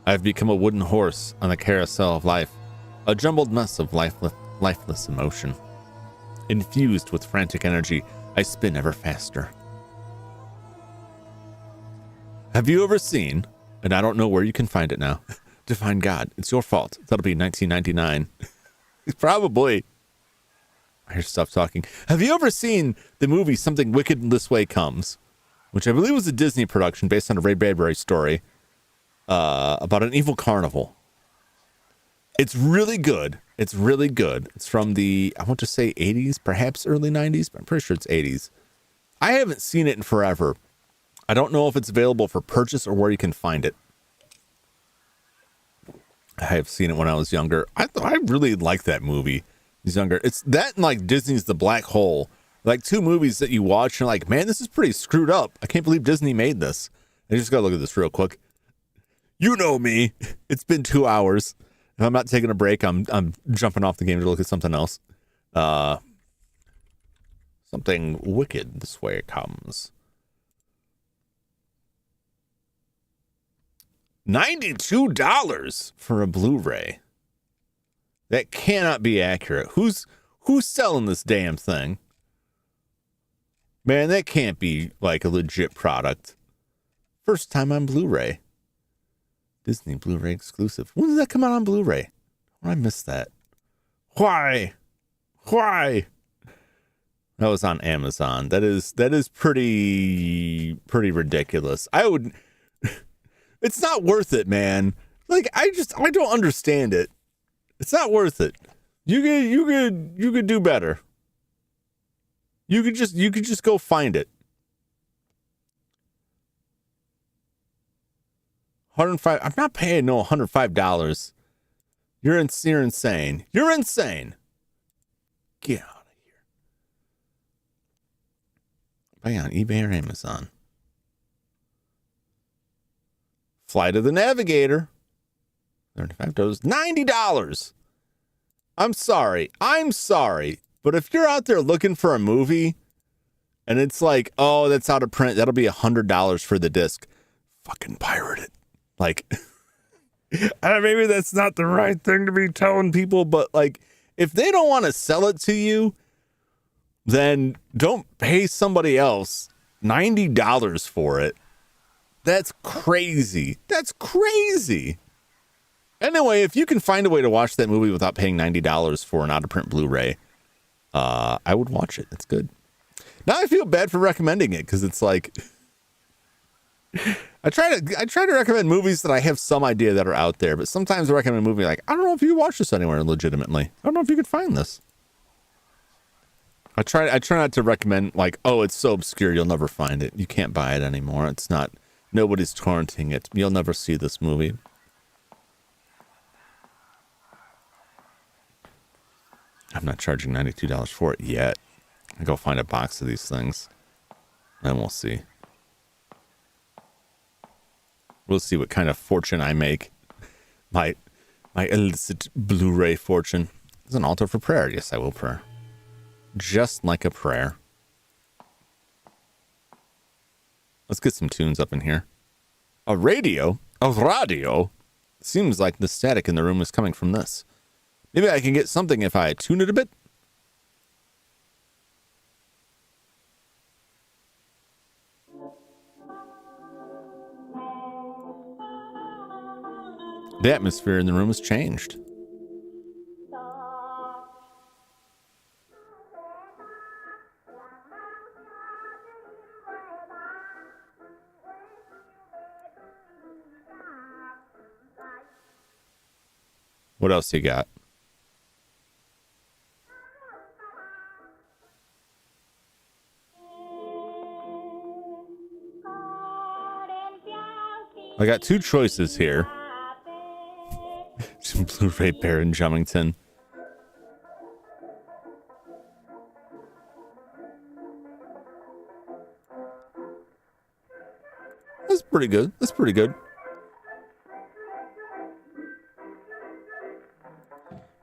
A: I've become a wooden horse on the carousel of life, a jumbled mess of lifeless emotion. Infused with frantic energy, I spin ever faster. Have you ever seen, and I don't know where you can find it now, Define God? It's your fault. That'll be 1999. Probably. I hear stuff talking. Have you ever seen the movie Something Wicked This Way Comes? Which I believe was a Disney production based on a Ray Bradbury story about an evil carnival. It's really good. It's really good. It's from the, I want to say 80s, perhaps early 90s, but I'm pretty sure it's 80s. I haven't seen it in forever. I don't know if it's available for purchase or where you can find it. I have seen it when I was younger. I really like that movie. He's younger. It's that and like Disney's The Black Hole. Like two movies that you watch and you're like, man, this is pretty screwed up. I can't believe Disney made this. I just gotta look at this real quick. You know me. It's been 2 hours. If I'm not taking a break, I'm jumping off the game to look at something else. Something Wicked This Way Comes. $92 for a Blu-ray. That cannot be accurate. Who's selling this damn thing? Man, that can't be like a legit product. First time on Blu-ray. Disney Blu-ray exclusive. When did that come out on Blu-ray? Oh, I missed that. Why? That was on Amazon. That is pretty ridiculous. It's not worth it, man. Like I don't understand it. It's not worth it. You could do better. You could just go find it. 105. I'm not paying no $105. You're insane. You're insane. Get out of here. Buy on eBay or Amazon. Flight of the Navigator. $35. $90. I'm sorry. But if you're out there looking for a movie and it's like, oh, that's out of print, that'll be $100 for the disc. Fucking pirate it. Like, maybe that's not the right thing to be telling people, but like, if they don't want to sell it to you, then don't pay somebody else $90 for it. That's crazy. Anyway, if you can find a way to watch that movie without paying $90 for an out-of-print Blu-ray, I would watch it. It's good. Now I feel bad for recommending it because it's like I try to recommend movies that I have some idea that are out there, but sometimes I recommend a movie like, I don't know if you watch this anywhere legitimately. I don't know if you could find this. I try not to recommend like, oh, it's so obscure you'll never find it. You can't buy it anymore. It's not, nobody's torrenting it. You'll never see this movie. I'm not charging $92 for it yet. I go find a box of these things, and we'll see. We'll see what kind of fortune I make. My illicit Blu-ray fortune. There's an altar for prayer. Yes, I will pray. Just like a prayer. Let's get some tunes up in here. A radio? A radio? Seems like the static in the room is coming from this. Maybe I can get something if I tune it a bit. The atmosphere in the room has changed. What else you got? I got two choices here. Some Blu-ray bear in Jumington. That's pretty good. That's pretty good.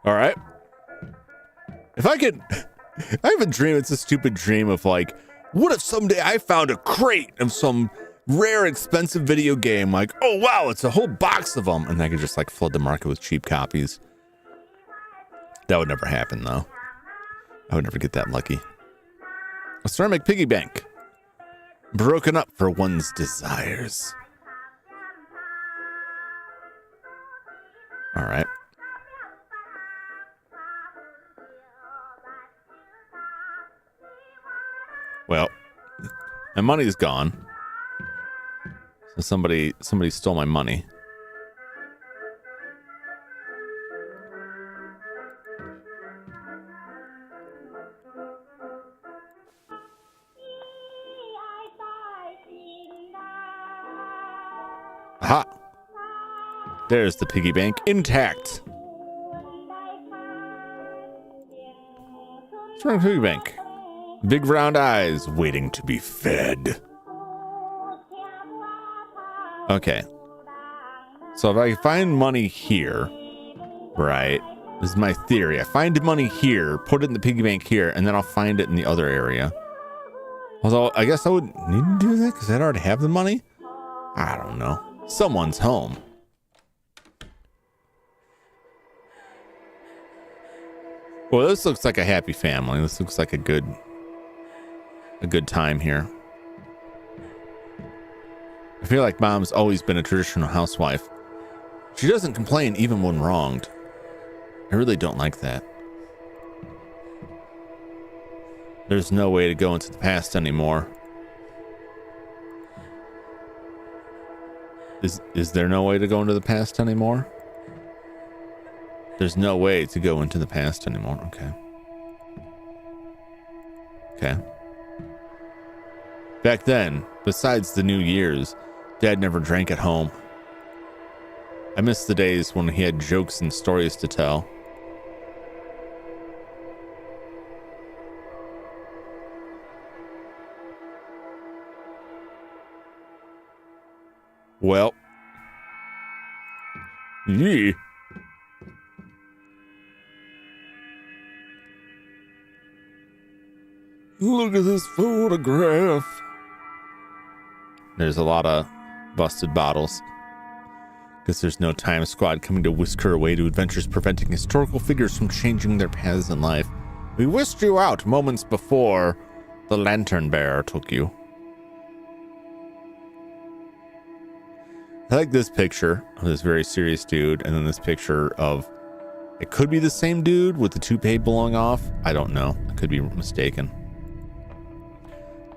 A: All right. If I could, I have a dream. It's a stupid dream of like, what if someday I found a crate of some rare, expensive video game? Like, oh wow, it's a whole box of them, and I could just like flood the market with cheap copies. That would never happen, though. I would never get that lucky. A ceramic piggy bank, broken up for one's desires. All right. Well, my money's gone. So somebody stole my money. Aha! There's the piggy bank, intact. Strong piggy bank. Big round eyes waiting to be fed. Okay. So if I find money here, right? This is my theory. I find money here, put it in the piggy bank here, and then I'll find it in the other area. Although, I guess I would need to do that because I'd already have the money. I don't know. Someone's home. Well, this looks like a happy family. This looks like a good time here. I feel like mom's always been a traditional housewife. She doesn't complain even when wronged. I really don't like that. There's no way to go into the past anymore. Is there no way to go into the past anymore? There's no way to go into the past anymore. Okay. Okay. Back then, besides the New Year's, Dad never drank at home. I miss the days when he had jokes and stories to tell. Well. Yeah. Look at this photograph. There's a lot of busted bottles. Guess there's no time squad coming to whisk her away to adventures preventing historical figures from changing their paths in life. We whisked you out moments before the lantern bearer took you. I like this picture of this very serious dude, and then this picture of, it could be the same dude with the toupee blowing off. I don't know. I could be mistaken.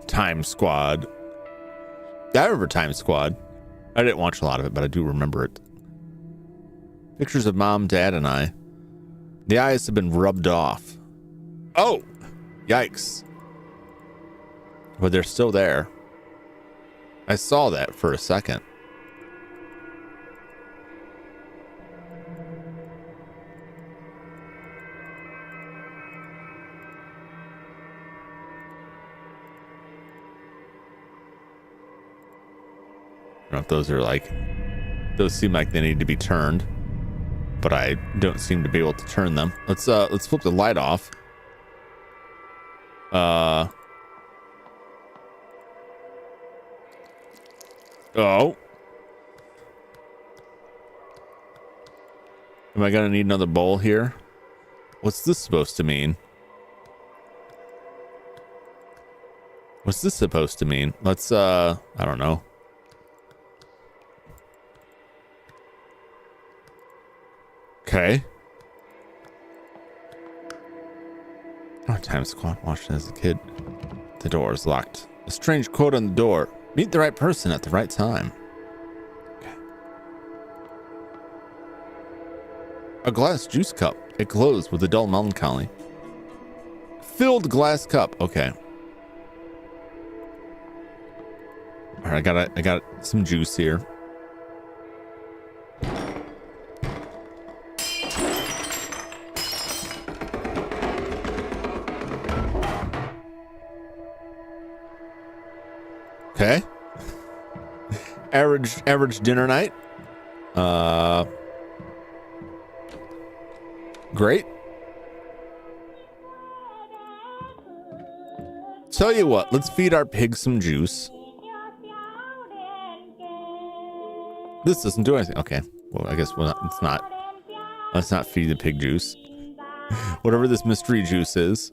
A: Time Squad. I remember Time Squad. I didn't watch a lot of it, but I do remember it. Pictures of Mom, Dad, and I. The eyes have been rubbed off. Oh! Yikes. But they're still there. I saw that for a second. I don't know if those are like, those seem like they need to be turned, but I don't seem to be able to turn them. Let's flip the light off. Oh. Am I gonna need another bowl here? What's this supposed to mean? What's this supposed to mean? Let's, I don't know. Okay. Oh, Time Squad watched as a kid. The door is locked. A strange quote on the door. Meet the right person at the right time. Okay. A glass juice cup. It glows with a dull melancholy. Filled glass cup. Okay. All right, I got some juice here. average dinner night. Great. Tell you what, let's feed our pig some juice. This doesn't do anything. Okay. Well, I guess it's not. Let's not feed the pig juice. Whatever this mystery juice is.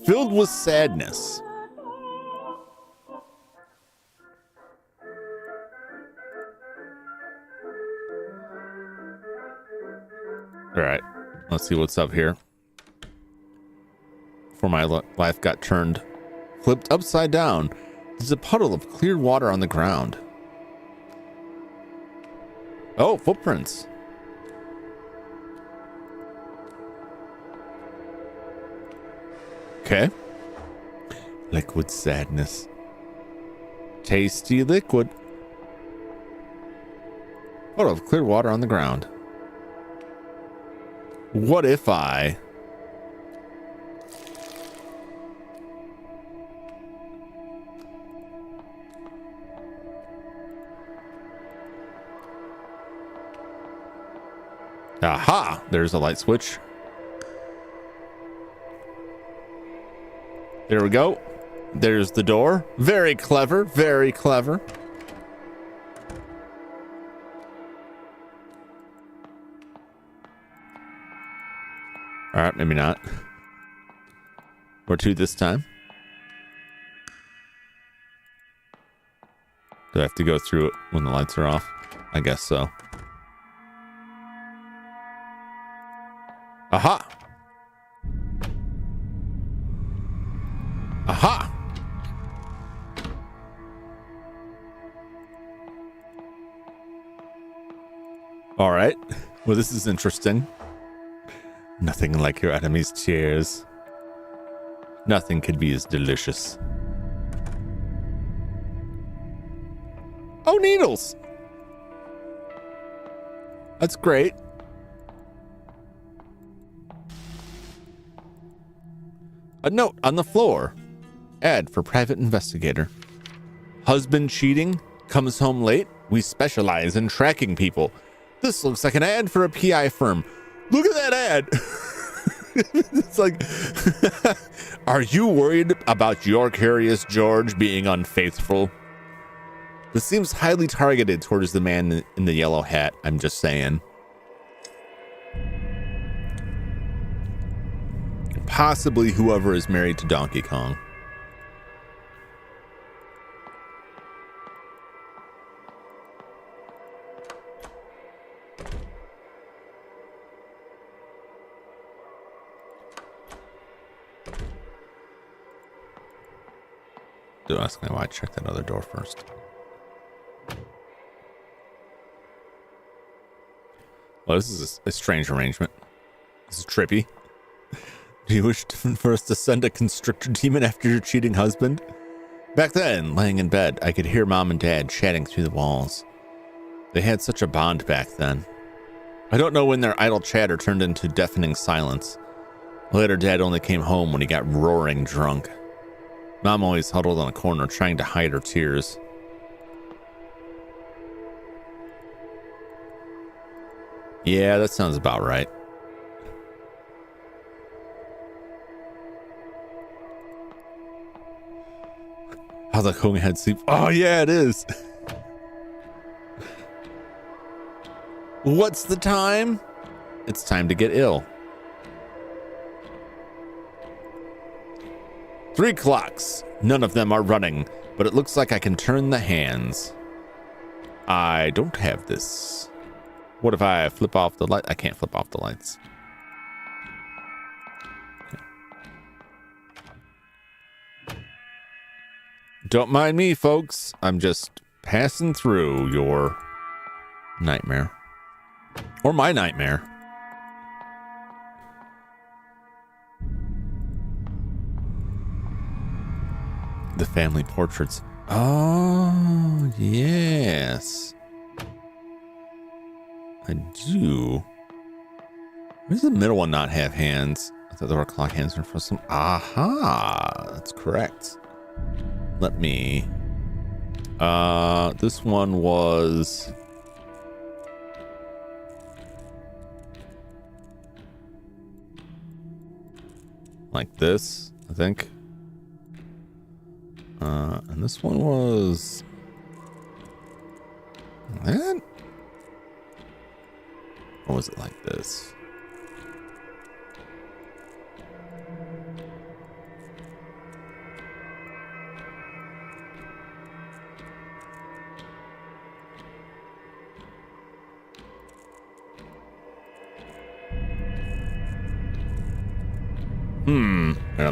A: Filled with sadness. All right. Let's see what's up here. Before my life got flipped upside down, there's a puddle of clear water on the ground. Oh, footprints. Okay. Liquid sadness. Tasty liquid. Puddle of clear water on the ground. What if I... Aha! There's a light switch. There we go. There's the door. Very clever. Very clever. All right, maybe not. Or two this time. Do I have to go through it when the lights are off? I guess so. Aha! Aha! All right. Well, this is interesting. Nothing like your enemy's tears. Nothing could be as delicious. Oh, needles! That's great. A note on the floor. Ad for private investigator. Husband cheating, comes home late. We specialize in tracking people. This looks like an ad for a PI firm. Look at that ad. It's like, are you worried about your curious George being unfaithful? This seems highly targeted towards the man in the yellow hat. I'm just saying. Possibly whoever is married to Donkey Kong. Do ask me why I check that other door first. Well, this is a strange arrangement. This is trippy. Do you wish for us to send a constrictor demon after your cheating husband? Back then, laying in bed, I could hear Mom and Dad chatting through the walls. They had such a bond back then. I don't know when their idle chatter turned into deafening silence. Later, Dad only came home when he got roaring drunk. Mom always huddled on a corner trying to hide her tears. Yeah, that sounds about right. How's that Kong head sleep? Oh yeah, it is. What's the time? It's time to get ill. 3 clocks. None of them are running, but it looks like I can turn the hands. I don't have this. What if I flip off the light? I can't flip off the lights. Don't mind me, folks. I'm just passing through your nightmare. Or my nightmare. The family portraits. Oh, yes. I do. Why does the middle one not have hands? I thought there were clock hands for some. Aha, that's correct. Let me This one was like this, I think. And this one was that? Or was it like this?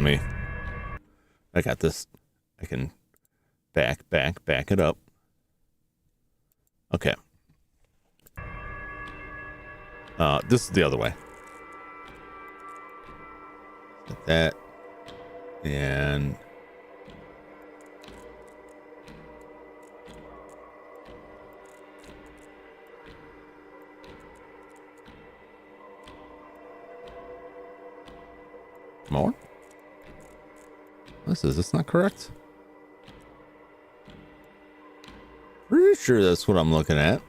A: Here, I got this. I can back it up. Okay. This is the other way. Like that. And more? Is this not correct? Pretty sure that's what I'm looking at.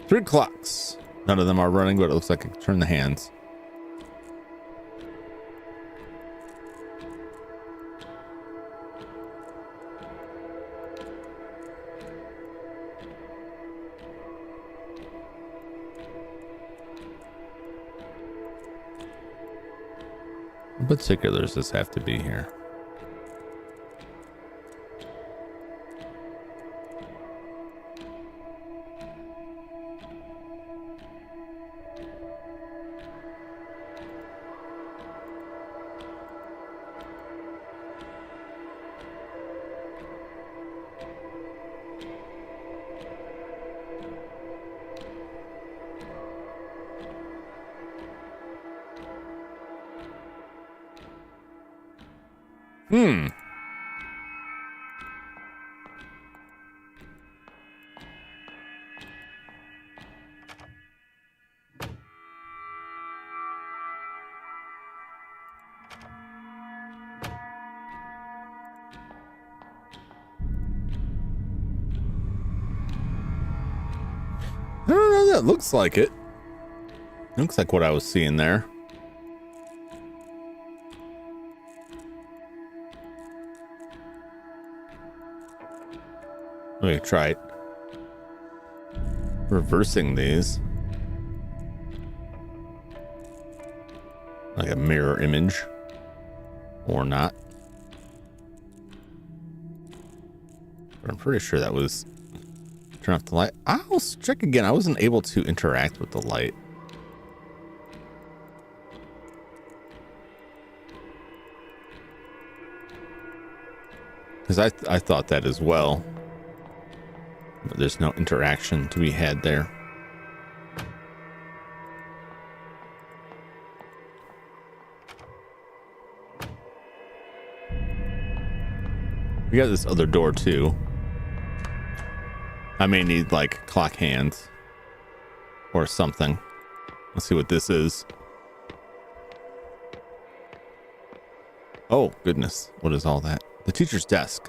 A: 3 clocks. None of them are running, but it looks like I can turn the hands. What particulars does this have to be here? I don't know, that looks like it. Looks like what I was seeing there. Let me try it. Reversing these. Like a mirror image. Or not. But I'm pretty sure that was... Turn off the light. I'll check again. I wasn't able to interact with the light. Because I thought that as well. But there's no interaction to be had there. We got this other door too. I may need like clock hands or something. Let's see what this is. Oh goodness, what is all that? The teacher's desk.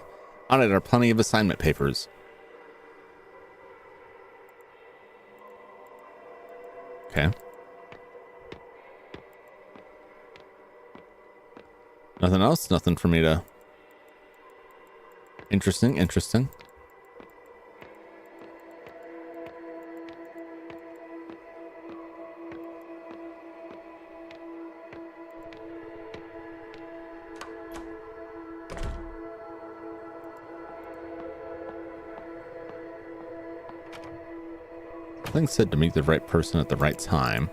A: On it are plenty of assignment papers. Okay. Nothing else? Nothing for me to... Interesting. Thing said to meet the right person at the right time.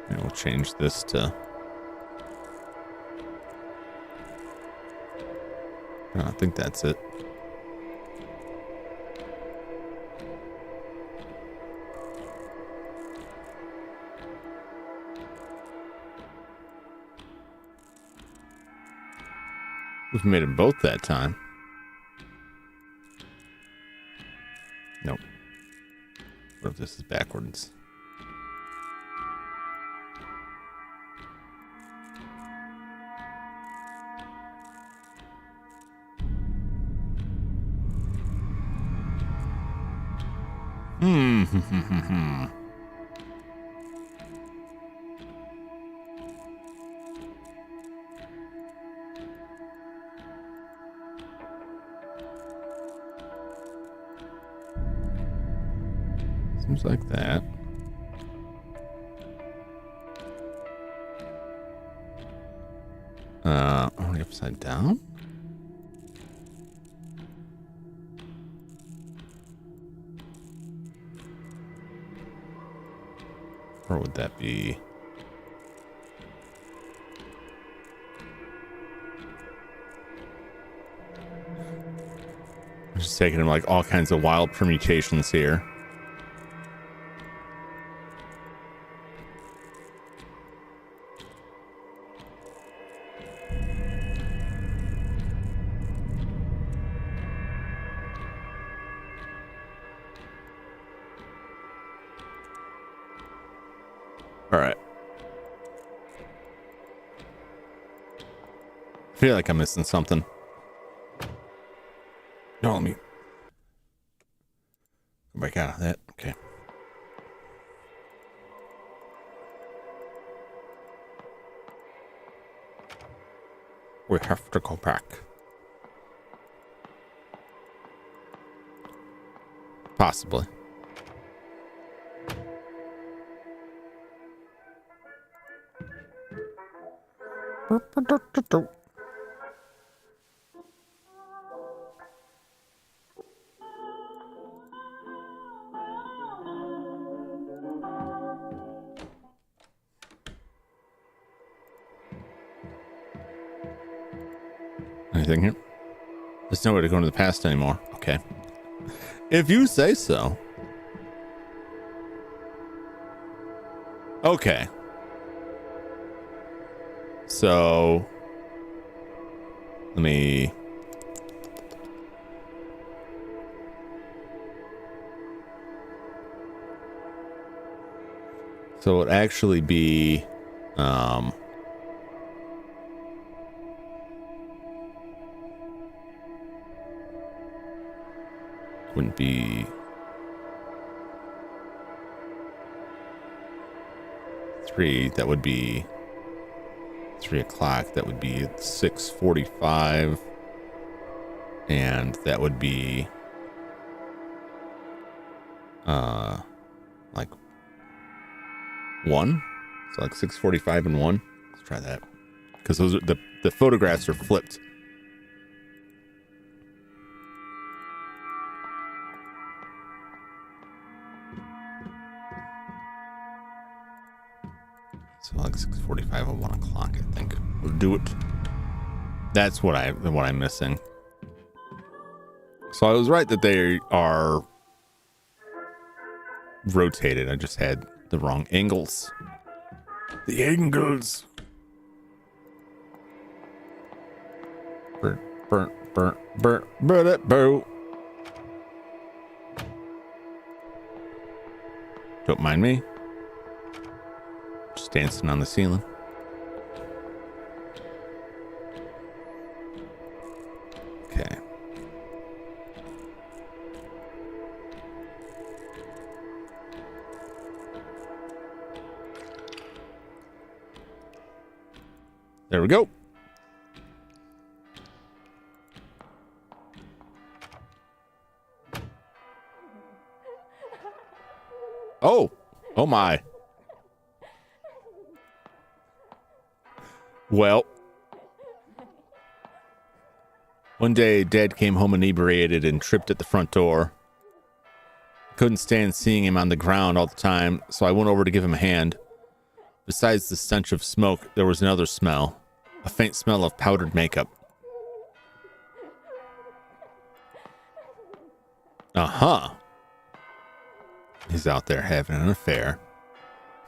A: And we'll change this to... I think that's it. We've made them both that time. Nope. What if this is backwards? Seems like that. Only upside down? Or would that be? I'm just taking him like all kinds of wild permutations here. All right. I feel like I'm missing something. No, let me go back out of that. Okay. We have to go back. Possibly. Anything here? There's no way to go into the past anymore. Okay. If you say so. Okay. So let me so it would actually be wouldn't be 3, that would be 3 o'clock, that would be 6:45, and that would be like 1, so like 6:45 and 1. Let's try that, because those are the photographs are flipped. So like 6:45 or 1 o'clock, I think we'll do it. That's what I'm missing. So I was right that they are rotated. I just had the wrong angles. The angles. Burn, burn, burn, burn, burn it, boo. Don't mind me. Just dancing on the ceiling. Okay. There we go. Oh my. Well, one day Dad came home inebriated and tripped at the front door. Couldn't stand seeing him on the ground all the time, so I went over to give him a hand. Besides the stench of smoke, there was another smell, a faint smell of powdered makeup. Uh-huh. He's out there having an affair.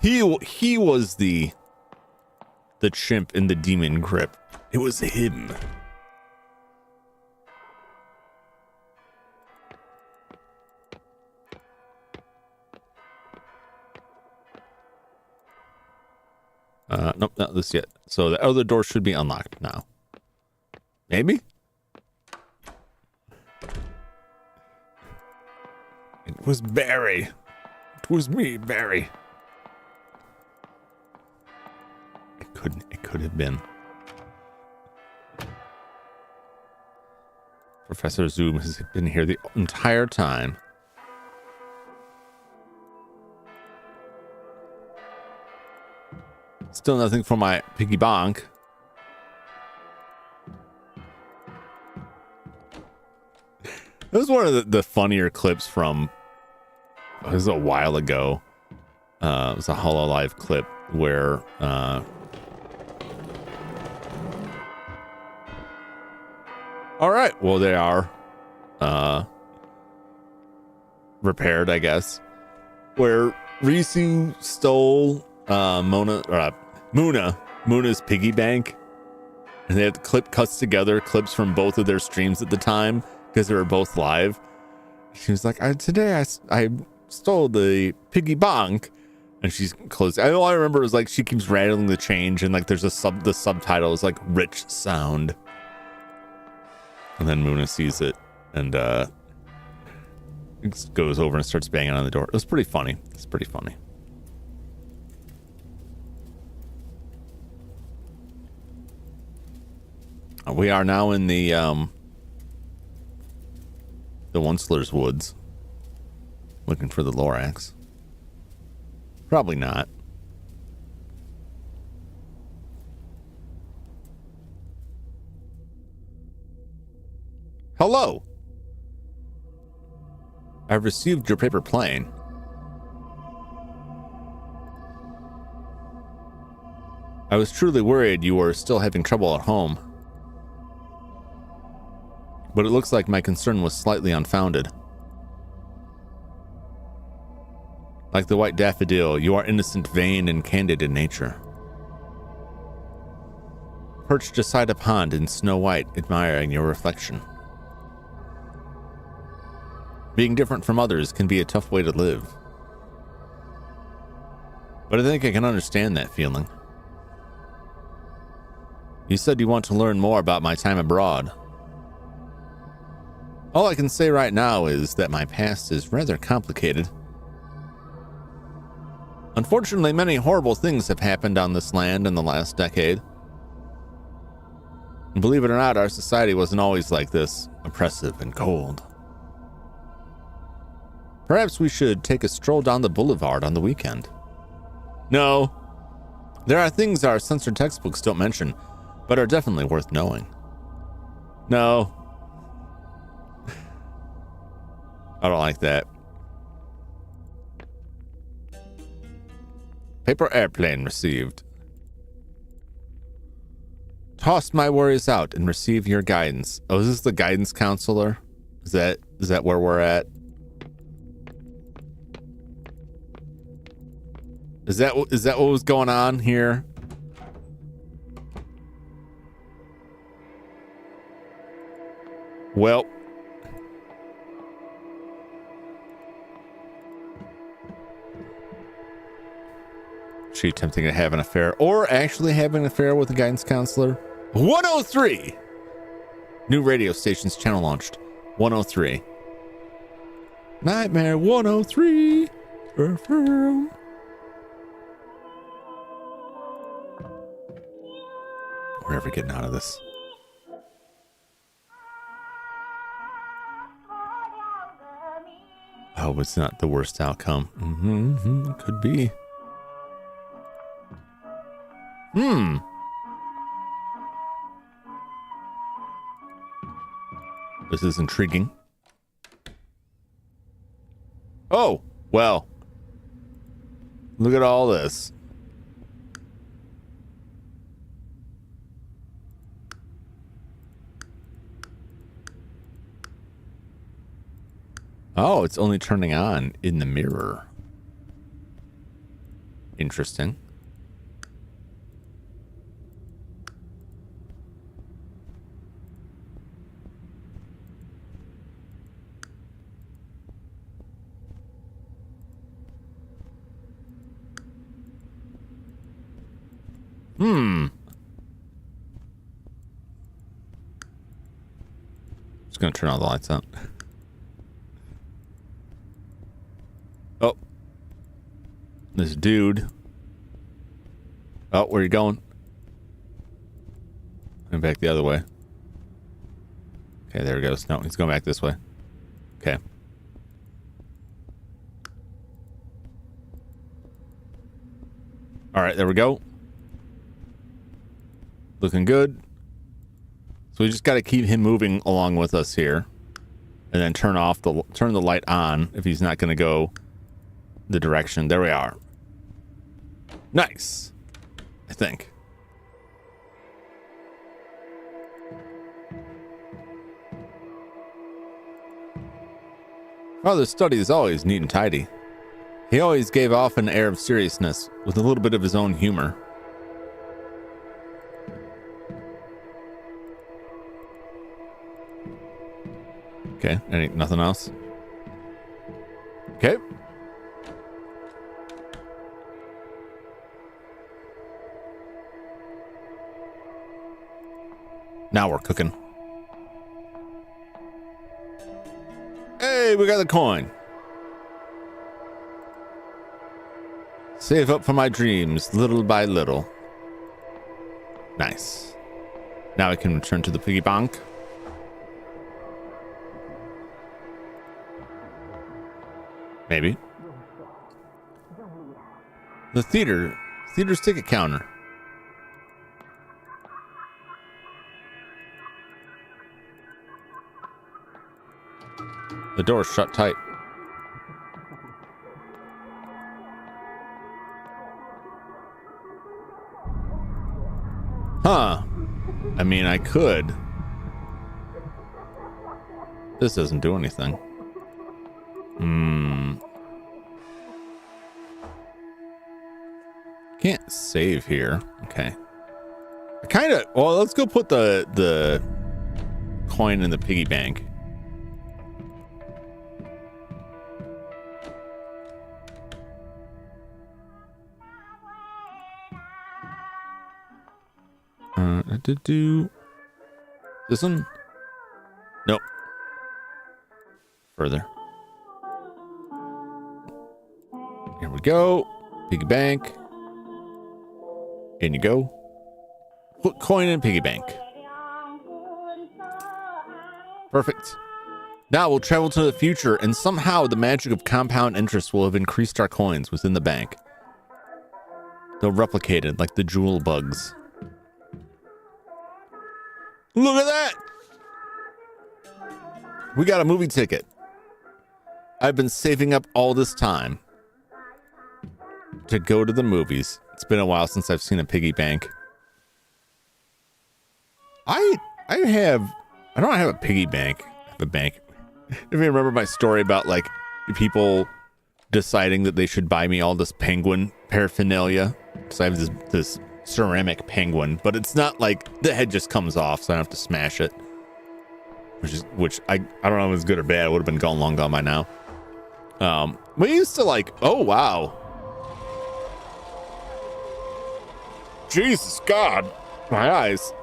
A: He was the chimp in the demon grip. It was him. Nope, not this yet. So the other door should be unlocked now. Maybe? It was Barry. It was me, Barry. It could have been. Professor Zoom has been here the entire time. Still nothing for my piggy bank. It was one of the funnier clips from, it was a while ago. It was a HoloLive clip where all right, well, they are repaired, I guess. Where Risu stole Muna's piggy bank, and they had the clip cuts together clips from both of their streams at the time because they were both live. She was like, today I stole the piggy bank, and she's closed. All I remember is like she keeps rattling the change, and like there's the subtitle is like rich sound. And then Muna sees it and goes over and starts banging on the door. It was pretty funny. It's pretty funny. We are now in the Onceler's Woods, looking for the Lorax. Probably not. Hello. I've received your paper plane. I was truly worried you were still having trouble at home. But it looks like my concern was slightly unfounded. Like the white daffodil, you are innocent, vain, and candid in nature. Perched beside a pond in Snow White, admiring your reflection. Being different from others can be a tough way to live. But I think I can understand that feeling. You said you want to learn more about my time abroad. All I can say right now is that my past is rather complicated. Unfortunately, many horrible things have happened on this land in the last decade. And believe it or not, our society wasn't always like this, oppressive and cold. Perhaps we should take a stroll down the boulevard on the weekend. No. There are things our censored textbooks don't mention, but are definitely worth knowing. No. I don't like that. Paper airplane received. Toss my worries out and receive your guidance. Oh, is this the guidance counselor? Is that where we're at? Is that what was going on here? Well, she attempting to have an affair or actually having an affair with the guidance counselor? 103. New radio station's channel launched. 103. Nightmare 103. We're ever getting out of this. I hope it's not the worst outcome. Could be. This is intriguing. Oh, well. Look at all this. Oh, it's only turning on in the mirror. Interesting. Just gonna turn all the lights out. Oh. This dude. Oh, where are you going? I'm back the other way. Okay, there he goes. No, he's going back this way. Okay. All right, there we go. Looking good. So we just got to keep him moving along with us here, and then turn the light on if he's not going to go the direction. There we are. Nice. I think. Father's study is always neat and tidy. He always gave off an air of seriousness with a little bit of his own humor. Okay, nothing else? Okay. Now we're cooking. Hey, we got the coin. Save up for my dreams, little by little. Nice. Now I can return to the piggy bank. Maybe. The theater's ticket counter. The door's shut tight. Huh. I mean, I could. This doesn't do anything. Can't save here. Okay. Well, let's go put the coin in the piggy bank. Do this one? Nope. Further. Here we go. Piggy bank. In you go. Put coin in piggy bank. Perfect. Now we'll travel to the future, and somehow the magic of compound interest will have increased our coins within the bank. They'll replicate it like the jewel bugs. Look at that! We got a movie ticket. I've been saving up all this time to go to the movies. It's been a while since I've seen a piggy bank. I don't have a piggy bank. I have a bank. If you remember my story about like people deciding that they should buy me all this penguin paraphernalia, because I have this ceramic penguin, but it's not like the head just comes off, so I don't have to smash it. Which I don't know if it's good or bad. It would have been long gone by now. We used to like, oh wow. Jesus God, my eyes.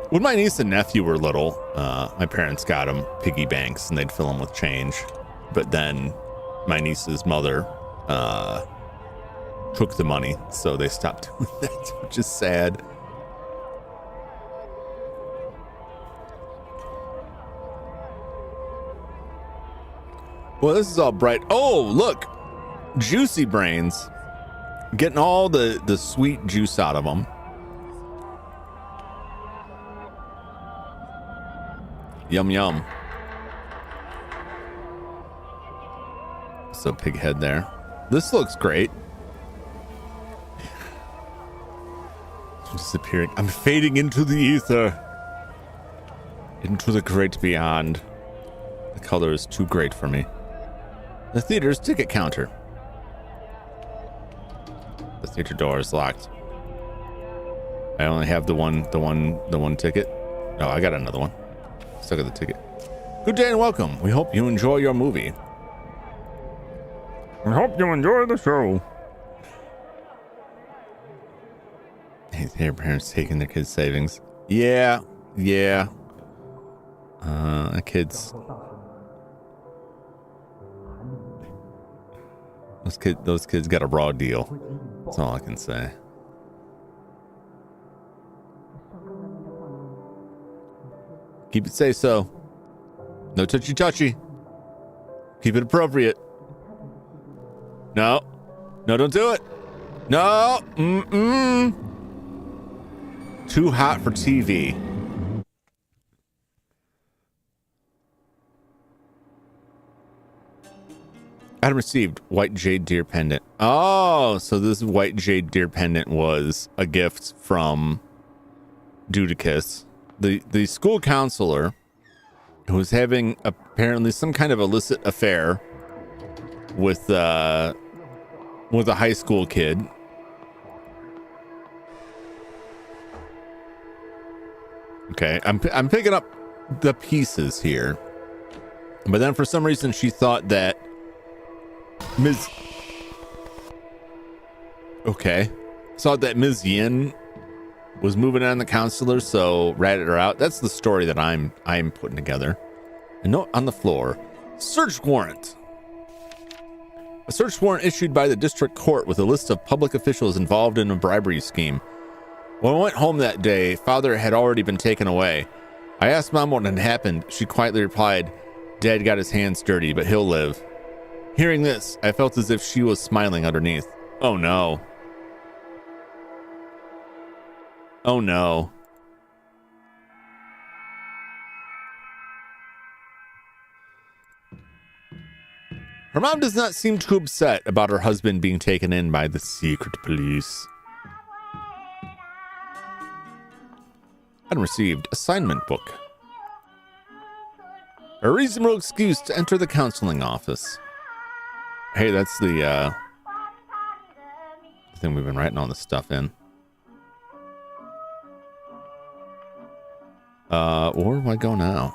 A: When my niece and nephew were little, my parents got them piggy banks and they'd fill them with change. But then my niece's mother took the money, so they stopped doing that, which is sad. Well, this is all bright. Oh, look, juicy brains, getting all the sweet juice out of them. Yum yum. So pig head there. This looks great. Disappearing. I'm fading into the ether. Into the great beyond. The color is too great for me. The theater's ticket counter. The theater door is locked. I only have the one ticket. No, I got another one. Stuck at the ticket. Good day and welcome. We hope you enjoy your movie. We hope you enjoy the show. Their parents taking their kids' savings. Yeah. Kids. Those kids got a raw deal. That's all I can say. Keep it say so. No touchy. Keep it appropriate. No, don't do it. No. Too hot for TV. Adam received white jade deer pendant. Oh, so this white jade deer pendant was a gift from Dudicus, the school counselor, who was having apparently some kind of illicit affair with a high school kid. Okay, I'm picking up the pieces here, but then for some reason she thought that Ms. Yin was moving on the counselor, so ratted her out. That's the story that I'm putting together. A note on the floor. Search warrant. A search warrant issued by the district court with a list of public officials involved in a bribery scheme. When I went home that day, father had already been taken away. I asked mom what had happened. She quietly replied, Dad got his hands dirty, but he'll live. Hearing this, I felt as if she was smiling underneath. Oh no. Oh no. Her mom does not seem too upset about her husband being taken in by the secret police. And received assignment book. A reasonable excuse to enter the counseling office. Hey, that's the thing we've been writing all this stuff in. Where do I go now?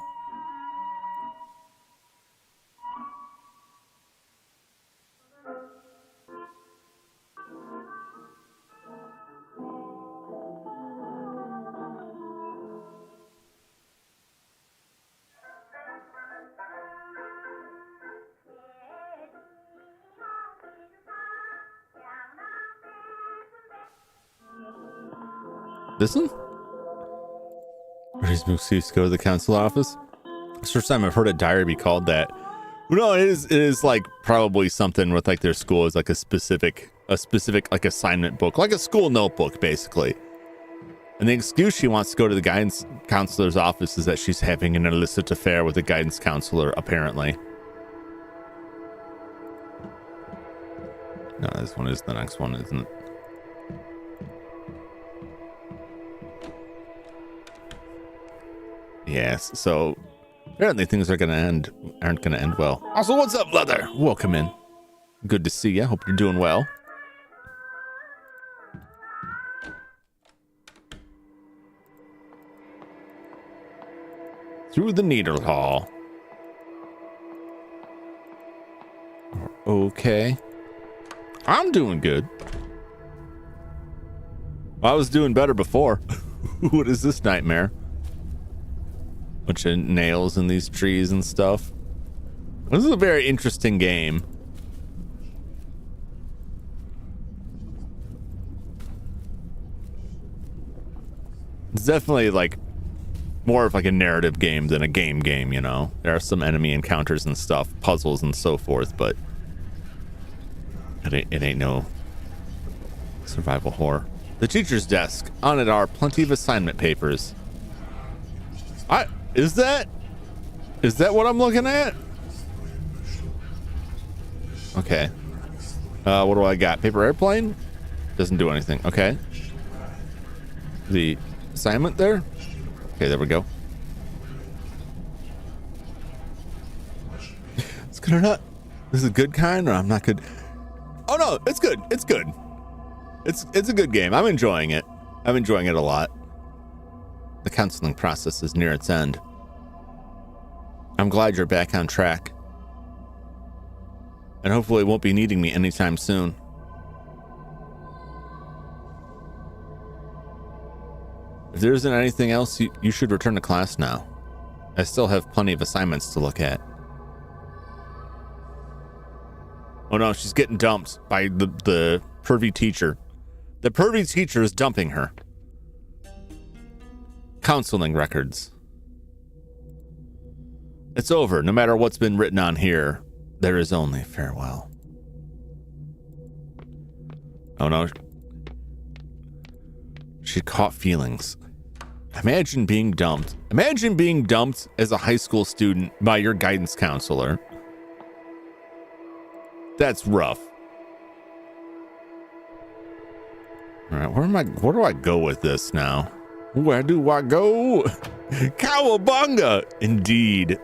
A: This one? Reasonable excuse to go to the council office. It's the first time I've heard a diary be called that. No, it is like probably something with like their school is like a specific like assignment book, like a school notebook basically. And the excuse she wants to go to the guidance counselor's office is that she's having an illicit affair with a guidance counselor, apparently. No, this one is the next one, isn't it? Yes, so apparently things aren't gonna end well. Also, what's up, Leather? Welcome in. Good to see you. Hope you're doing well. Through the Needle Hall. Okay. I'm doing good. I was doing better before. What is this nightmare? Bunch of nails in these trees and stuff. This is a very interesting game. It's definitely like more of like a narrative game than a game, you know. There are some enemy encounters and stuff, puzzles and so forth, but it ain't no survival horror. The teacher's desk. On it are plenty of assignment papers. Is that what I'm looking at? Okay. What do I got? Paper airplane? Doesn't do anything. Okay. The assignment there? Okay, there we go. It's good or not? This is a good kind, or I'm not good? Oh no, it's good. It's good. It's a good game. I'm enjoying it. I'm enjoying it a lot. The counseling process is near its end. I'm glad you're back on track. And hopefully won't be needing me anytime soon. there isn't anything else, you should return to class now. I still have plenty of assignments to look at. Oh no, she's getting dumped by the pervy teacher. The pervy teacher is dumping her. Counseling records. It's over. No matter what's been written on here, there is only farewell. Oh no. She caught feelings. Imagine being dumped. Imagine being dumped as a high school student by your guidance counselor. That's rough. All right, where do I go with this now? Where do I go? Cowabunga! Indeed.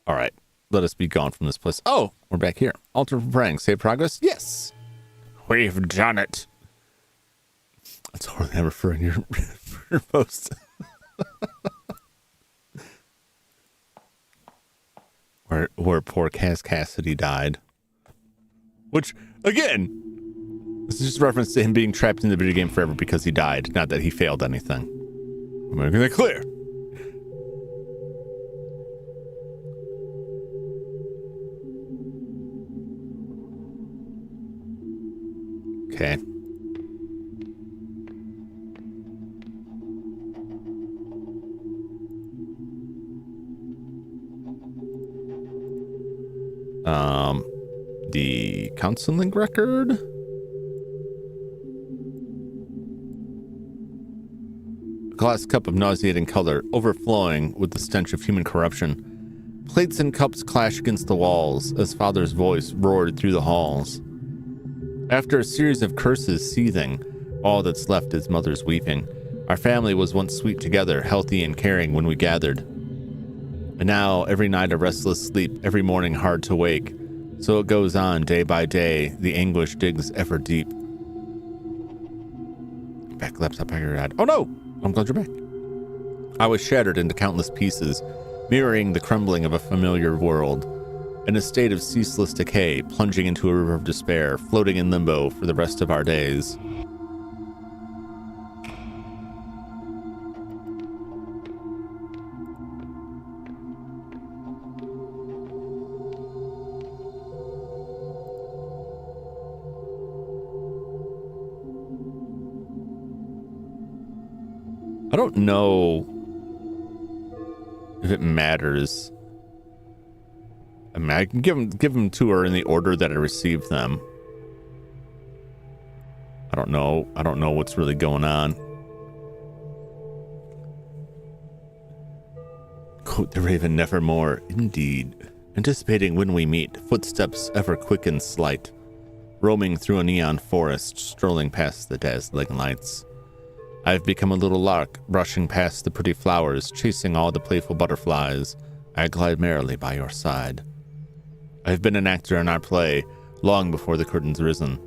A: All right, let us be gone from this place. Oh, we're back here. Alter for praying. Save progress? Yes. We've done it. That's hardly ever for your post. where poor Cassidy died. Which, again, this is just a reference to him being trapped in the video game forever because he died, not that he failed anything. I'm making that clear. Okay. The counseling record? A glass cup of nauseating color, overflowing with the stench of human corruption. Plates and cups clash against the walls as father's voice roared through the halls. After a series of curses seething, all that's left is mother's weeping. Our family was once sweet together, healthy and caring when we gathered. And now, every night a restless sleep, every morning hard to wake. So it goes on, day by day, the anguish digs ever deep. Back laptop by your head. Oh no! I'm glad you're back. I was shattered into countless pieces, mirroring the crumbling of a familiar world. In a state of ceaseless decay, plunging into a river of despair, floating in limbo for the rest of our days. I don't know if it matters. I mean, I can give them to her in the order that I received them. I don't know what's really going on. Quote the raven nevermore, indeed. Anticipating when we meet, footsteps ever quick and slight. Roaming through a neon forest, strolling past the dazzling lights. I've become a little lark, brushing past the pretty flowers, chasing all the playful butterflies. I glide merrily by your side. I've been an actor in our play, long before the curtain's risen.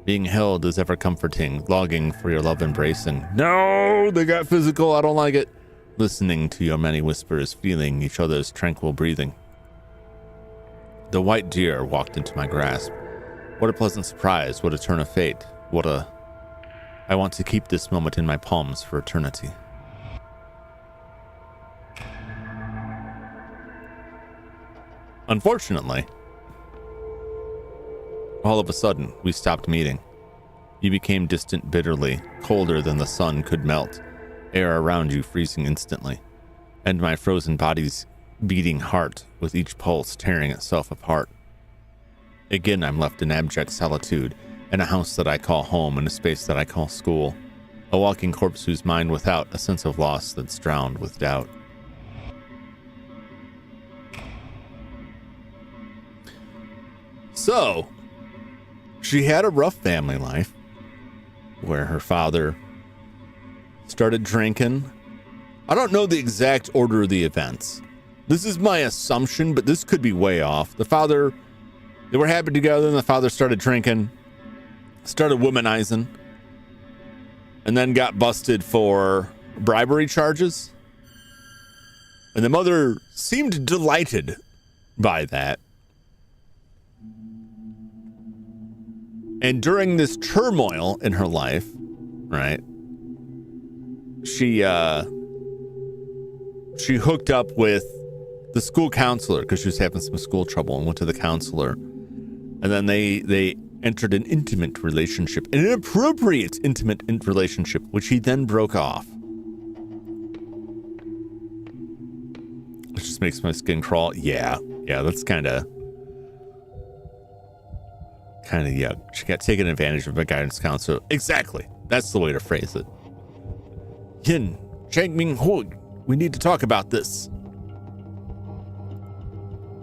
A: Being held is ever comforting, longing for your love embracing. No, they got physical, I don't like it. Listening to your many whispers, feeling each other's tranquil breathing. The white deer walked into my grasp. What a pleasant surprise, what a turn of fate, I want to keep this moment in my palms for eternity. Unfortunately, all of a sudden, we stopped meeting. You became distant bitterly, colder than the sun could melt, air around you freezing instantly, and my frozen body's beating heart with each pulse tearing itself apart. Again, I'm left in abject solitude, in a house that I call home, in a space that I call school, a walking corpse whose mind without a sense of loss that's drowned with doubt. So, she had a rough family life, where her father started drinking. I don't know the exact order of the events. This is my assumption, but this could be way off. They were happy together, and the father started drinking, started womanizing, and then got busted for bribery charges. And the mother seemed delighted by that. And during this turmoil in her life, right, she hooked up with the school counselor because she was having some school trouble and went to the counselor. And then they entered an intimate relationship, an inappropriate intimate relationship, which he then broke off. It just makes my skin crawl. Yeah, that's kind of yuck. She got taken advantage of a guidance counselor. Exactly. That's the way to phrase it. Yin, Chang Ming Hui, we need to talk about this.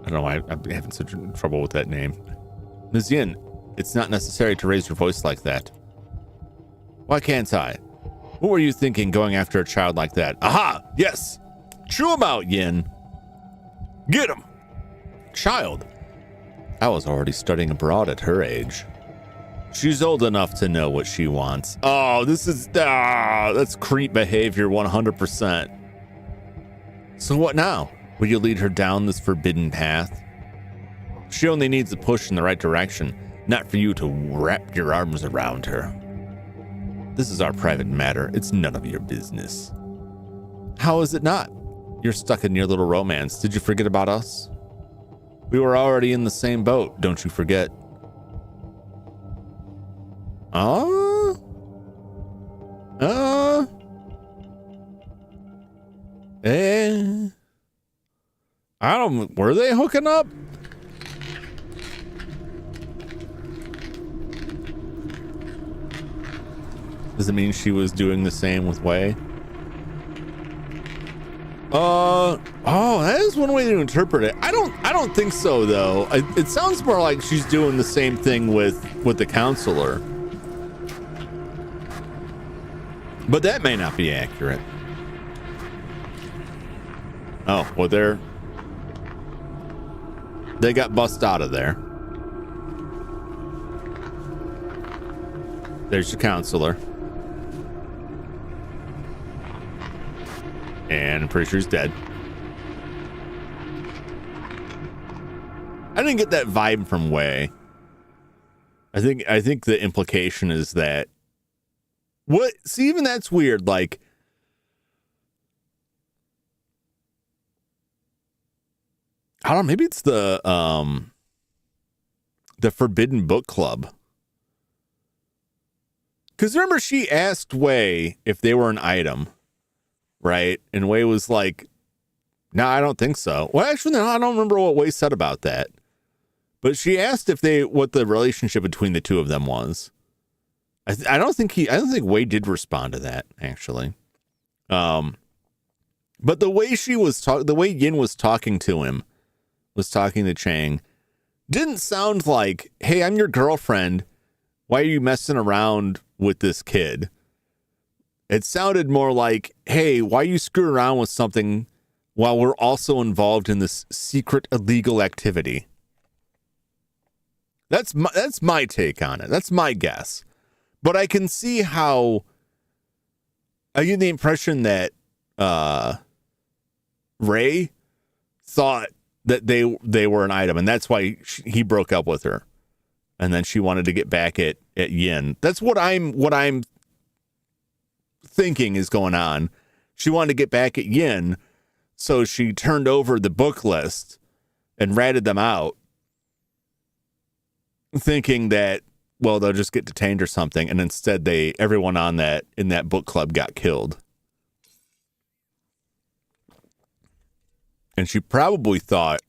A: I don't know why I'm having such trouble with that name. Ms. Yin, it's not necessary to raise your voice like that. Why can't I? What were you thinking going after a child like that? Aha! Yes! Chew him out, Yin. Get him! Child. I was already studying abroad at her age. She's old enough to know what she wants. Oh, that's creep behavior 100%. So what now? Will you lead her down this forbidden path? She only needs a push in the right direction, not for you to wrap your arms around her. This is our private matter. It's none of your business. How is it not? You're stuck in your little romance. Did you forget about us? We were already in the same boat, don't you forget. Were they hooking up? Does it mean she was doing the same with Wei? That is one way to interpret it. I don't think so though. It sounds more like she's doing the same thing with the counselor. But that may not be accurate. Oh, well they got bust out of there. There's your counselor. And I'm pretty sure he's dead. I didn't get that vibe from Wei. I think the implication is that see, even that's weird. Like, I don't know, maybe it's the Forbidden Book Club. Because remember, she asked Wei if they were an item, right? And Wei was like, no, I don't think so. Well, actually, no, I don't remember what Wei said about that. But she asked what the relationship between the two of them was. I don't think Wei did respond to that, actually. But the way the way Yin was talking to him, was talking to Chang, didn't sound like, hey, I'm your girlfriend. Why are you messing around with this kid? It sounded more like, hey, why you screw around with something while we're also involved in this secret illegal activity? That's my take on it. That's my guess. But I can see how I get the impression that Ray thought that they were an item, and that's why he broke up with her. And then she wanted to get back at Yin. That's what I'm thinking is going on. She wanted to get back at Yin, so she turned over the book list and ratted them out, thinking that, well, they'll just get detained or something. And instead everyone in that book club got killed. And she probably thought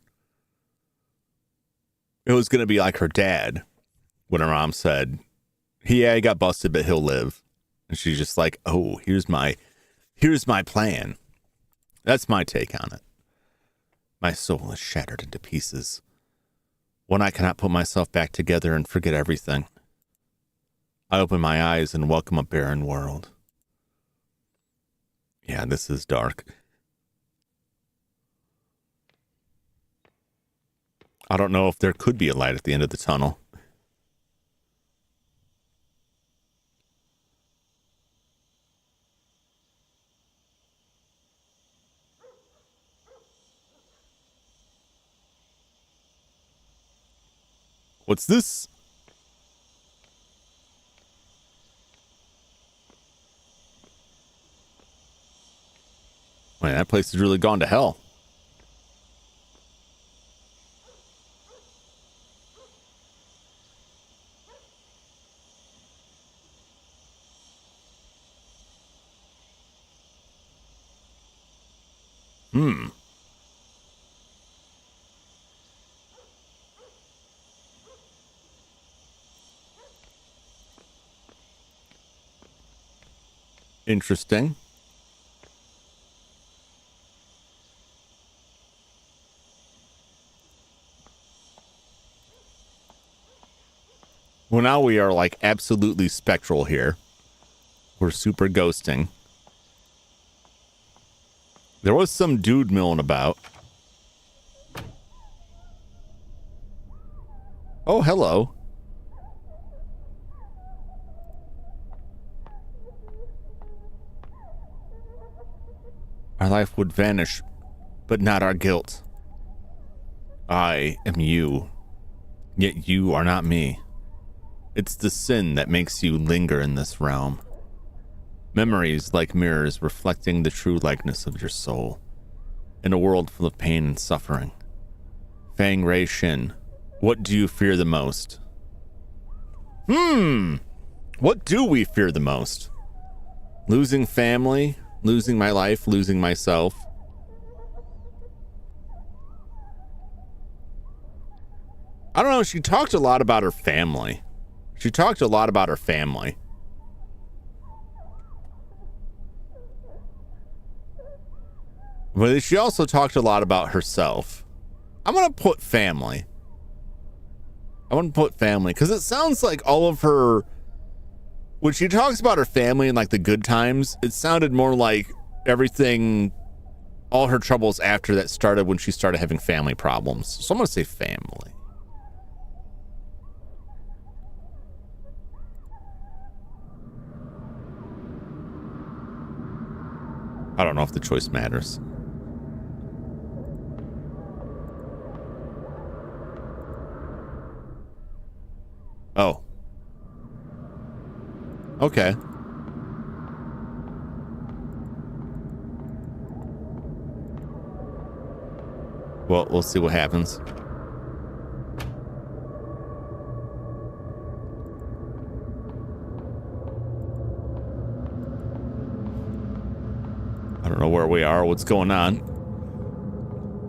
A: it was going to be like her dad when her mom said, he got busted, but he'll live. And she's just like, oh, here's my plan. That's my take on it. My soul is shattered into pieces. When I cannot put myself back together and forget everything, I open my eyes and welcome a barren world. Yeah, this is dark. I don't know if there could be a light at the end of the tunnel. What's this? Man, that place has really gone to hell. Interesting. Well, now we are like absolutely spectral here. We're super ghosting. There was some dude milling about. Oh, hello. Our life would vanish, but not our guilt. I am you, yet you are not me. It's the sin that makes you linger in this realm. Memories like mirrors reflecting the true likeness of your soul. In a world full of pain and suffering. Fang Rei Shin, what do you fear the most? What do we fear the most? Losing family, losing my life, losing myself. I don't know, she talked a lot about her family. But she also talked a lot about herself. I'm going to put family. Because it sounds like all of her... When she talks about her family and like the good times, it sounded more like everything, all her troubles after that started when she started having family problems. So I'm going to say family. I don't know if the choice matters. Oh. Okay. Well, we'll see what happens. I don't know where we are, what's going on.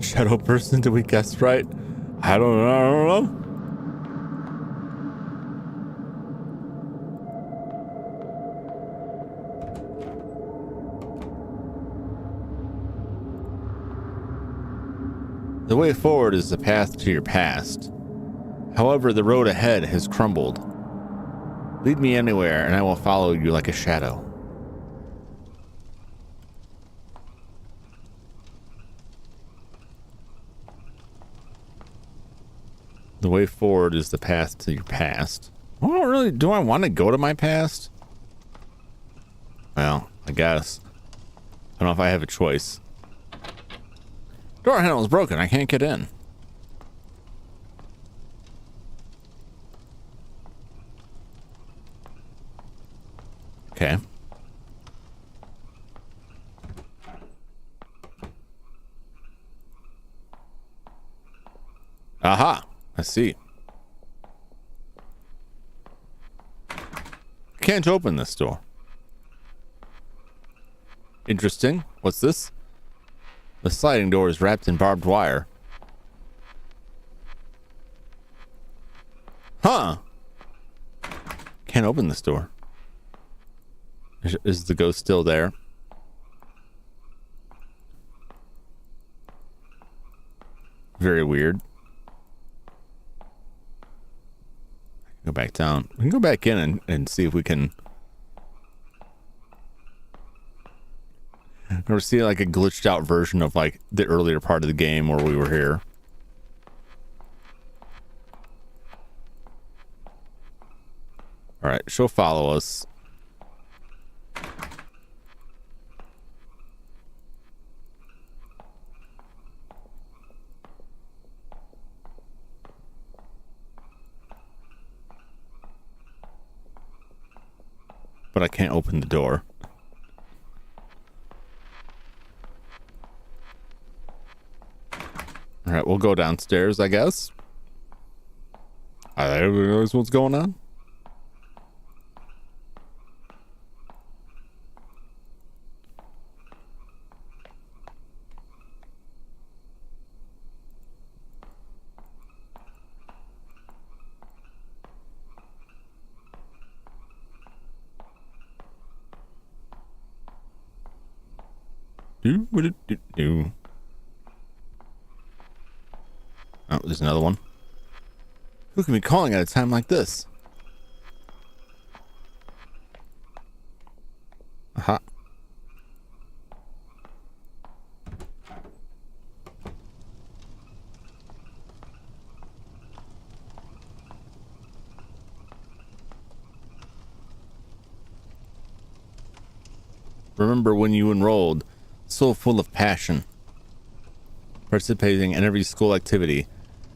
A: Shadow person, did we guess right? I don't know. The way forward is the path to your past. However, the road ahead has crumbled. Lead me anywhere, and I will follow you like a shadow. The way forward is the path to your past. I don't really... Do I want to go to my past? Well, I guess. I don't know if I have a choice. Door handle is broken. I can't get in. Okay. Aha. I see. Can't open this door. Interesting. What's this? The sliding door is wrapped in barbed wire. Huh. Can't open this door. Is the ghost still there? Very weird. Go back down. We can go back in and see if we can... Or see like a glitched out version of like the earlier part of the game where we were here. All right, she'll follow us. but I can't open the door. All right, we'll go downstairs, I guess. I realize what's going on. Oh, there's another one. Who can be calling at a time like this? Aha. Remember when you enrolled, so full of passion, participating in every school activity,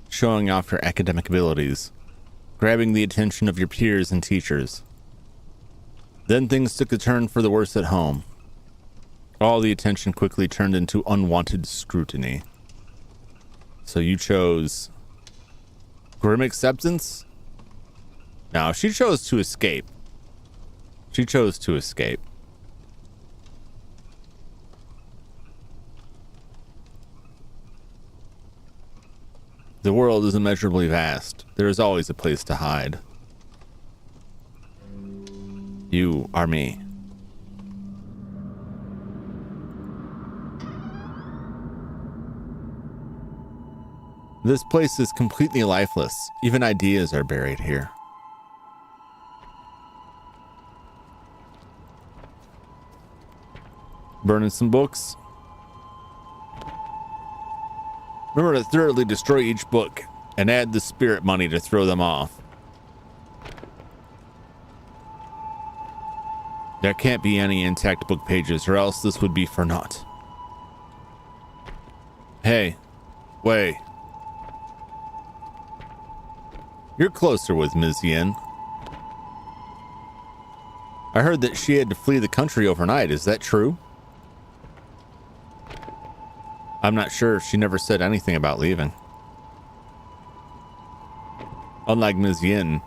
A: showing off your academic abilities, grabbing the attention of your peers and teachers. Then things took a turn for the worse at home. All the attention quickly turned into unwanted scrutiny. So you chose grim acceptance? No, she chose to escape. She chose to escape. The world is immeasurably vast. There is always a place to hide. You are me. This place is completely lifeless. Even ideas are buried here. Burning some books. Remember to thoroughly destroy each book and add the spirit money to throw them off. There can't be any intact book pages or else this would be for naught. Hey, Wei. You're closer with Ms. Yin. I heard that she had to flee the country overnight. Is that true? I'm not sure. She never said anything about leaving. Unlike Ms. Yin,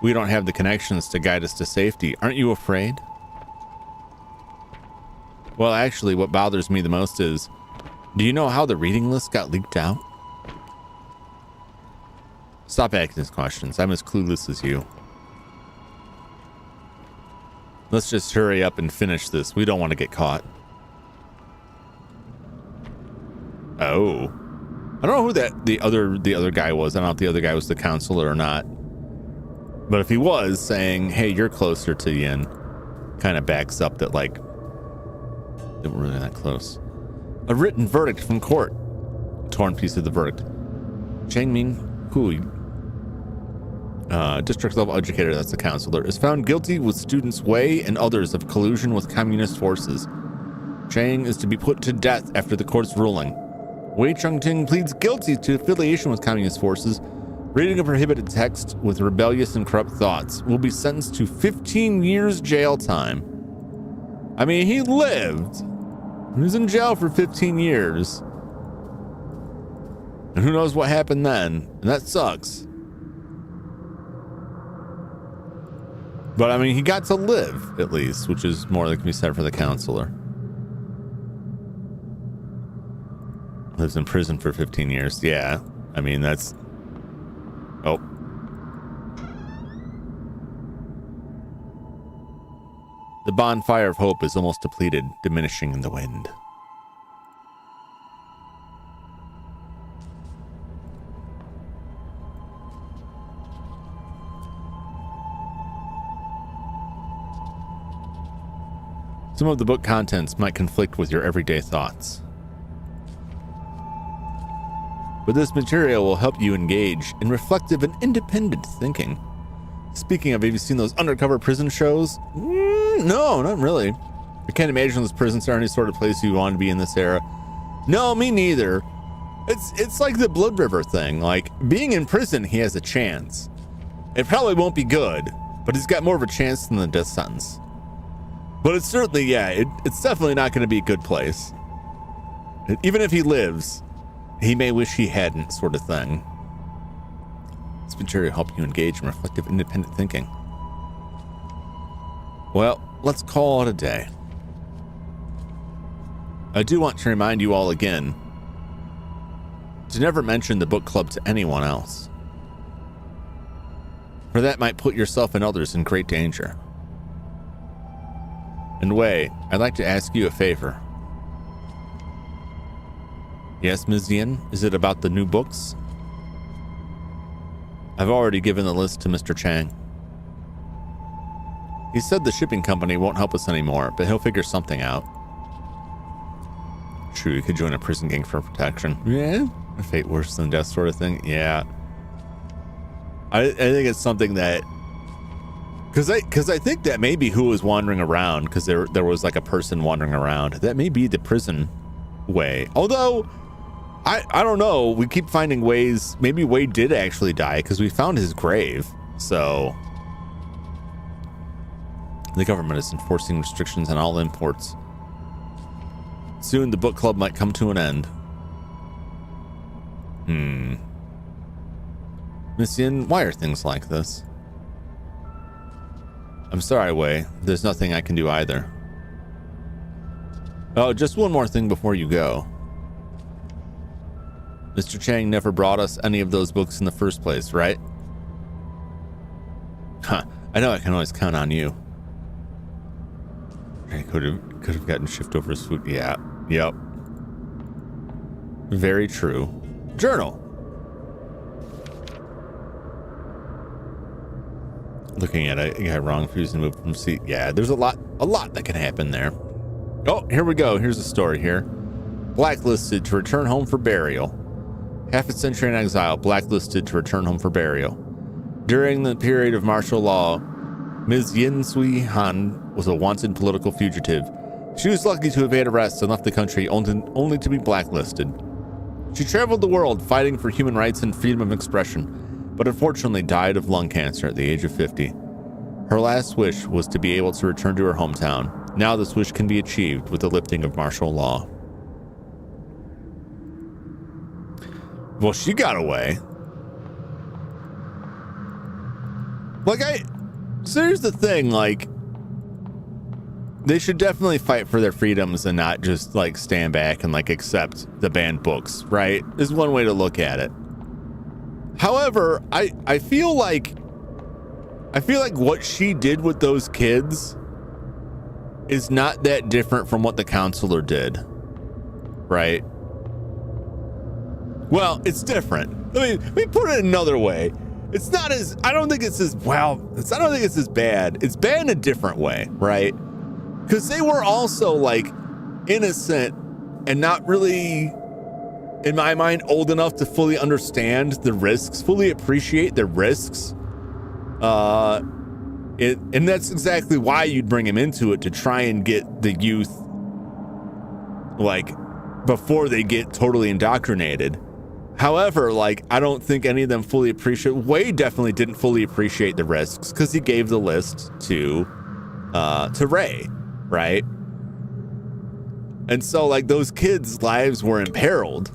A: we don't have the connections to guide us to safety. Aren't you afraid? Well, actually, what bothers me the most is, do you know how the reading list got leaked out? Stop asking these questions. I'm as clueless as you. Let's just hurry up and finish this. We don't want to get caught. Oh, I don't know who the other guy was. I don't know if the other guy was the counselor or not. But if he was saying, "Hey, you're closer to Yin," kind of backs up that like they weren't really that close. A written verdict from court. Torn piece of the verdict. Chang Ming Hui, district level educator, that's the counselor, is found guilty with students Wei and others of collusion with communist forces. Chang is to be put to death after the court's ruling. Wei Chengting pleads guilty to affiliation with communist forces, reading a prohibited text with rebellious and corrupt thoughts, will be sentenced to 15 years jail time. I mean, he lived. He was in jail for 15 years. And who knows what happened then. And that sucks. But I mean, he got to live, at least, which is more than can be said for the counselor. Lives in prison for 15 years. Yeah, I mean, that's... Oh. The bonfire of hope is almost depleted, diminishing in the wind. Some of the book contents might conflict with your everyday thoughts. But this material will help you engage in reflective and independent thinking. Speaking of, have you seen those undercover prison shows? No, not really. I can't imagine those prisons are any sort of place you want to be in this era. No, me neither. It's like the Blood River thing. Like, being in prison, he has a chance. It probably won't be good, but he's got more of a chance than the death sentence. But it's certainly, yeah, it's definitely not going to be a good place. Even if he lives, he may wish he hadn't, sort of thing. This material help you engage in reflective, independent thinking. Well, let's call it a day. I do want to remind you all again to never mention the book club to anyone else, for that might put yourself and others in great danger. And Wei, I'd like to ask you a favor. Yes, Ms. Yin, is it about the new books? I've already given the list to Mr. Chang. He said the shipping company won't help us anymore, but he'll figure something out. True, you could join a prison gang for protection. Yeah, a fate worse than death sort of thing. Yeah. I think it's something that... Because I think that may be who was wandering around, because there was like a person wandering around. That may be the prison Wei. Although, I don't know. We keep finding ways. Maybe Wei did actually die, because we found his grave. So... the government is enforcing restrictions on all imports. Soon the book club might come to an end. Miss Yin, why are things like this? I'm sorry, Wei. There's nothing I can do either. Oh, just one more thing before you go. Mr. Chang never brought us any of those books in the first place, right? Huh. I know I can always count on you. I could have gotten shift over his food. Yeah. Yep. Very true. Journal. Looking at it, you got wrong fusing move from seat. Yeah, there's a lot that can happen there. Oh, here we go. Here's a story here. Blacklisted to return home for burial. Half a century in exile, blacklisted to return home for burial. During the period of martial law, Ms. Yin Sui Han was a wanted political fugitive. She was lucky to evade arrest and left the country only to be blacklisted. She traveled the world fighting for human rights and freedom of expression, but unfortunately died of lung cancer at the age of 50. Her last wish was to be able to return to her hometown. Now this wish can be achieved with the lifting of martial law. Well, she got away. So here's the thing, they should definitely fight for their freedoms and not just stand back and accept the banned books, right? Is one way to look at it. However, I feel like what she did with those kids is not that different from what the counselor did, right? Well, it's different. Let me put it another way. It's not as, I don't think it's as bad. It's bad in a different way, right? Because they were also innocent and not really, in my mind, old enough to fully understand the risks, fully appreciate the risks. And that's exactly why you'd bring him into it, to try and get the youth before they get totally indoctrinated. However, I don't think any of them fully appreciate. Wei definitely didn't fully appreciate the risks because he gave the list to Ray, right? And so those kids' lives were imperiled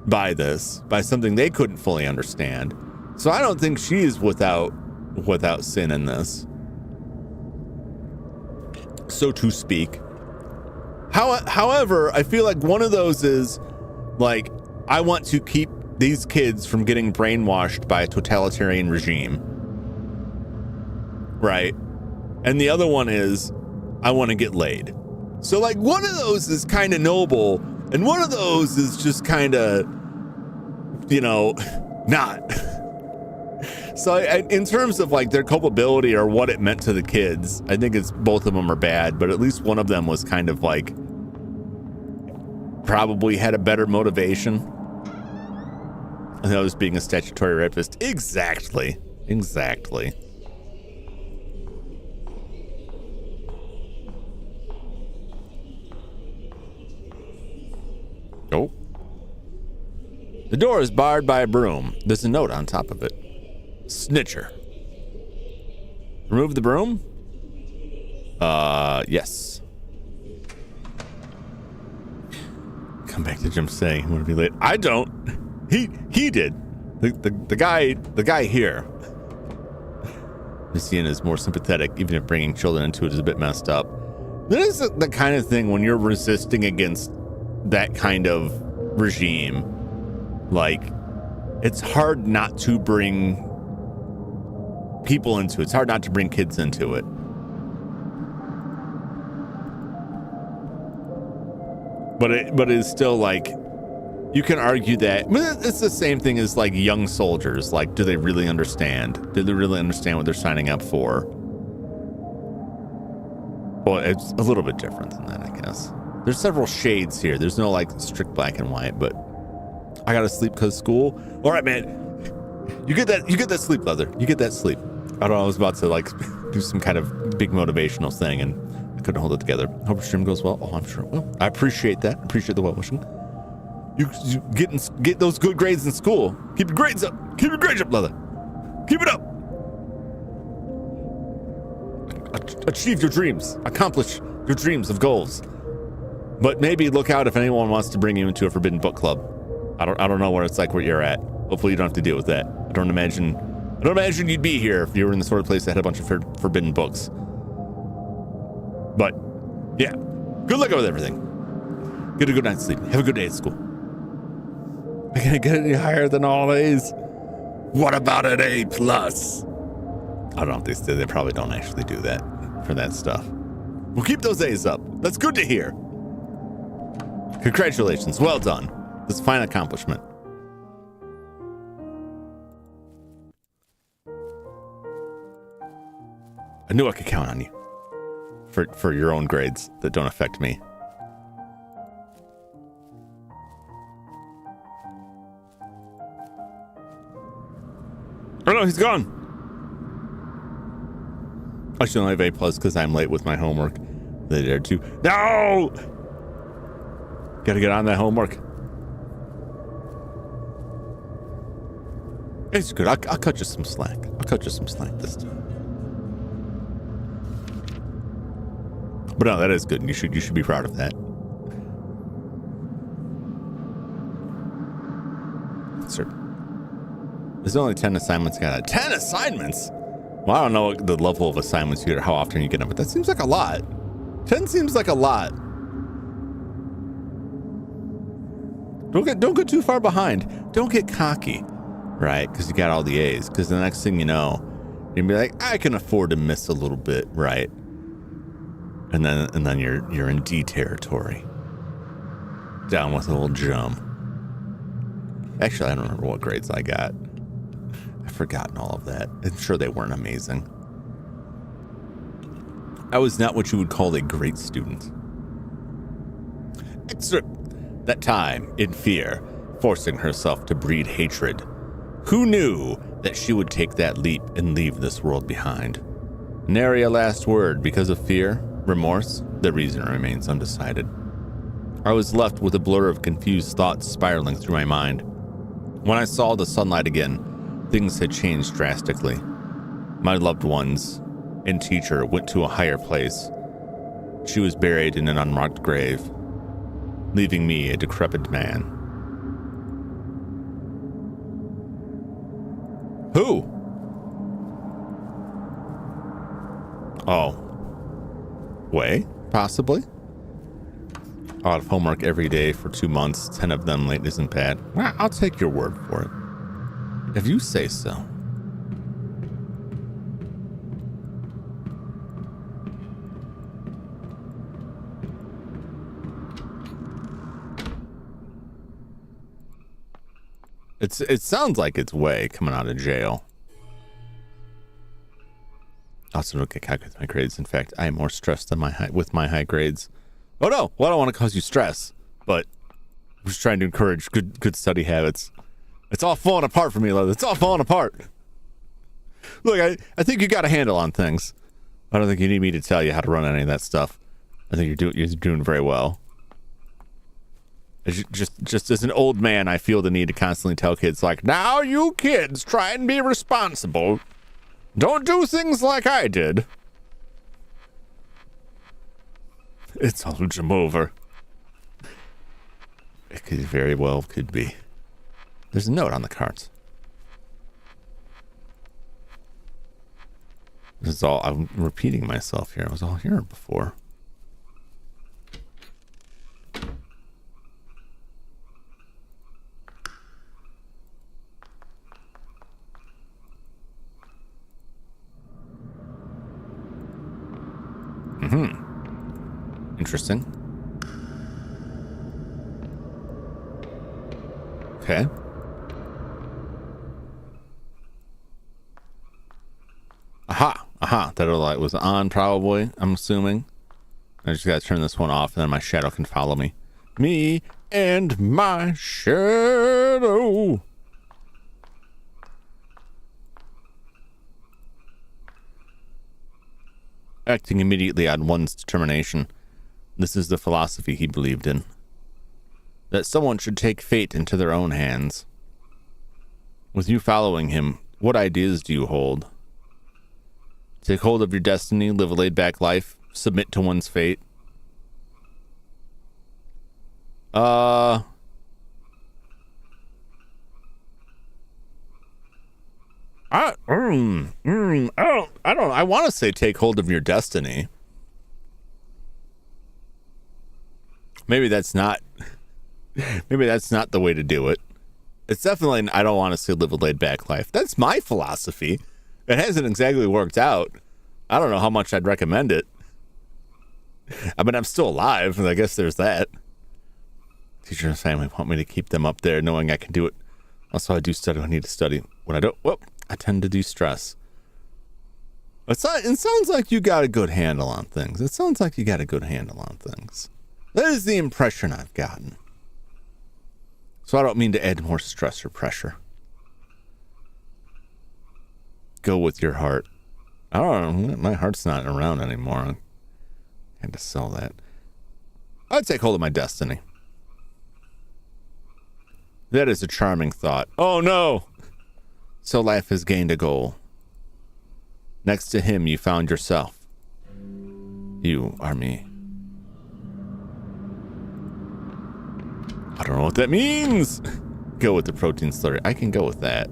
A: by this, by something they couldn't fully understand. So I don't think she is without sin in this, so to speak. However, I feel like one of those is I want to keep these kids from getting brainwashed by a totalitarian regime, right? And the other one is I want to get laid. So one of those is kind of noble, and one of those is just kind of, not. So in terms of their culpability or what it meant to the kids, I think it's both of them are bad, but at least one of them was kind of probably had a better motivation. And that was being a statutory rapist. Exactly. Oh. The door is barred by a broom. There's a note on top of it. Snitcher. Remove the broom? Yes. Come back to Jim saying he want to be late. I don't. He did. The guy here. Messian is more sympathetic, even if bringing children into it is a bit messed up. This is the kind of thing when you're resisting against that kind of regime. Like, it's hard not to bring people into it. It's hard not to bring kids into it. But it is still like, you can argue that it's the same thing as like young soldiers. Like, do they really understand? Do they really understand what they're signing up for? Well, it's a little bit different than that, I guess. There's several shades here. There's no like strict black and white, but I gotta sleep because school. All right, man. You get that sleep, Leather. You get that sleep. I don't know. I was about to like do some kind of big motivational thing and I couldn't hold it together. Hope your stream goes well. Oh, I'm sure it will. I appreciate that. Appreciate the well wishing. You get those good grades in school. Keep your grades up. Keep your grades up, Leather. Keep it up. Achieve your dreams. Accomplish your dreams of goals. But maybe look out if anyone wants to bring you into a forbidden book club. I don't know where it's like where you're at. Hopefully you don't have to deal with that. I don't imagine you'd be here if you were in the sort of place that had a bunch of forbidden books. But yeah, good luck with everything. Get a good night's sleep. Have a good day at school. Am I gonna get any higher than all A's? What about an A+? I don't know if they probably don't actually do that for that stuff. We'll keep those A's up. That's good to hear. Congratulations. Well done. This is a fine accomplishment. I knew I could count on you for your own grades that don't affect me. Oh no, he's gone. I should only have A+ because I'm late with my homework. They dared to. No! Gotta get on that homework. It's good. I'll cut you some slack. I'll cut you some slack this time. But no, that is good. You should be proud of that. Sir. There's only 10 assignments. Got 10 assignments? Well, I don't know the level of assignments you get or how often you get them, but that seems like a lot. 10 seems like a lot. Don't get too far behind. Don't get cocky, right? Because you got all the A's. Because the next thing you know, you'll be like, I can afford to miss a little bit, right? And then you're in D territory. Down with old Jum. Actually, I don't remember what grades I got. I've forgotten all of that. I'm sure they weren't amazing. I was not what you would call a great student. Excerpt. That time, in fear, forcing herself to breed hatred. Who knew that she would take that leap and leave this world behind? Nary a last word because of fear, remorse, the reason remains undecided. I was left with a blur of confused thoughts spiraling through my mind. When I saw the sunlight again, things had changed drastically. My loved ones and teacher went to a higher place. She was buried in an unmarked grave, leaving me a decrepit man. Who? Oh. Way, possibly. Out of homework every day for 2 months, 10 of them late isn't bad. Well, I'll take your word for it. If you say so. It sounds like it's Way coming out of jail. Also, don't get calculated with my grades. In fact, I am more stressed than with my high grades. Oh no! Well, I don't want to cause you stress, but I'm just trying to encourage good study habits. It's all falling apart for me, Leather. It's all falling apart. Look, I think you got a handle on things. I don't think you need me to tell you how to run any of that stuff. I think you're doing very well. Just as an old man, I feel the need to constantly tell kids, like, now you kids try and be responsible. Don't do things like I did. It's all Jum over. It could very well could be. There's a note on the cards. This is all, I'm repeating myself here. I was all here before. Interesting. Okay. Aha. That light was on, probably, I'm assuming. I just gotta turn this one off, and then my shadow can follow me. Me and my shadow. Acting immediately on one's determination. This is the philosophy he believed in. That someone should take fate into their own hands. With you following him, what ideas do you hold? Take hold of your destiny, live a laid-back life, submit to one's fate. I want to say take hold of your destiny. Maybe that's not the way to do it. It's definitely, I don't want to say live a laid back life. That's my philosophy. It hasn't exactly worked out. I don't know how much I'd recommend it. I mean, I'm still alive, and I guess there's that. Teacher and family want me to keep them up there, knowing I can do it. Also, I do study when I need to study. When I don't, I tend to de-stress. It sounds like you got a good handle on things. That is the impression I've gotten. So I don't mean to add more stress or pressure. Go with your heart. I don't know. My heart's not around anymore. I had to sell that. I'd take hold of my destiny. That is a charming thought. Oh no! So life has gained a goal. Next to him, you found yourself. You are me. I don't know what that means. Go with the protein slurry. I can go with that.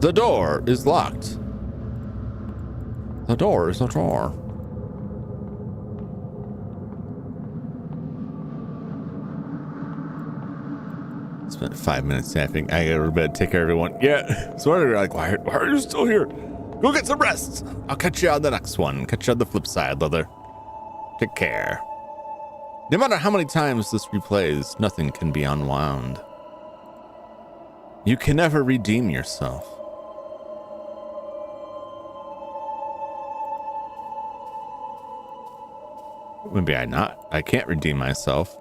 A: The door is locked. The door is ajar. Spent 5 minutes napping. I gotta go to bed. Take care, everyone. Yeah. So you're like, why are you still here? Go get some rest. I'll catch you on the next one. Catch you on the flip side, Leather. Take care. No matter how many times this replays, nothing can be unwound. You can never redeem yourself. Maybe I can't redeem myself.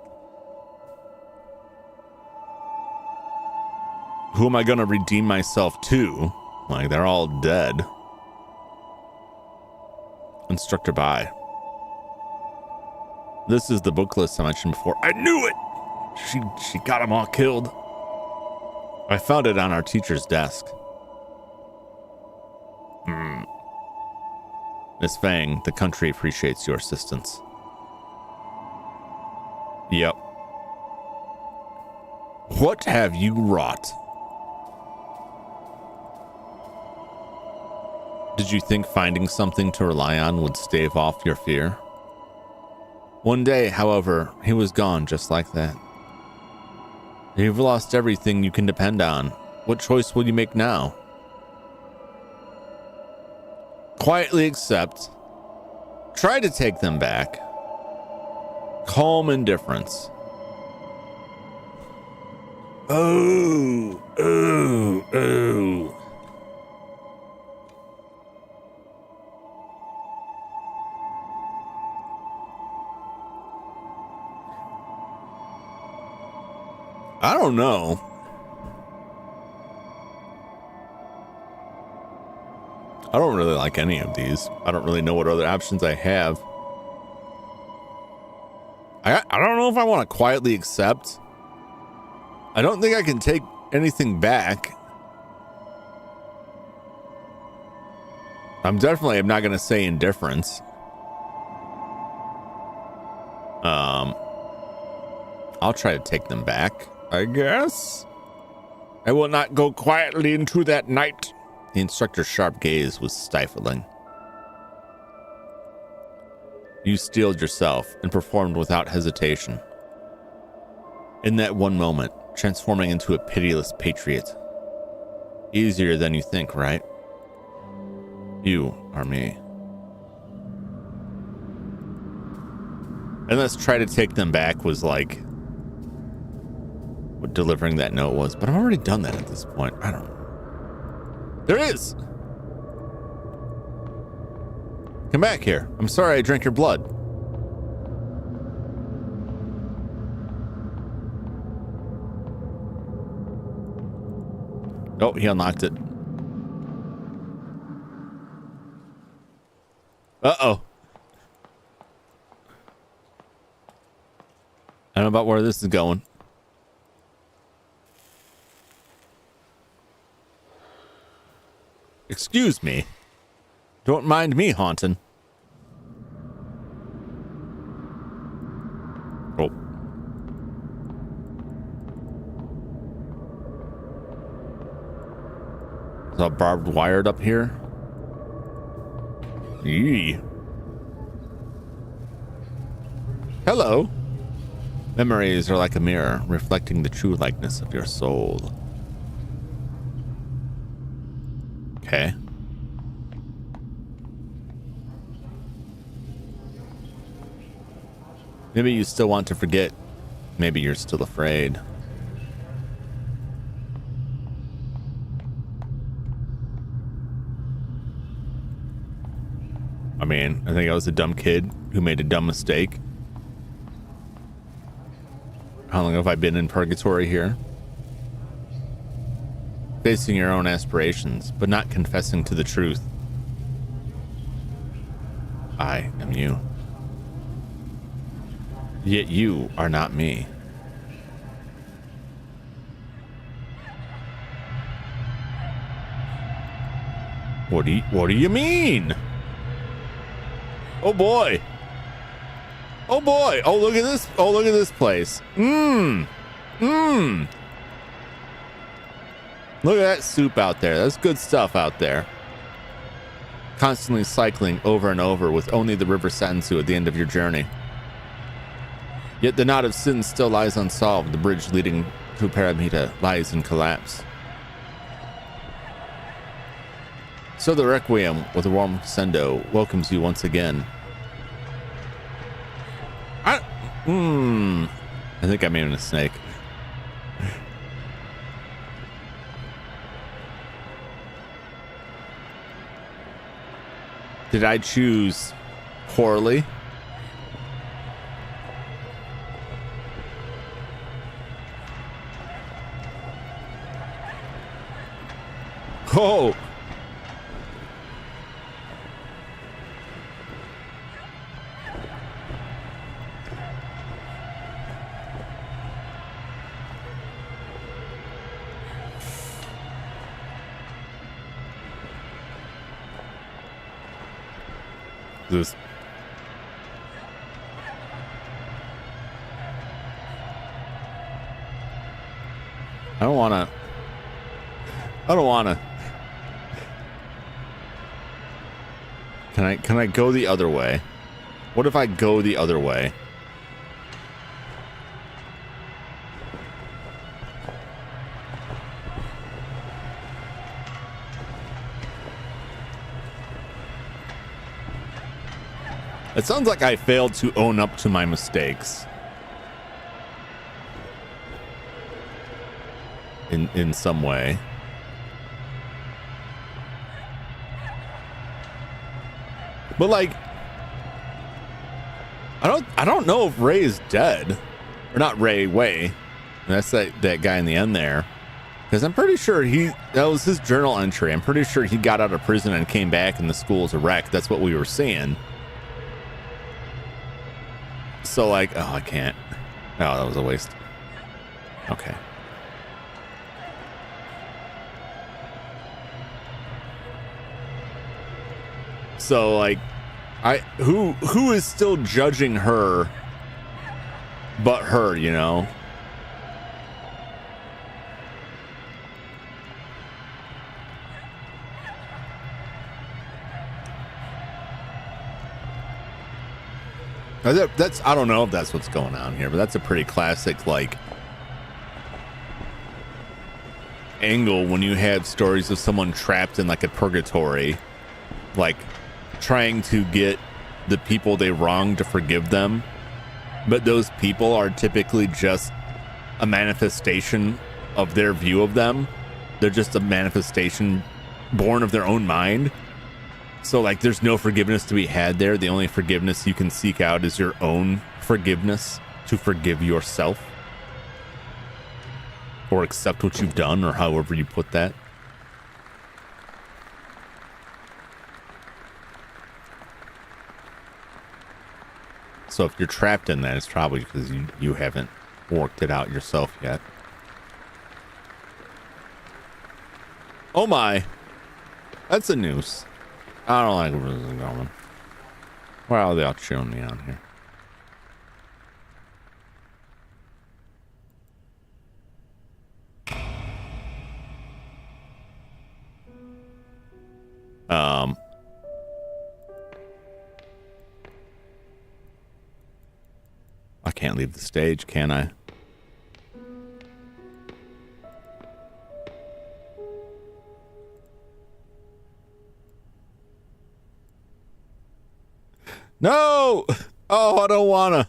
A: Who am I gonna redeem myself to? Like, they're all dead. Instructor bye. This is the book list I mentioned before. I knew it! She got them all killed. I found it on our teacher's desk. Miss Fang, the country appreciates your assistance. Yep. What have you wrought? Did you think finding something to rely on would stave off your fear? One day, however, he was gone just like that. You've lost everything you can depend on. What choice will you make now? Quietly accept. Try to take them back. Calm indifference. Oh. I don't know. I don't really like any of these. I don't really know what other options I have. I don't know if I want to quietly accept. I don't think I can take anything back. I'm not going to say indifference. I'll try to take them back, I guess. I will not go quietly into that night. The instructor's sharp gaze was stifling. You steeled yourself and performed without hesitation. In that one moment, transforming into a pitiless patriot. Easier than you think, right? You are me. And let's try to take them back was like what delivering that note was, but I've already done that at this point. I don't know. There is. Come back here. I'm sorry I drank your blood. Oh, he unlocked it. Uh-oh. I don't know about where this is going. Excuse me. Don't mind me haunting. Oh. Is that barbed wired up here? Yee. Hello. Memories are like a mirror, reflecting the true likeness of your soul. Okay. Maybe you still want to forget. Maybe you're still afraid. I mean, I think I was a dumb kid who made a dumb mistake. How long have I been in purgatory here? Facing your own aspirations, but not confessing to the truth. I am you. Yet you are not me. What do you mean? Oh boy. Oh boy. Oh, look at this. Oh, look at this place. Look at that soup out there. That's good stuff out there. Constantly cycling over and over with only the river Sansu at the end of your journey. Yet the knot of sin still lies unsolved. The bridge leading to Paramita lies in collapse. So the Requiem with a warm sendo welcomes you once again. I think I'm aiming a snake. Did I choose poorly? Oh! This. I don't wanna. Can I go the other way? What if I go the other way? It sounds like I failed to own up to my mistakes. In some way. But like, I don't know if Ray is dead. Or not Ray, Way. That's that guy in the end there. Because I'm pretty sure that was his journal entry. I'm pretty sure he got out of prison and came back and the school's a wreck. That's what we were seeing. So like, oh, I can't. Oh, that was a waste. Okay. So like, who is still judging her but her, you know? That's I don't know if that's what's going on here, but that's a pretty classic like angle when you have stories of someone trapped in like a purgatory, like trying to get the people they wronged to forgive them, but those people are typically just a manifestation of their view of them. They're just a manifestation born of their own mind. So like there's no forgiveness to be had there. The only forgiveness you can seek out is your own forgiveness, to forgive yourself or accept what you've done, or however you put that. So if you're trapped in that, it's probably because you haven't worked it out yourself yet. Oh my, that's a noose. I don't like where this is going. Why are they all chewing me on here? I can't leave the stage, can I? No! Oh, I don't wanna.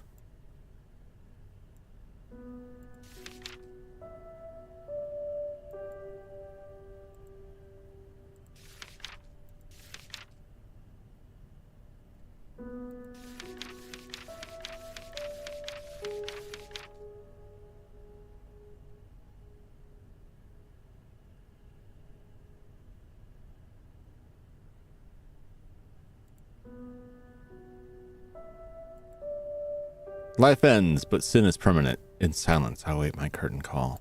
A: Life ends, but sin is permanent. In silence, I wait my curtain call.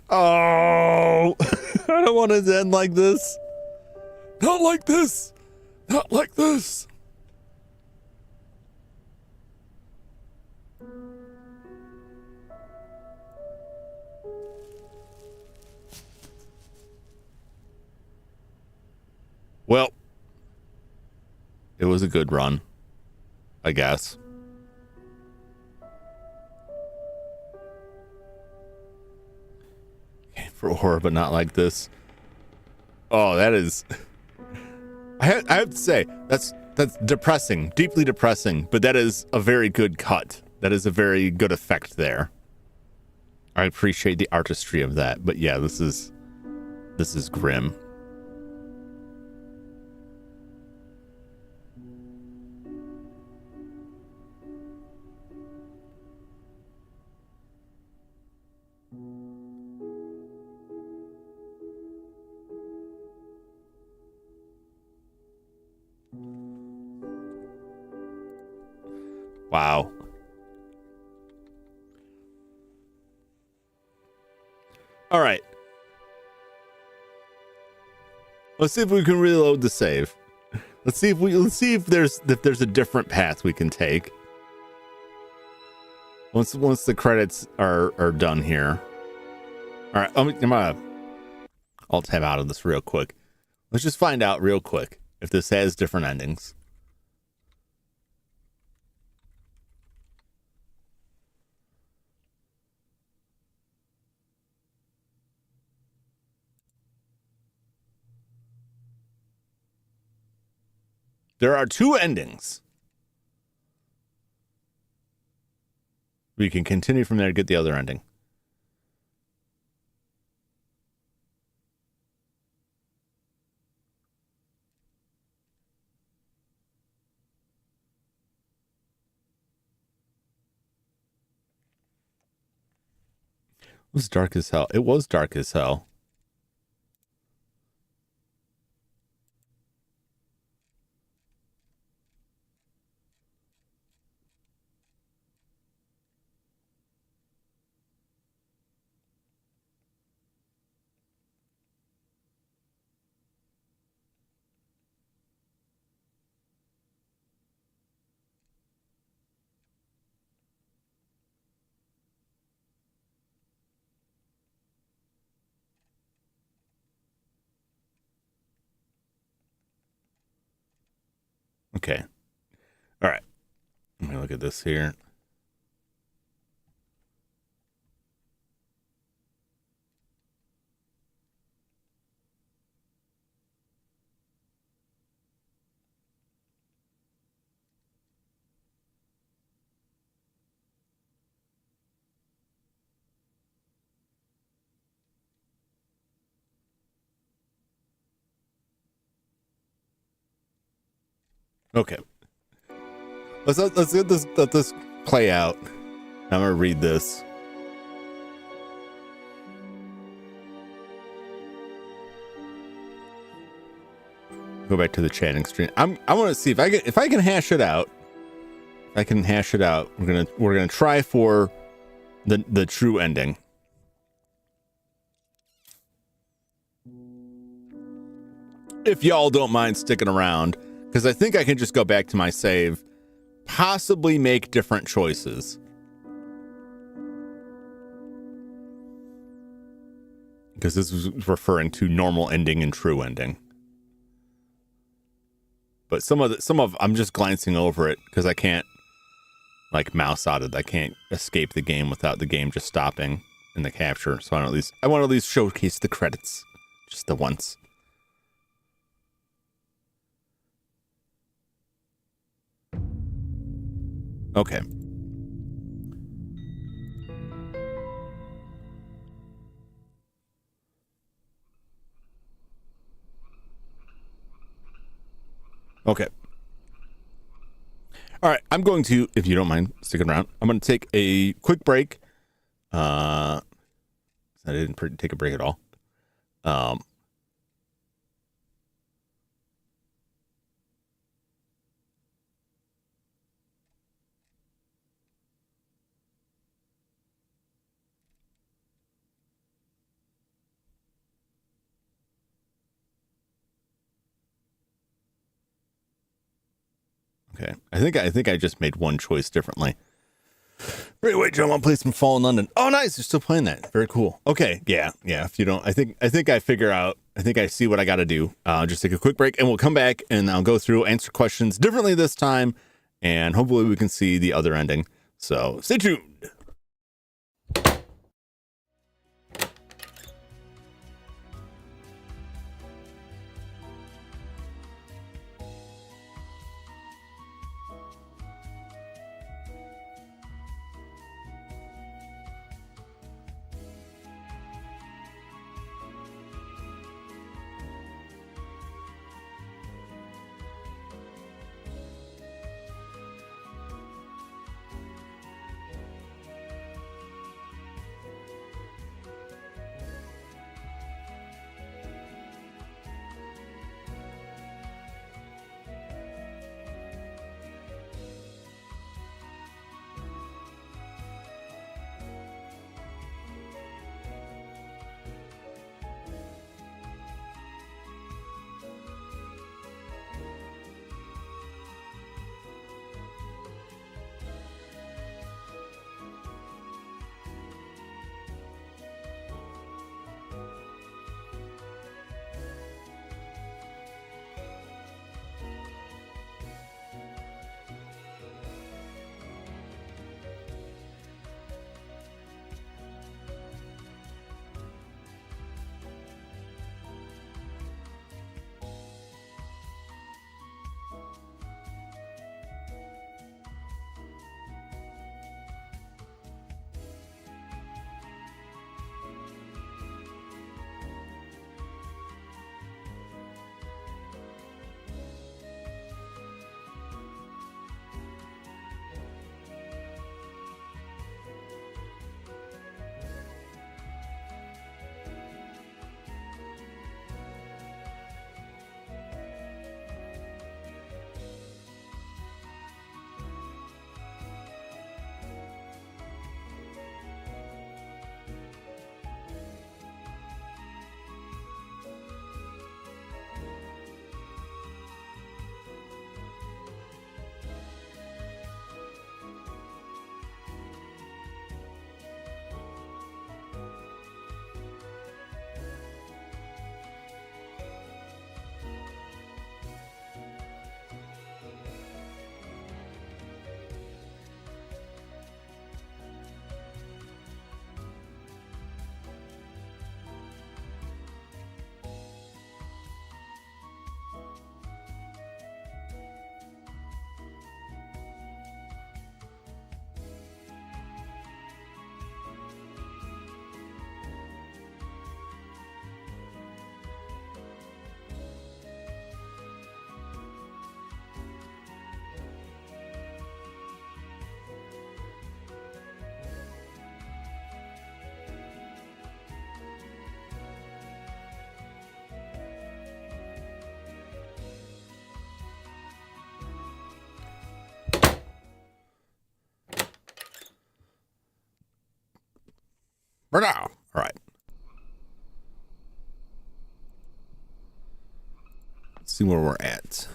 A: Oh, I don't want it to end like this. Not like this. Not like this. Well, it was a good run, I guess. For horror, but not like this. Oh, that is... I have to say, that's depressing, deeply depressing, but that is a very good cut. That is a very good effect there. I appreciate the artistry of that, but yeah, this is grim. Wow. All right. Let's see if we can reload the save. Let's see if there's a different path we can take. Once the credits are done here. All right, I'll tab out of this real quick. Let's just find out real quick if this has different endings. There are two endings. We can continue from there to get the other ending. It was dark as hell. It was dark as hell. Okay. All right. Let me look at this here. Okay. Let this play out. I'm gonna read this. Go back to the chatting screen. I want to see if I can hash it out. If I can hash it out. We're gonna try for the true ending. If y'all don't mind sticking around, because I think I can just go back to my save, possibly make different choices. Because this was referring to normal ending and true ending. But some of I'm just glancing over it because I can't like mouse out it. I can't escape the game without the game just stopping in the capture. So I want to at least showcase the credits just the once. Okay. Okay. All right. I'm going to, if you don't mind sticking around, I'm going to take a quick break. I didn't take a break at all. Okay. I think I just made one choice differently. Great way, Joe. I'll play some Fall in London. Oh, nice. You're still playing that. Very cool. Okay. Yeah. If you don't, I think I figure out, I think I see what I got to do. Just take a quick break and we'll come back and I'll go through, answer questions differently this time. And hopefully we can see the other ending. So stay tuned. For now. All right. Let's see where we're at.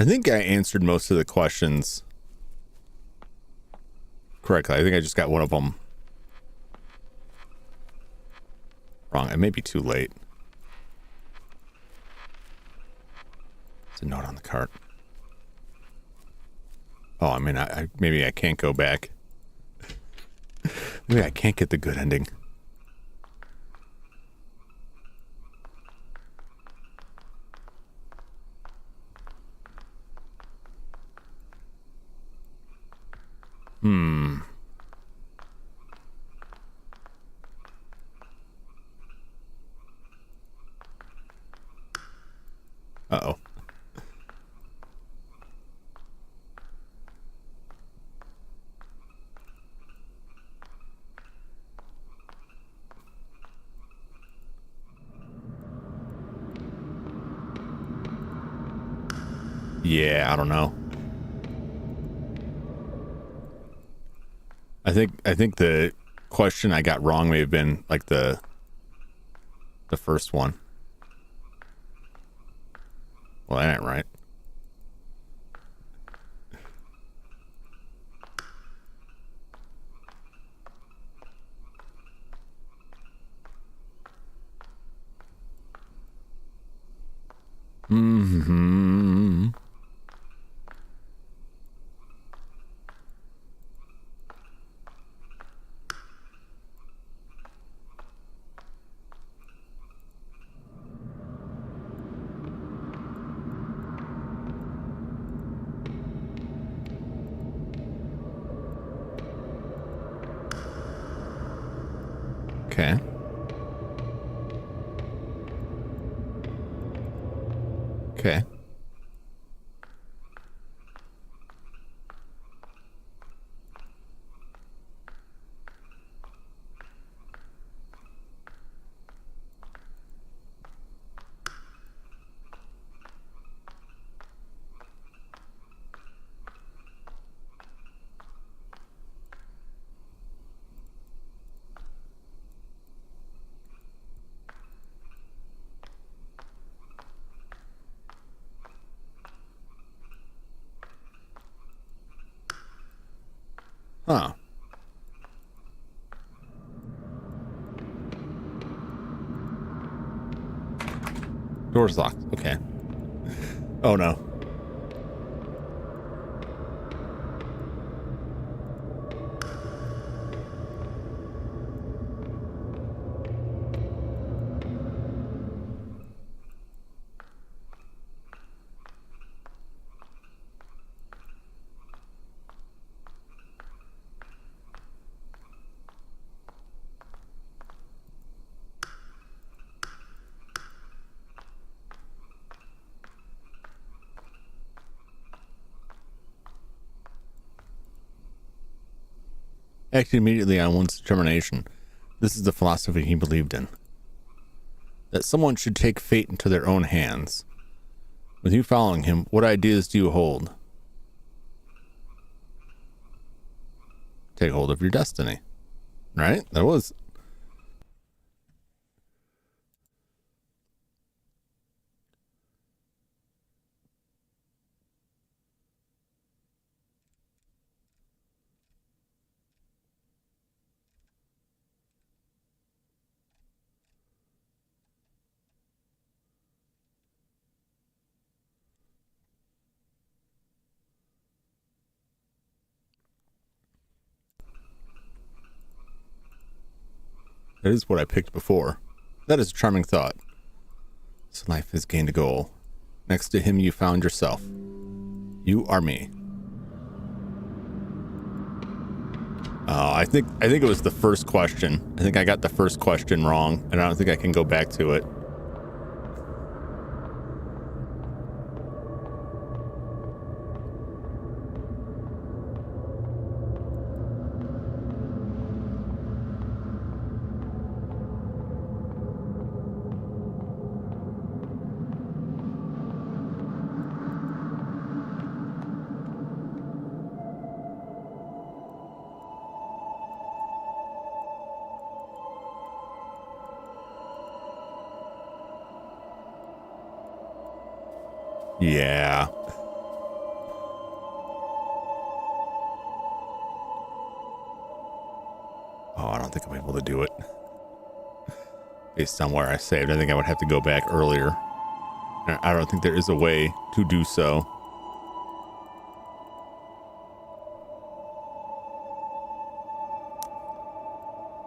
A: I think I answered most of the questions correctly. I think I just got one of them wrong. It may be too late. It's a note on the cart. Oh, I mean, maybe I can't go back. Maybe I can't get the good ending. Uh-oh. Yeah, I don't know. I think the question I got wrong may have been like the first one. Well, that ain't right. Mm-hmm. Okay. Okay. Huh. Door's locked. Okay. Oh no. Acted immediately on one's determination. This is the philosophy he believed in. That someone should take fate into their own hands. With you following him, what ideas do you hold? Take hold of your destiny. Right? That was... That is what I picked before. That is a charming thought. This life has gained a goal. Next to him, you found yourself. You are me. I think it was the first question. I think I got the first question wrong, and I don't think I can go back to it. Yeah. Oh, I don't think I'm able to do it. Based on where I saved, I think I would have to go back earlier. I don't think there is a way to do so.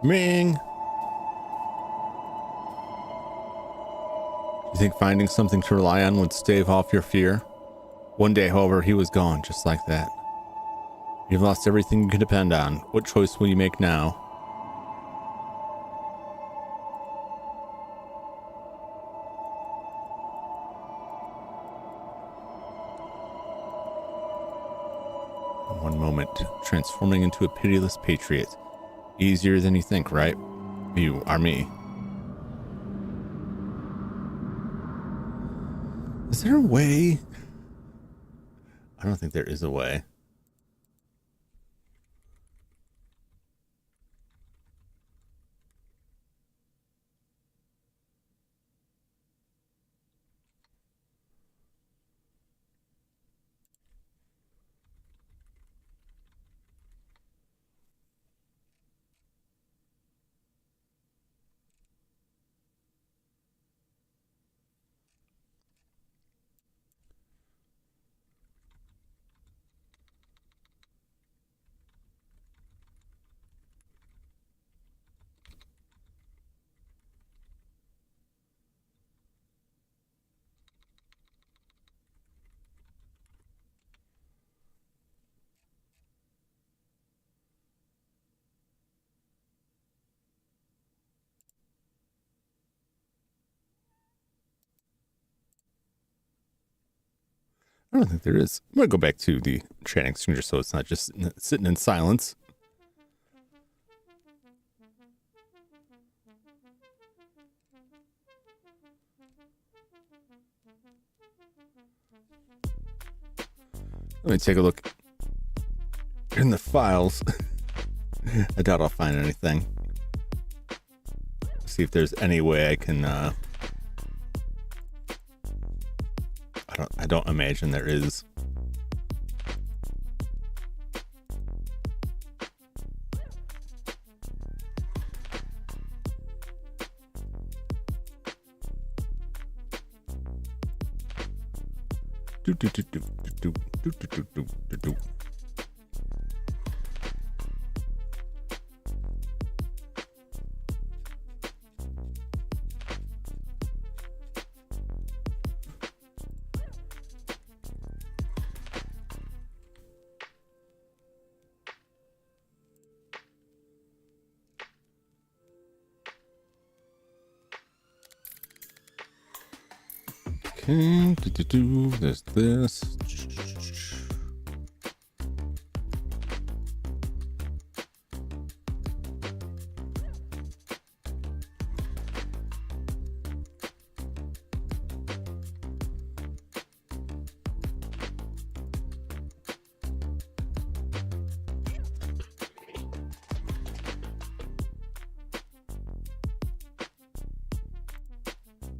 A: Ming! Do you think finding something to rely on would stave off your fear? One day, however, he was gone, just like that. You've lost everything you could depend on. What choice will you make now? In one moment, transforming into a pitiless patriot. Easier than you think, right? You are me. Is there a way? I don't think there is a way. I don't think there is. I'm going to go back to the chat exchanger so it's not just sitting in silence. Let me take a look in the files. I doubt I'll find anything. See if there's any way I can I don't imagine there is. Okay, there's this.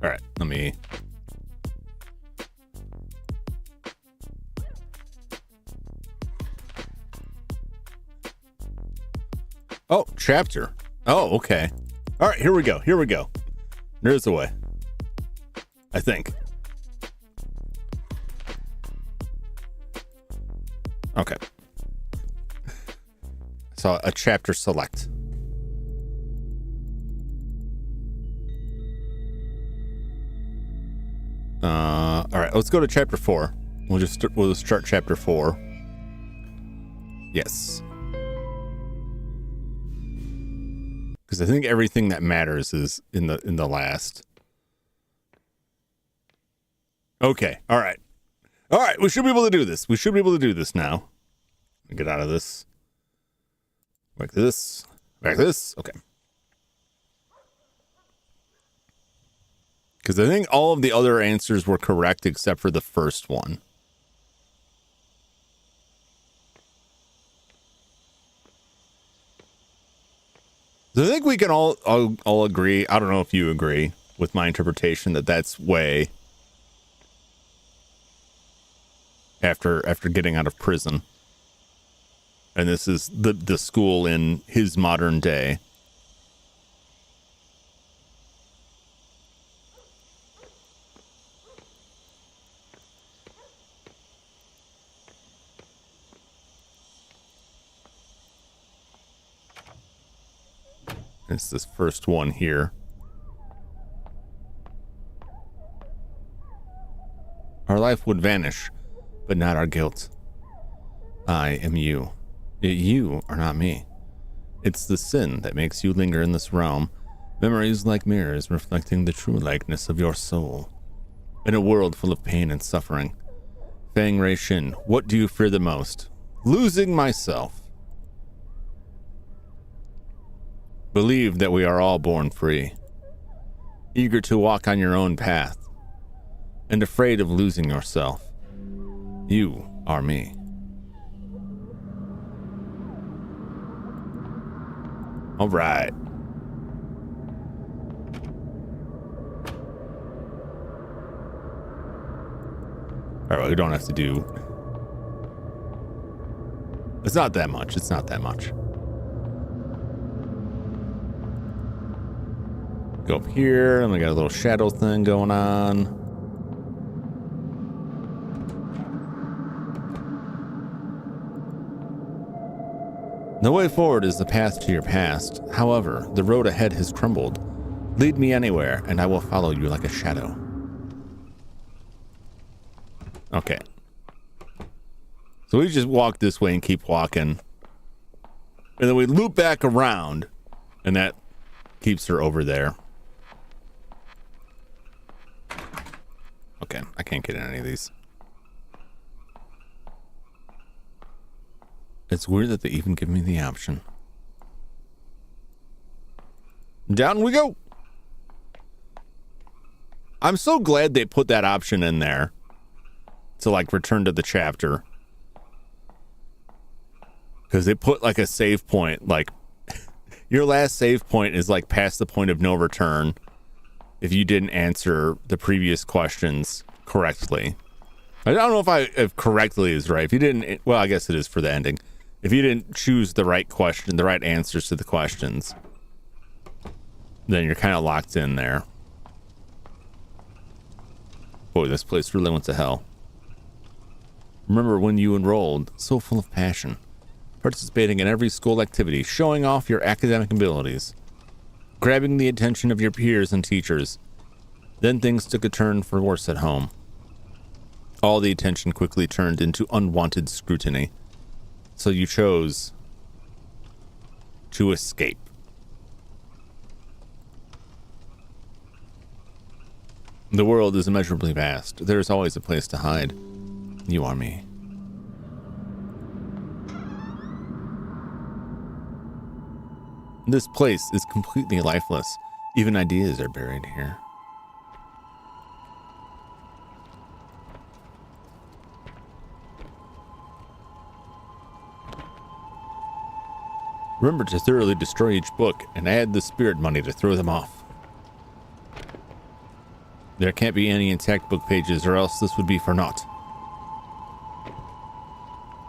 A: All right, let me. Oh, chapter. Oh, okay. All right, here we go. Here we go. There's the way. I think. Okay. So a chapter select. All right, let's go to chapter 4. We'll just start chapter 4. Yes. Because I think everything that matters is in the last. Okay. All right. All right. We should be able to do this. We should be able to do this now. Get out of this. Like this. Like this. Okay. Because I think all of the other answers were correct except for the first one. So I think we can all agree. I don't know if you agree with my interpretation that that's way. after getting out of prison. And this is the school in his modern day. It's this first one here. Our life would vanish, but not our guilt. I am you. Yet you are not me. It's the sin that makes you linger in this realm. Memories like mirrors reflecting the true likeness of your soul. In a world full of pain and suffering. Fang Rei Shin, what do you fear the most? Losing myself. Believe that we are all born free. Eager to walk on your own path. And afraid of losing yourself. You are me. All right. All right, we don't have to do... It's not that much. It's not that much. Go up here, and we got a little shadow thing going on. The way forward is the path to your past. However, the road ahead has crumbled. Lead me anywhere, and I will follow you like a shadow. Okay. So we just walk this way and keep walking. And then we loop back around, and that keeps her over there. Okay, I can't get in any of these. It's weird that they even give me the option. Down we go. I'm so glad they put that option in there to like return to the chapter. Because they put like a save point, like your last save point is like past the point of no return if you didn't answer the previous questions correctly. I don't know if correctly is right. If you didn't, well, I guess it is for the ending. If you didn't choose the right question, the right answers to the questions, then you're kind of locked in there. Boy, this place really went to hell. Remember when you enrolled, so full of passion, participating in every school activity, showing off your academic abilities, grabbing the attention of your peers and teachers. Then things took a turn for worse at home. All the attention quickly turned into unwanted scrutiny. So you chose to escape. The world is immeasurably vast. There is always a place to hide. You are me. This place is completely lifeless. Even ideas are buried here. Remember to thoroughly destroy each book and add the spirit money to throw them off. There can't be any intact book pages or else this would be for naught.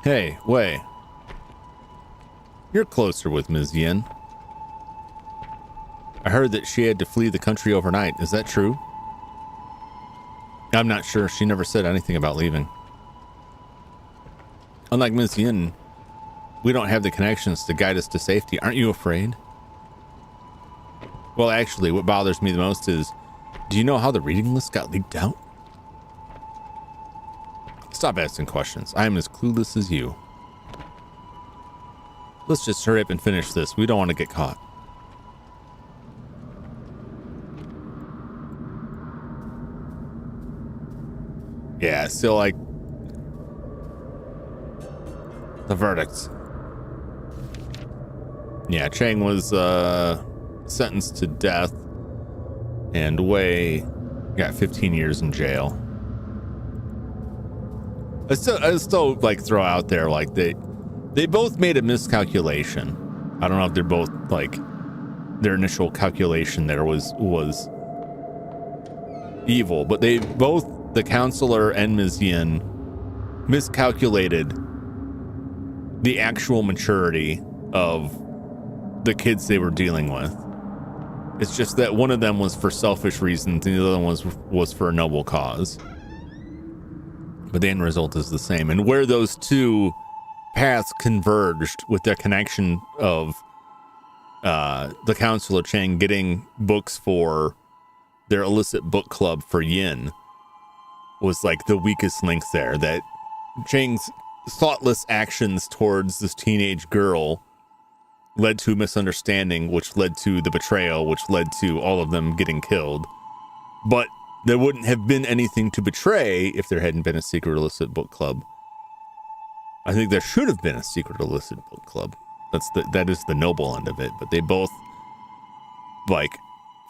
A: Hey, Wei. You're closer with Ms. Yin. I heard that she had to flee the country overnight. Is that true? I'm not sure. She never said anything about leaving. Unlike Ms. Yin, we don't have the connections to guide us to safety. Aren't you afraid? Well, actually, what bothers me the most is, do you know how the reading list got leaked out? Stop asking questions. I am as clueless as you. Let's just hurry up and finish this. We don't want to get caught. Yeah, still like the verdict. Yeah, Chang was sentenced to death, and Wei got 15 years in jail. I still like throw out there like they both made a miscalculation. I don't know if they're both like their initial calculation there was evil, but they both, the counselor and Ms. Yin, miscalculated the actual maturity of the kids they were dealing with. It's just that one of them was for selfish reasons and the other one was for a noble cause. But the end result is the same. And where those two paths converged with their connection of the counselor Chang getting books for their illicit book club for Yin was like the weakest link there. That Chang's thoughtless actions towards this teenage girl led to a misunderstanding, which led to the betrayal, which led to all of them getting killed. But there wouldn't have been anything to betray if there hadn't been a secret illicit book club. I think there should have been a secret illicit book club. That is the noble end of it. But they both like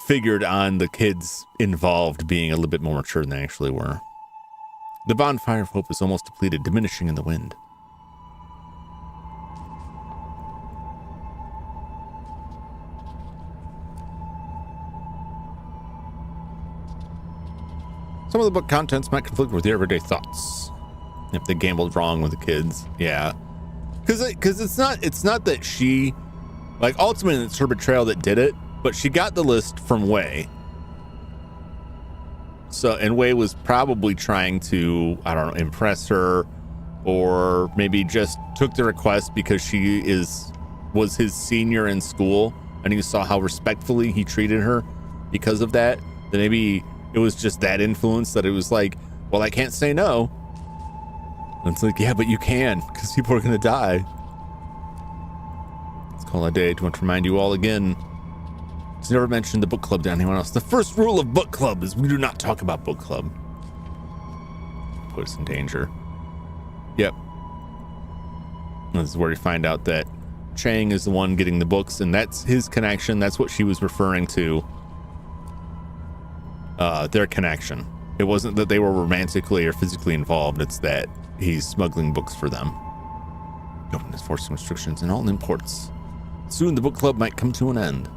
A: figured on the kids involved being a little bit more mature than they actually were. The bonfire of hope is almost depleted, diminishing in the wind. Some of the book contents might conflict with your everyday thoughts. If they gambled wrong with the kids, yeah. Because it's not that she, like, ultimately it's her betrayal that did it, but she got the list from Wei. So, and Wei was probably trying to, I don't know, impress her, or maybe just took the request because she was his senior in school, and he saw how respectfully he treated her because of that. Then maybe it was just that influence that it was like, well, I can't say no. And it's like, yeah, but you can, because people are going to die. Let's call it a day. I want to remind you all again. It's never mentioned the book club to anyone else. The first rule of book club is we do not talk about book club. Put us in danger. Yep. This is where you find out that Chang is the one getting the books, and that's his connection. That's what she was referring to. Their connection. It wasn't that they were romantically or physically involved. It's that he's smuggling books for them. Government is forcing restrictions in all imports. Soon the book club might come to an end.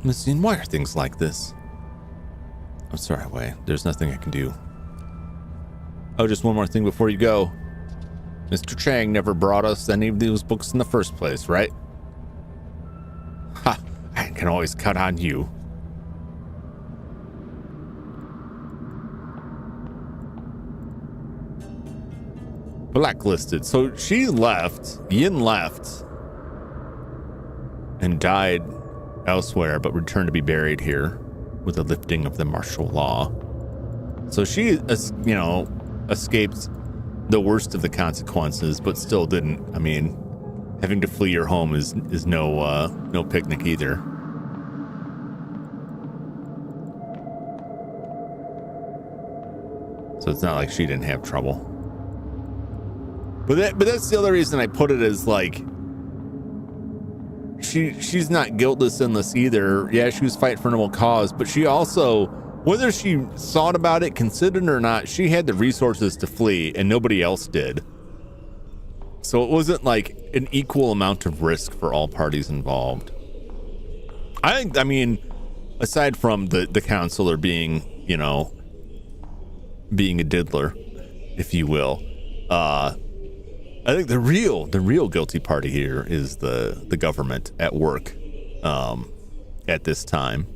A: Miss Yin, why are things like this? I'm sorry, Wei. There's nothing I can do. Oh, just one more thing before you go. Mr. Chang never brought us any of those books in the first place, right? Ha! I can always count on you. Blacklisted. So she left, Yin left, and died elsewhere, but returned to be buried here with the lifting of the martial law. So she, you know, escaped the worst of the consequences, but still didn't. I mean, having to flee your home is no picnic either. So it's not like she didn't have trouble. But that's the other reason I put it as like she's not guiltless in this either. Yeah, she was fighting for a noble cause, but she also, whether she thought about it, considered it or not, she had the resources to flee and nobody else did. So it wasn't like an equal amount of risk for all parties involved. I mean, aside from the counselor being, you know, being a diddler, if you will, I think the real guilty party here is the government at work at this time.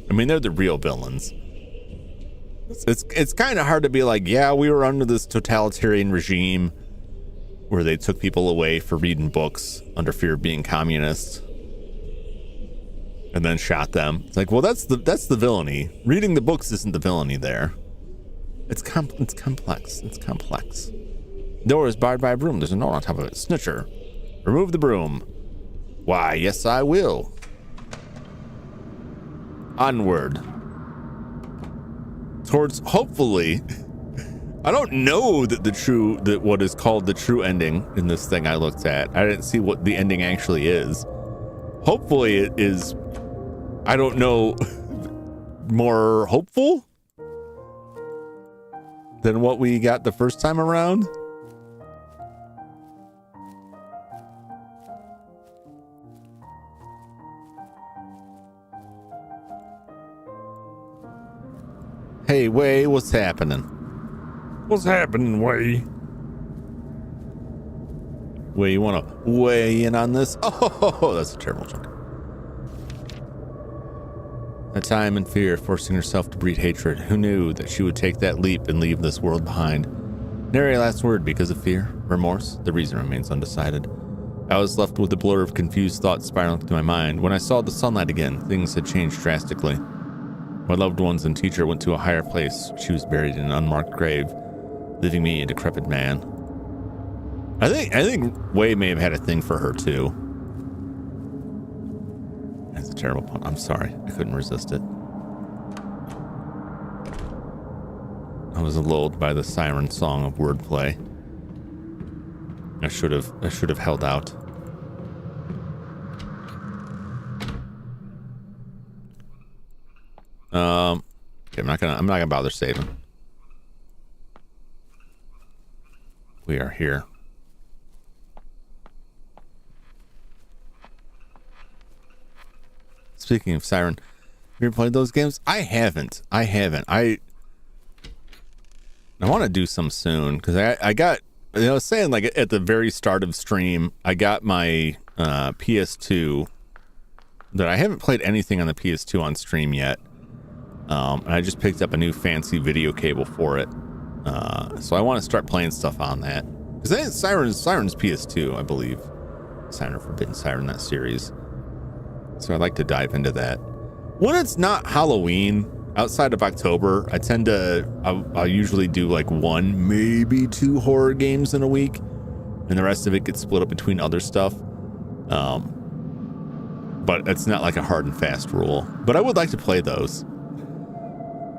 A: I mean, they're the real villains. It's kind of hard to be like, yeah, we were under this totalitarian regime where they took people away for reading books under fear of being communists and then shot them. It's like, well, that's the villainy. Reading the books isn't the villainy there. It's complex. It's complex. Door is barred by a broom. There's a note on top of it. Snitcher. Remove the broom. Why, yes, I will. Onward. Towards, hopefully, I don't know that what is called the true ending in this thing I looked at. I didn't see what the ending actually is. Hopefully it is, I don't know, more hopeful than what we got the first time around. Hey, Wei, what's happening? What's happening, Way? Way, you want to weigh in on this? Oh, that's a terrible joke. A time and fear, forcing herself to breed hatred. Who knew that she would take that leap and leave this world behind? Nary last word because of fear, remorse. The reason remains undecided. I was left with a blur of confused thoughts spiraling through my mind. When I saw the sunlight again, things had changed drastically. My loved ones and teacher went to a higher place. She was buried in an unmarked grave, leaving me a decrepit man. I think Wei may have had a thing for her too. That's a terrible pun. I'm sorry. I couldn't resist it. I was lulled by the siren song of wordplay. I should have held out. Okay, I'm not gonna bother saving. We are here. Speaking of Siren, have you ever played those games? I haven't. I want to do some soon because I got, I was saying like at the very start of stream, I got my PS2 that I haven't played anything on the PS2 on stream yet. And I just picked up a new fancy video cable for it. So I want to start playing stuff on that. Because I think Siren's PS2, I believe. Siren Forbidden Siren, that series. So I'd like to dive into that. When it's not Halloween, outside of October, I tend to, I'll usually do like 1, maybe 2 horror games in a week. And the rest of it gets split up between other stuff. But it's not like a hard and fast rule. But I would like to play those.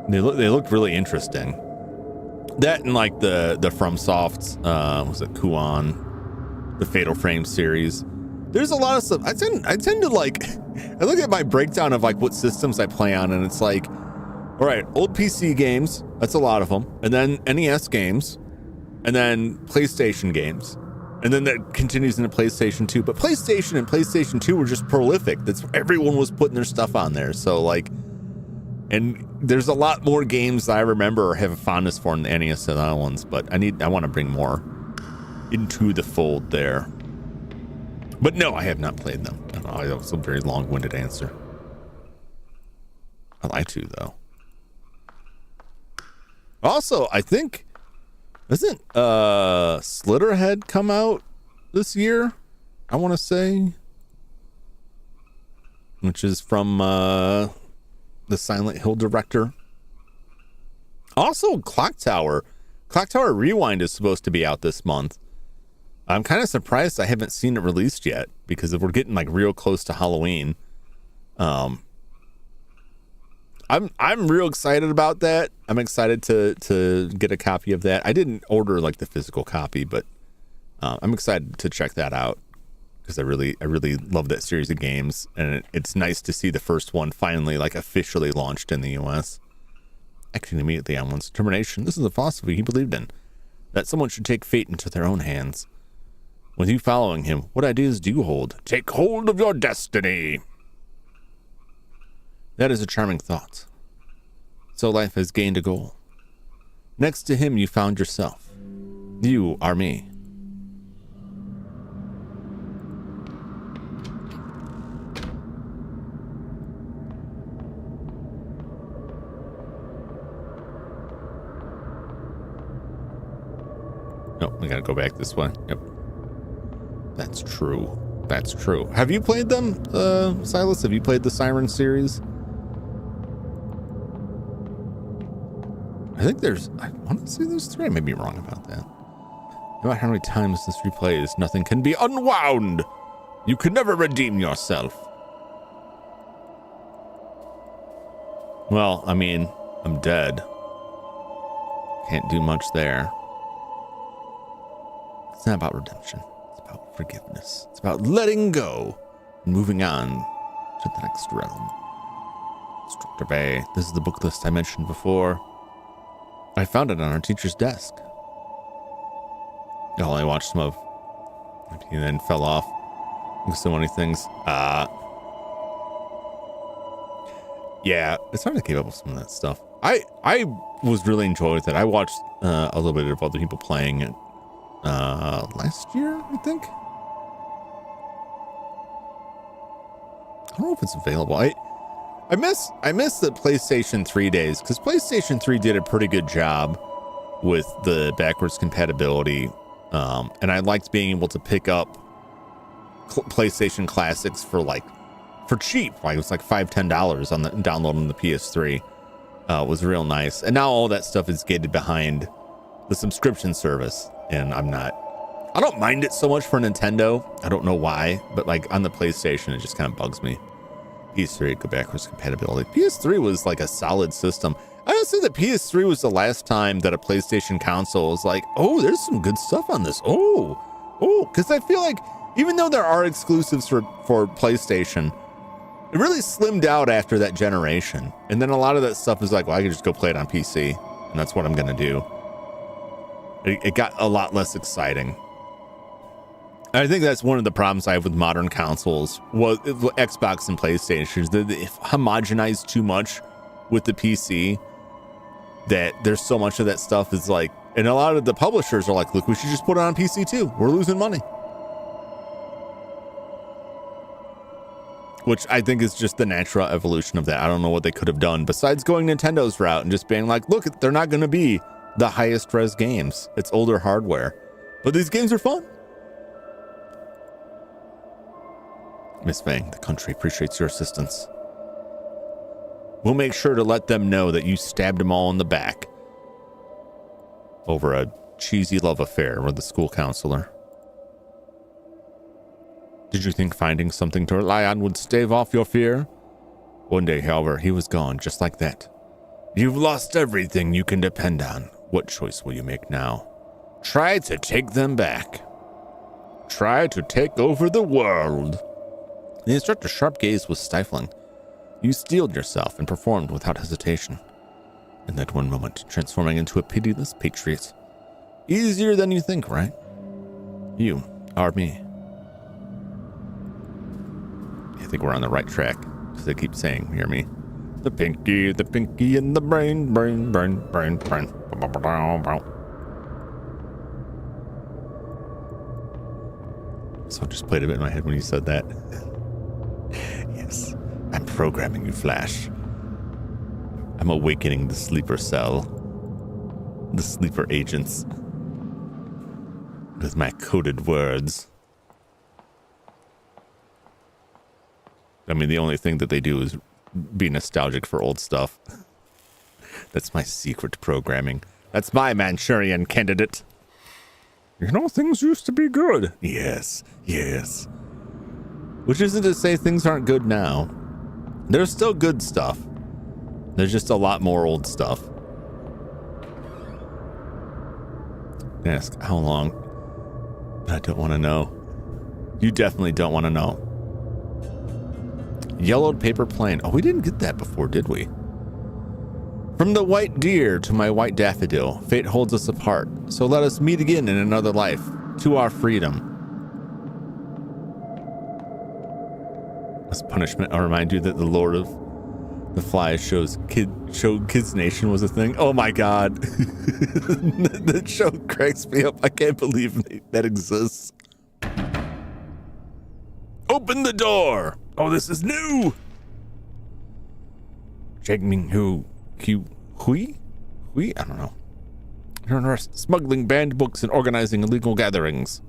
A: They looked really interesting. That and like the FromSoft's, was it Kuon, the Fatal Frame series. There's a lot of stuff. I tend to like, I look at my breakdown of like what systems I play on, and it's like, all right, old PC games, that's a lot of them, and then NES games, and then PlayStation games, and then that continues into PlayStation 2. But PlayStation and PlayStation 2 were just prolific. That's everyone was putting their stuff on there. So like, and there's a lot more games that I remember or have a fondness for in the NES than other ones, but I want to bring more into the fold there. But no, I have not played them. That was a very long-winded answer. I'd like to, though. Also, I think, doesn't Slitterhead come out this year? I want to say. Which is from the Silent Hill director. Also, Clock Tower. Clock Tower Rewind is supposed to be out this month. I'm kind of surprised I haven't seen it released yet, because if we're getting like real close to Halloween, I'm real excited about that. I'm excited to get a copy of that. I didn't order like the physical copy, but I'm excited to check that out because I really love that series of games, and it's nice to see the first one finally like officially launched in the US. Acting immediately on one's determination. This is a philosophy he believed in, that someone should take fate into their own hands. With you following him, what ideas do you hold? Take hold of your destiny. That is a charming thought. So life has gained a goal. Next to him, you found yourself. You are me. No, we gotta go back this way. Yep. That's true. That's true. Have you played them, Silas? Have you played the Siren series? I think I want to say there's 3. I may be wrong about that. No matter how many times this replays, nothing can be unwound. You can never redeem yourself. Well, I mean, I'm dead. Can't do much there. It's not about redemption. It's about forgiveness. It's about letting go and moving on to the next realm. Instructor Bay. This is the book list I mentioned before. I found it on our teacher's desk. I only watched some of it and then fell off. There's so many things. Yeah, it's hard to keep up with some of that stuff. I was really enjoying that. I watched a little bit of other people playing it last year, I think. I don't know if it's available. I miss the PlayStation 3 days, because PlayStation 3 did a pretty good job with the backwards compatibility, and I liked being able to pick up PlayStation classics for cheap. Like it was like $5-10 on the downloading the PS3. Was real nice. And now all that stuff is gated behind the subscription service, and I don't mind it so much for Nintendo. I don't know why, but like on the PlayStation, it just kind of bugs me. PS3 go backwards compatibility. PS3 was like a solid system. I would say that PS3 was the last time that a PlayStation console was like, oh, there's some good stuff on this. Because I feel like even though there are exclusives for PlayStation, it really slimmed out after that generation. And then a lot of that stuff is like, well, I can just go play it on PC, and that's what I'm going to do. It got a lot less exciting. I think that's one of the problems I have with modern consoles, was Xbox and PlayStation, that they homogenize too much with the PC, that there's so much of that stuff is like, and a lot of the publishers are like, look, we should just put it on PC too. We're losing money. Which I think is just the natural evolution of that. I don't know what they could have done besides going Nintendo's route and just being like, look, they're not going to be the highest res games. It's older hardware, but these games are fun. Miss Fang, the country appreciates your assistance. We'll make sure to let them know that you stabbed them all in the back over a cheesy love affair with the school counselor. Did you think finding something to rely on would stave off your fear? One day, however, he was gone just like that. You've lost everything you can depend on. What choice will you make now? Try to take them back. Try to take over the world. The instructor's sharp gaze was stifling. You steeled yourself and performed without hesitation. In that one moment, transforming into a pitiless patriot. Easier than you think, right? You are me. I think we're on the right track, because they keep saying, hear me. The pinky, and the brain. So I just played a bit in my head when you said that. Yes, I'm programming you, Flash. I'm awakening the sleeper cell. The sleeper agents. With my coded words. I mean, the only thing that they do is be nostalgic for old stuff. That's my secret programming. That's my Manchurian candidate. You know, things used to be good. Yes, yes. Which isn't to say things aren't good now. There's still good stuff. There's just a lot more old stuff. Ask how long? I don't want to know. You definitely don't want to know. Yellowed paper plane. Oh, we didn't get that before, did we? From the white deer to my white daffodil, fate holds us apart. So let us meet again in another life, to our freedom. As punishment, I'll remind you that the Lord of the Flies showed Kids Nation was a thing. Oh my God. That show cracks me up. I can't believe that exists. Open the door. Oh, this is new. Jagming Hui? I don't know. You're under arrest. Smuggling banned books and organizing illegal gatherings.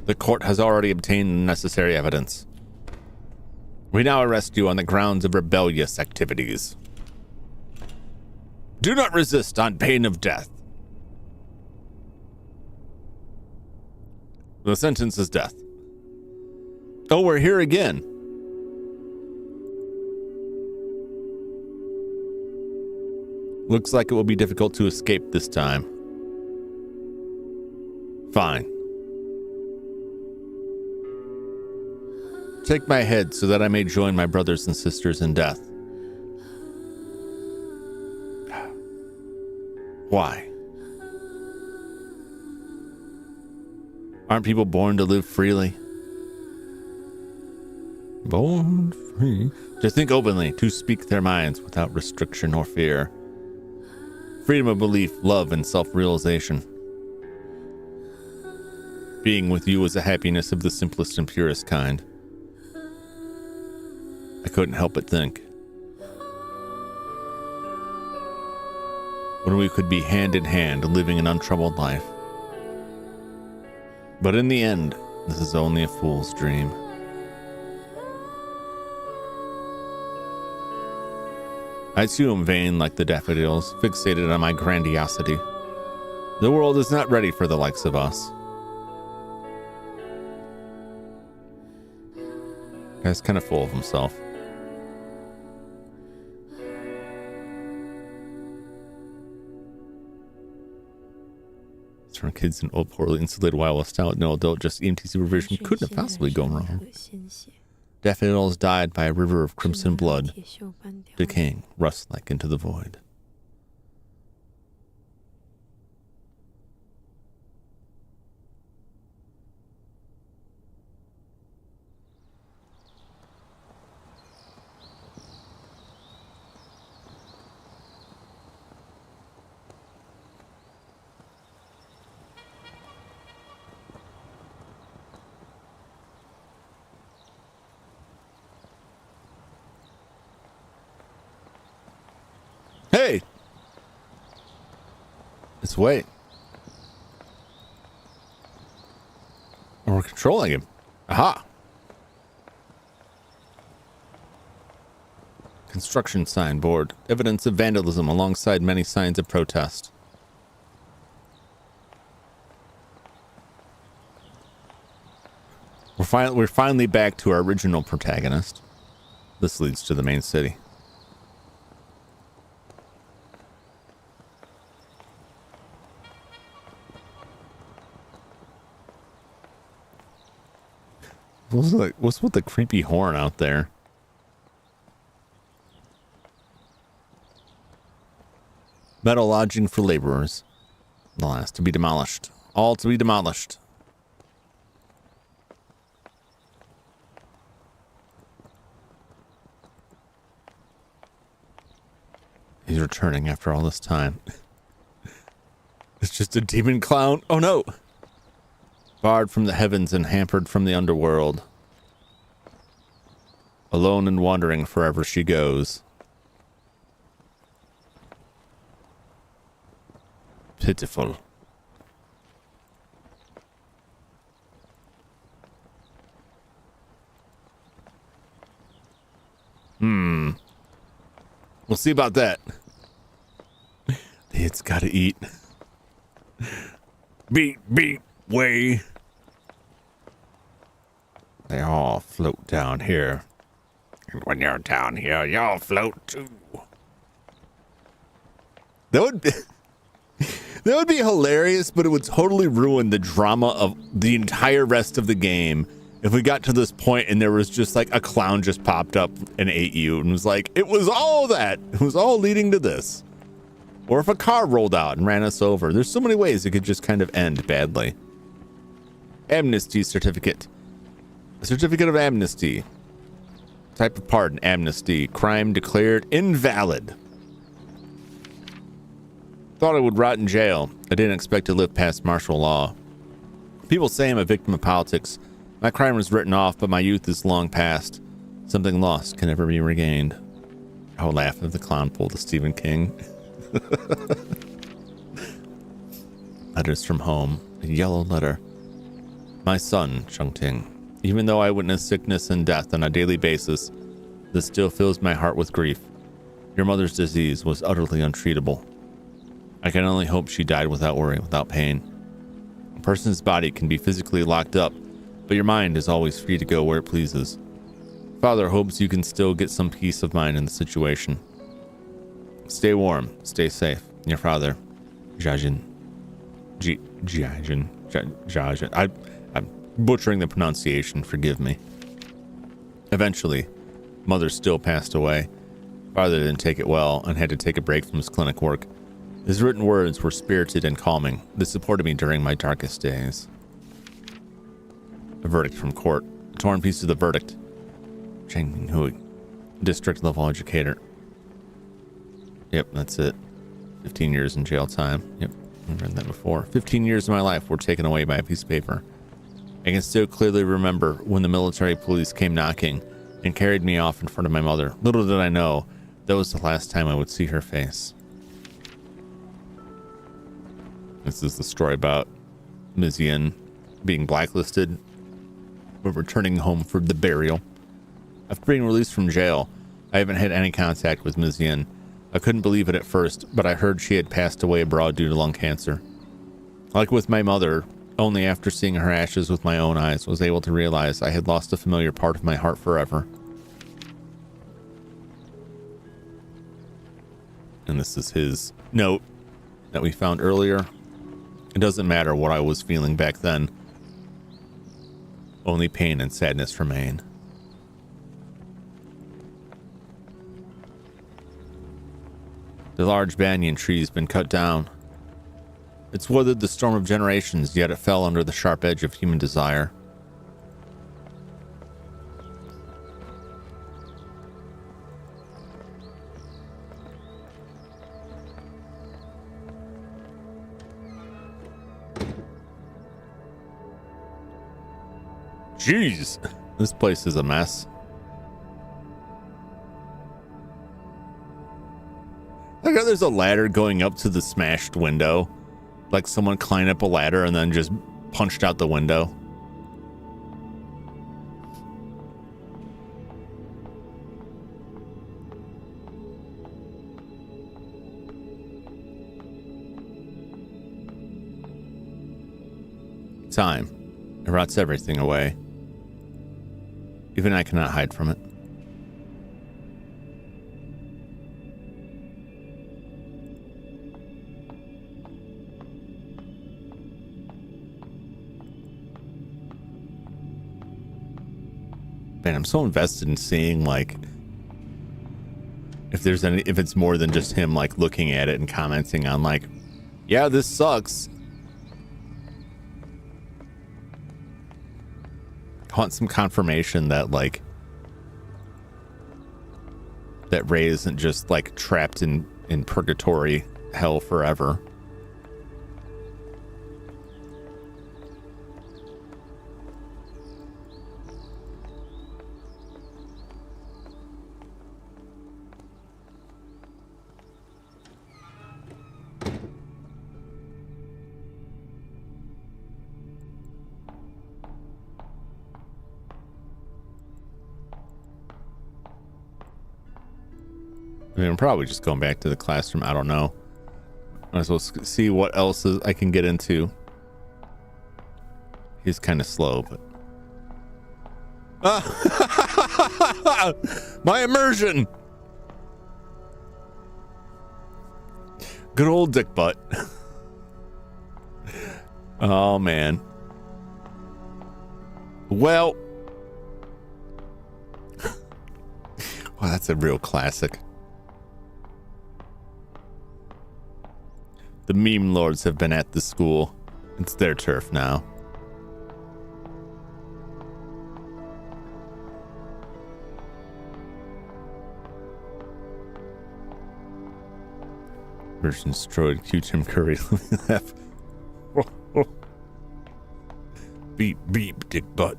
A: The court has already obtained the necessary evidence. We now arrest you on the grounds of rebellious activities. Do not resist on pain of death. The sentence is death. Oh, we're here again. Looks like it will be difficult to escape this time. Fine. Take my head so that I may join my brothers and sisters in death. Why? Aren't people born to live freely? Born free. To think openly, to speak their minds without restriction or fear. Freedom of belief, love, and self-realization. Being with you is a happiness of the simplest and purest kind. I couldn't help but think. When we could be hand in hand, living an untroubled life. But in the end, this is only a fool's dream. I too am vain like the daffodils, fixated on my grandiosity. The world is not ready for the likes of us. Guy's kind of full of himself. Turn kids in old, poorly insulated wireless out. No adult, just EMT supervision couldn't have possibly gone wrong. Daffodils died by a river of crimson blood, decaying rust-like into the void. Hey! Let's wait. We're controlling him. Aha! Construction signboard. Evidence of vandalism alongside many signs of protest. We're finally back to our original protagonist. This leads to the main city. What's with the creepy horn out there? Metal lodging for laborers. The last to be demolished. All to be demolished. He's returning after all this time. It's just a demon clown. Oh no! Barred from the heavens and hampered from the underworld. Alone and wandering forever she goes. Pitiful. We'll see about that. It's gotta eat. Beat, way. They all float down here. And when you're down here, y'all float too. That would be hilarious, but it would totally ruin the drama of the entire rest of the game if we got to this point and there was just like a clown just popped up and ate you and was like, it was all that. It was all leading to this. Or if a car rolled out and ran us over. There's so many ways it could just kind of end badly. Amnesty certificate. A certificate of amnesty. Type of pardon, amnesty. Crime declared invalid. Thought I would rot in jail. I didn't expect to live past martial law. People say I'm a victim of politics. My crime was written off, but my youth is long past. Something lost can never be regained. I would laugh if the clown pulled a Stephen King. Letters from home. A yellow letter. My son, Chungting. Even though I witness sickness and death on a daily basis, this still fills my heart with grief. Your mother's disease was utterly untreatable. I can only hope she died without worry, without pain. A person's body can be physically locked up, but your mind is always free to go where it pleases. Father hopes you can still get some peace of mind in the situation. Stay warm, stay safe. Your father, Jajin. Jajin. I'm butchering the pronunciation, forgive me. Eventually, mother still passed away. Father didn't take it well and had to take a break from his clinic work. His written words were spirited and calming. They supported me during my darkest days. A verdict from court. A torn piece of the verdict. Changing Hui, district level educator. Yep, that's it. 15 years in jail time. Yep, I've read that before. 15 years of my life were taken away by a piece of paper. I can still clearly remember when the military police came knocking and carried me off in front of my mother. Little did I know that was the last time I would see her face. This is the story about Ms. Yin being blacklisted but returning home for the burial. After being released from jail, I haven't had any contact with Ms. Yin. I couldn't believe it at first, but I heard she had passed away abroad due to lung cancer. Like with my mother, only after seeing her ashes with my own eyes was able to realize I had lost a familiar part of my heart forever. And this is his note that we found earlier. It doesn't matter what I was feeling back then. Only pain and sadness remain. The large banyan tree's been cut down. It's weathered the storm of generations, yet it fell under the sharp edge of human desire. Jeez, this place is a mess. I got there's a ladder going up to the smashed window. Like someone climbed up a ladder and then just punched out the window. Time. It rots everything away. Even I cannot hide from it. Man, I'm so invested in seeing, like, if it's more than just him, like, looking at it and commenting on, like, yeah, this sucks. I want some confirmation that, like, that Ray isn't just, like, trapped in purgatory hell forever. I mean, I'm probably just going back to the classroom. I don't know. Might as well see what else I can get into. He's kind of slow, but... My immersion! Good old dick butt. Oh, man. Well... Wow, that's a real classic. The meme lords have been at the school. It's their turf now. Version destroyed. Q Tim Curry. Beep beep dick butt.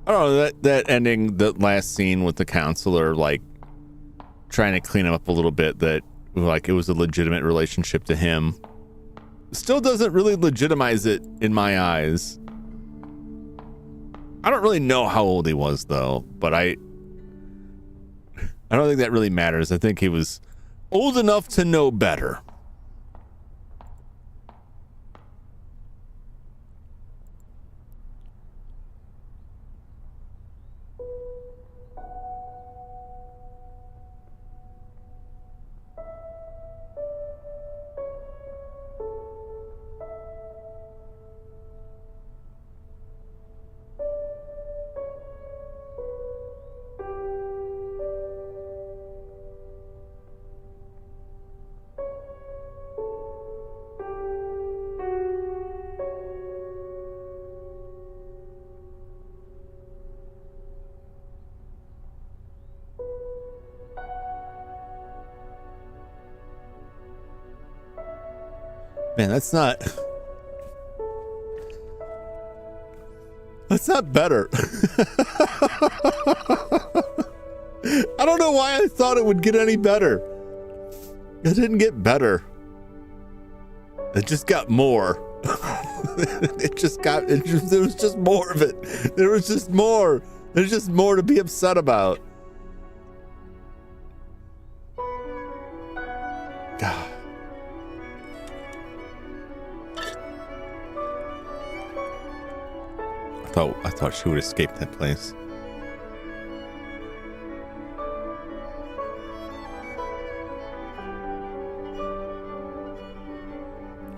A: I don't know, that ending, the last scene with the counselor, like, trying to clean him up a little bit, that, like, it was a legitimate relationship to him, still doesn't really legitimize it in my eyes. I don't really know how old he was, though, but I don't think that really matters. I think he was old enough to know better. Man, that's not better. I don't know why I thought it would get any better. It didn't get better. It just got more. There was just more of it. There was just more. There's just more to be upset about. God. I thought she would escape that place.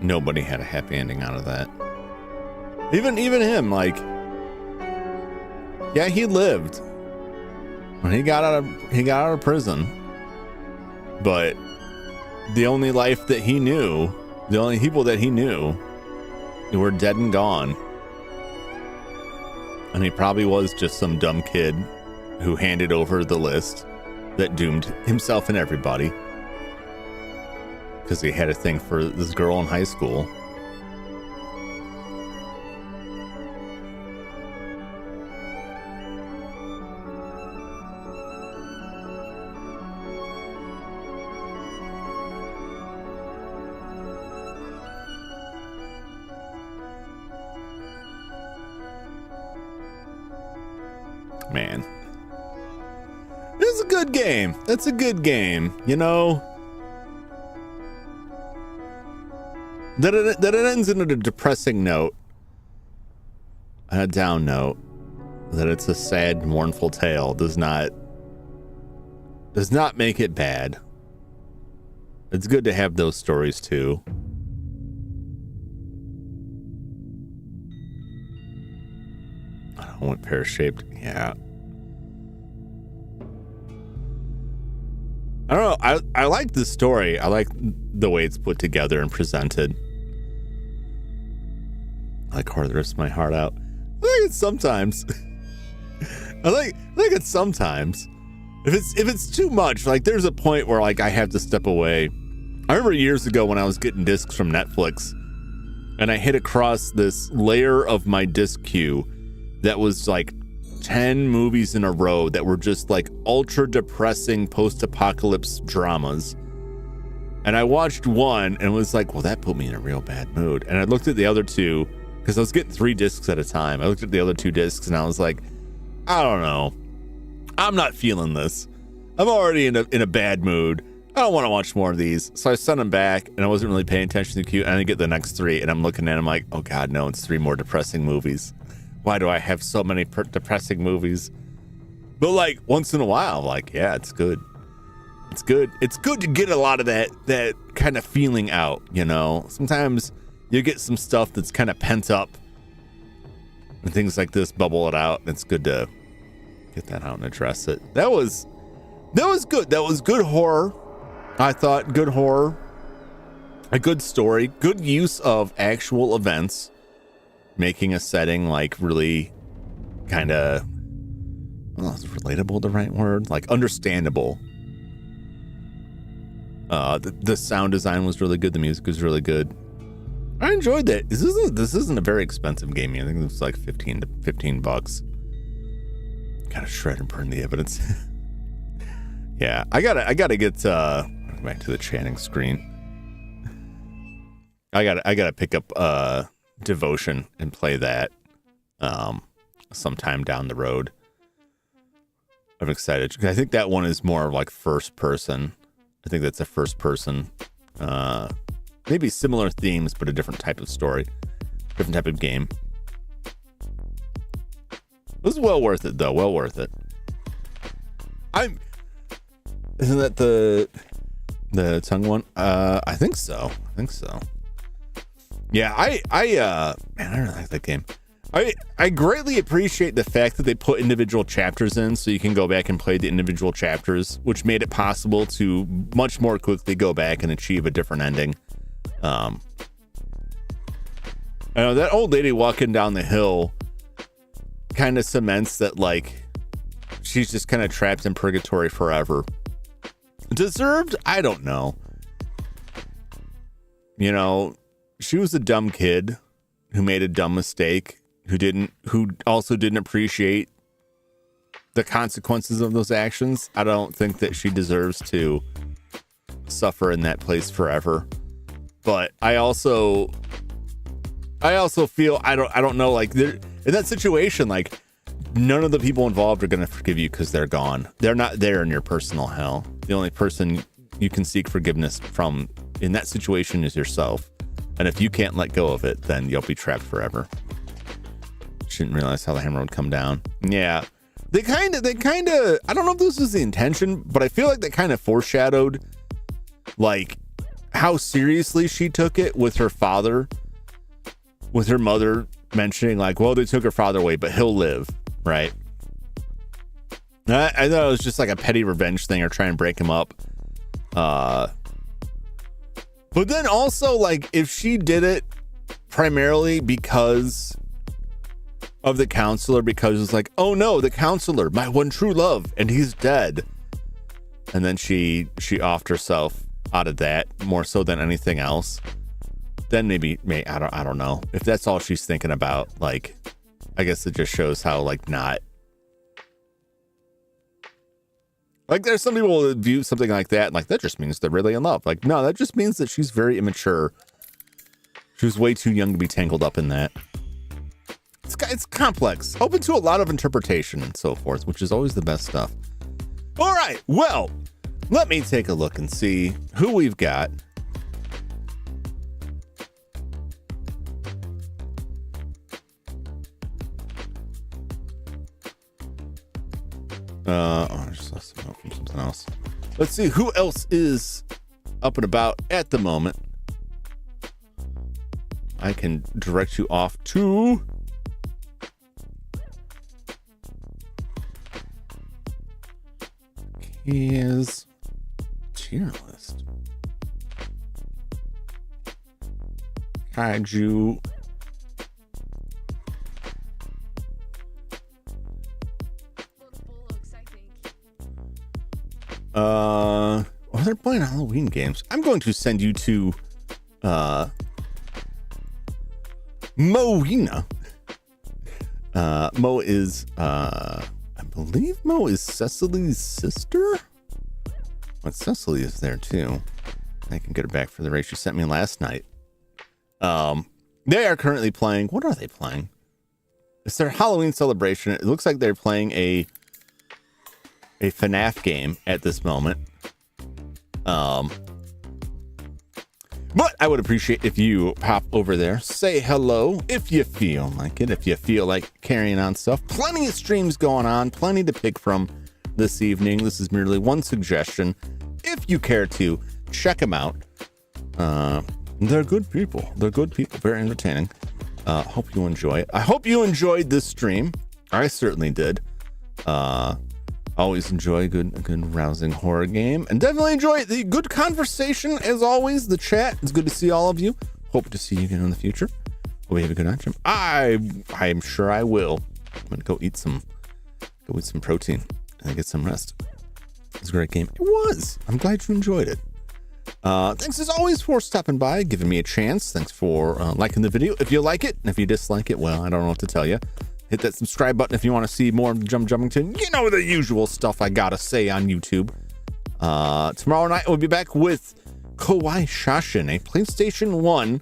A: Nobody had a happy ending out of that. Even him, like, yeah, he lived when he got out of prison, but the only life that he knew, the only people that he knew, were dead and gone. And he probably was just some dumb kid who handed over the list that doomed himself and everybody because he had a thing for this girl in high school. Man, it's a good game. That's a good game, you know. That it ends in a depressing note, a down note. That it's a sad, mournful tale does not make it bad. It's good to have those stories too. Went pear-shaped. Yeah. I don't know. I like this story. I like the way it's put together and presented. I like Hard the Rest of My Heart Out. I like it sometimes. I like it sometimes. If it's too much, like there's a point where like I have to step away. I remember years ago when I was getting discs from Netflix and I hit across this layer of my disc queue that was like 10 movies in a row that were just like ultra depressing post-apocalypse dramas. And I watched one and was like, well, that put me in a real bad mood. And I looked at the other two because I was getting 3 discs at a time. I looked at the other 2 discs and I was like, I don't know. I'm not feeling this. I'm already in a bad mood. I don't want to watch more of these. So I sent them back and I wasn't really paying attention to the queue. And I get the next 3 and I'm looking at them like, oh God, no, it's 3 more depressing movies. Why do I have so many depressing movies? But like once in a while, like, yeah, it's good. It's good. It's good to get a lot of that kind of feeling out, you know? Sometimes you get some stuff that's kind of pent up and things like this bubble it out. And it's good to get that out and address it. That was good. That was good horror. I thought good horror, a good story, good use of actual events. Making a setting like really kind of, is relatable the right word? Like understandable. The sound design was really good. The music was really good. I enjoyed that. This isn't a very expensive game. I think it's like $15. Gotta shred and burn the evidence. Yeah, I gotta get back to the chatting screen. I gotta pick up Devotion and play that sometime down the road. I'm excited. I think that one is more like first person. I think that's a first person, maybe similar themes, but a different type of story, different type of game. It was well worth it though. Well worth it. Isn't that the tongue one? I think so. Yeah, man, I really like that game. I greatly appreciate the fact that they put individual chapters in so you can go back and play the individual chapters, which made it possible to much more quickly go back and achieve a different ending. I know that old lady walking down the hill kind of cements that like she's just kind of trapped in purgatory forever. Deserved? I don't know. You know, she was a dumb kid who made a dumb mistake, who also didn't appreciate the consequences of those actions. I don't think that she deserves to suffer in that place forever. But I also feel I don't know, like, in that situation, like, none of the people involved are going to forgive you because they're gone. They're not there in your personal hell. The only person you can seek forgiveness from in that situation is yourself. And if you can't let go of it, then you'll be trapped forever. Shouldn't realize how the hammer would come down. Yeah. They kind of, I don't know if this was the intention, but I feel like they kind of foreshadowed, like, how seriously she took it with her father, with her mother mentioning, like, well, they took her father away, but he'll live, right? I thought it was just like a petty revenge thing or try and break him up. But then also, like, if she did it primarily because of the counselor, because it's like, oh no, the counselor, my one true love, and he's dead. And then she offed herself out of that more so than anything else. Then maybe I don't know. If that's all she's thinking about, like, I guess it just shows how, like, not. Like, there's some people that view something like that, and, like, that just means they're really in love. Like, no, that just means that she's very immature. She was way too young to be tangled up in that. It's complex, open to a lot of interpretation and so forth, which is always the best stuff. All right, well, let me take a look and see who we've got. I just lost a note from something else. Let's see who else is up and about at the moment. I can direct you off to his tier list. Kaiju. Oh, they're playing Halloween games. I'm going to send you to Moina. Mo is I believe Mo is Cecily's sister. But Cecily is there too. I can get her back for the race she sent me last night. They are currently playing. What are they playing? It's their Halloween celebration. It looks like they're playing a FNAF game at this moment. But I would appreciate if you pop over there, say hello if you feel like it, if you feel like carrying on stuff. Plenty of streams going on, plenty to pick from this evening. This is merely one suggestion. If you care to check them out, they're good people. They're good people, very entertaining. Hope you enjoy it. I hope you enjoyed this stream. I certainly did. Always enjoy a good rousing horror game, and definitely enjoy the good conversation as always. The chat, it's good to see all of you. Hope to see you again in the future. Hope you have a good night, Jim. I'm sure I will. I'm gonna go eat some protein and get some rest. It was a great game. It was. I'm glad you enjoyed it. Thanks as always for stopping by, giving me a chance. Thanks for liking the video if you like it, and if you dislike it, well, I don't know what to tell you. Hit that subscribe button if you want to see more of Jum Jumington. You know the usual stuff I gotta say on YouTube. Tomorrow night we'll be back with Kawaii Shashin, a PlayStation 1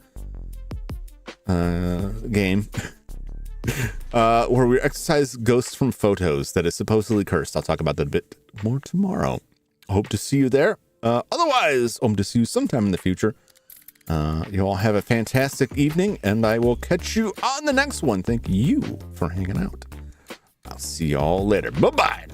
A: game where we exercise ghosts from photos that is supposedly cursed. I'll talk about that a bit more tomorrow. Hope to see you there. Otherwise, hope to see you sometime in the future. You all have a fantastic evening, and I will catch you on the next one. Thank you for hanging out. I'll see y'all later. Bye-bye.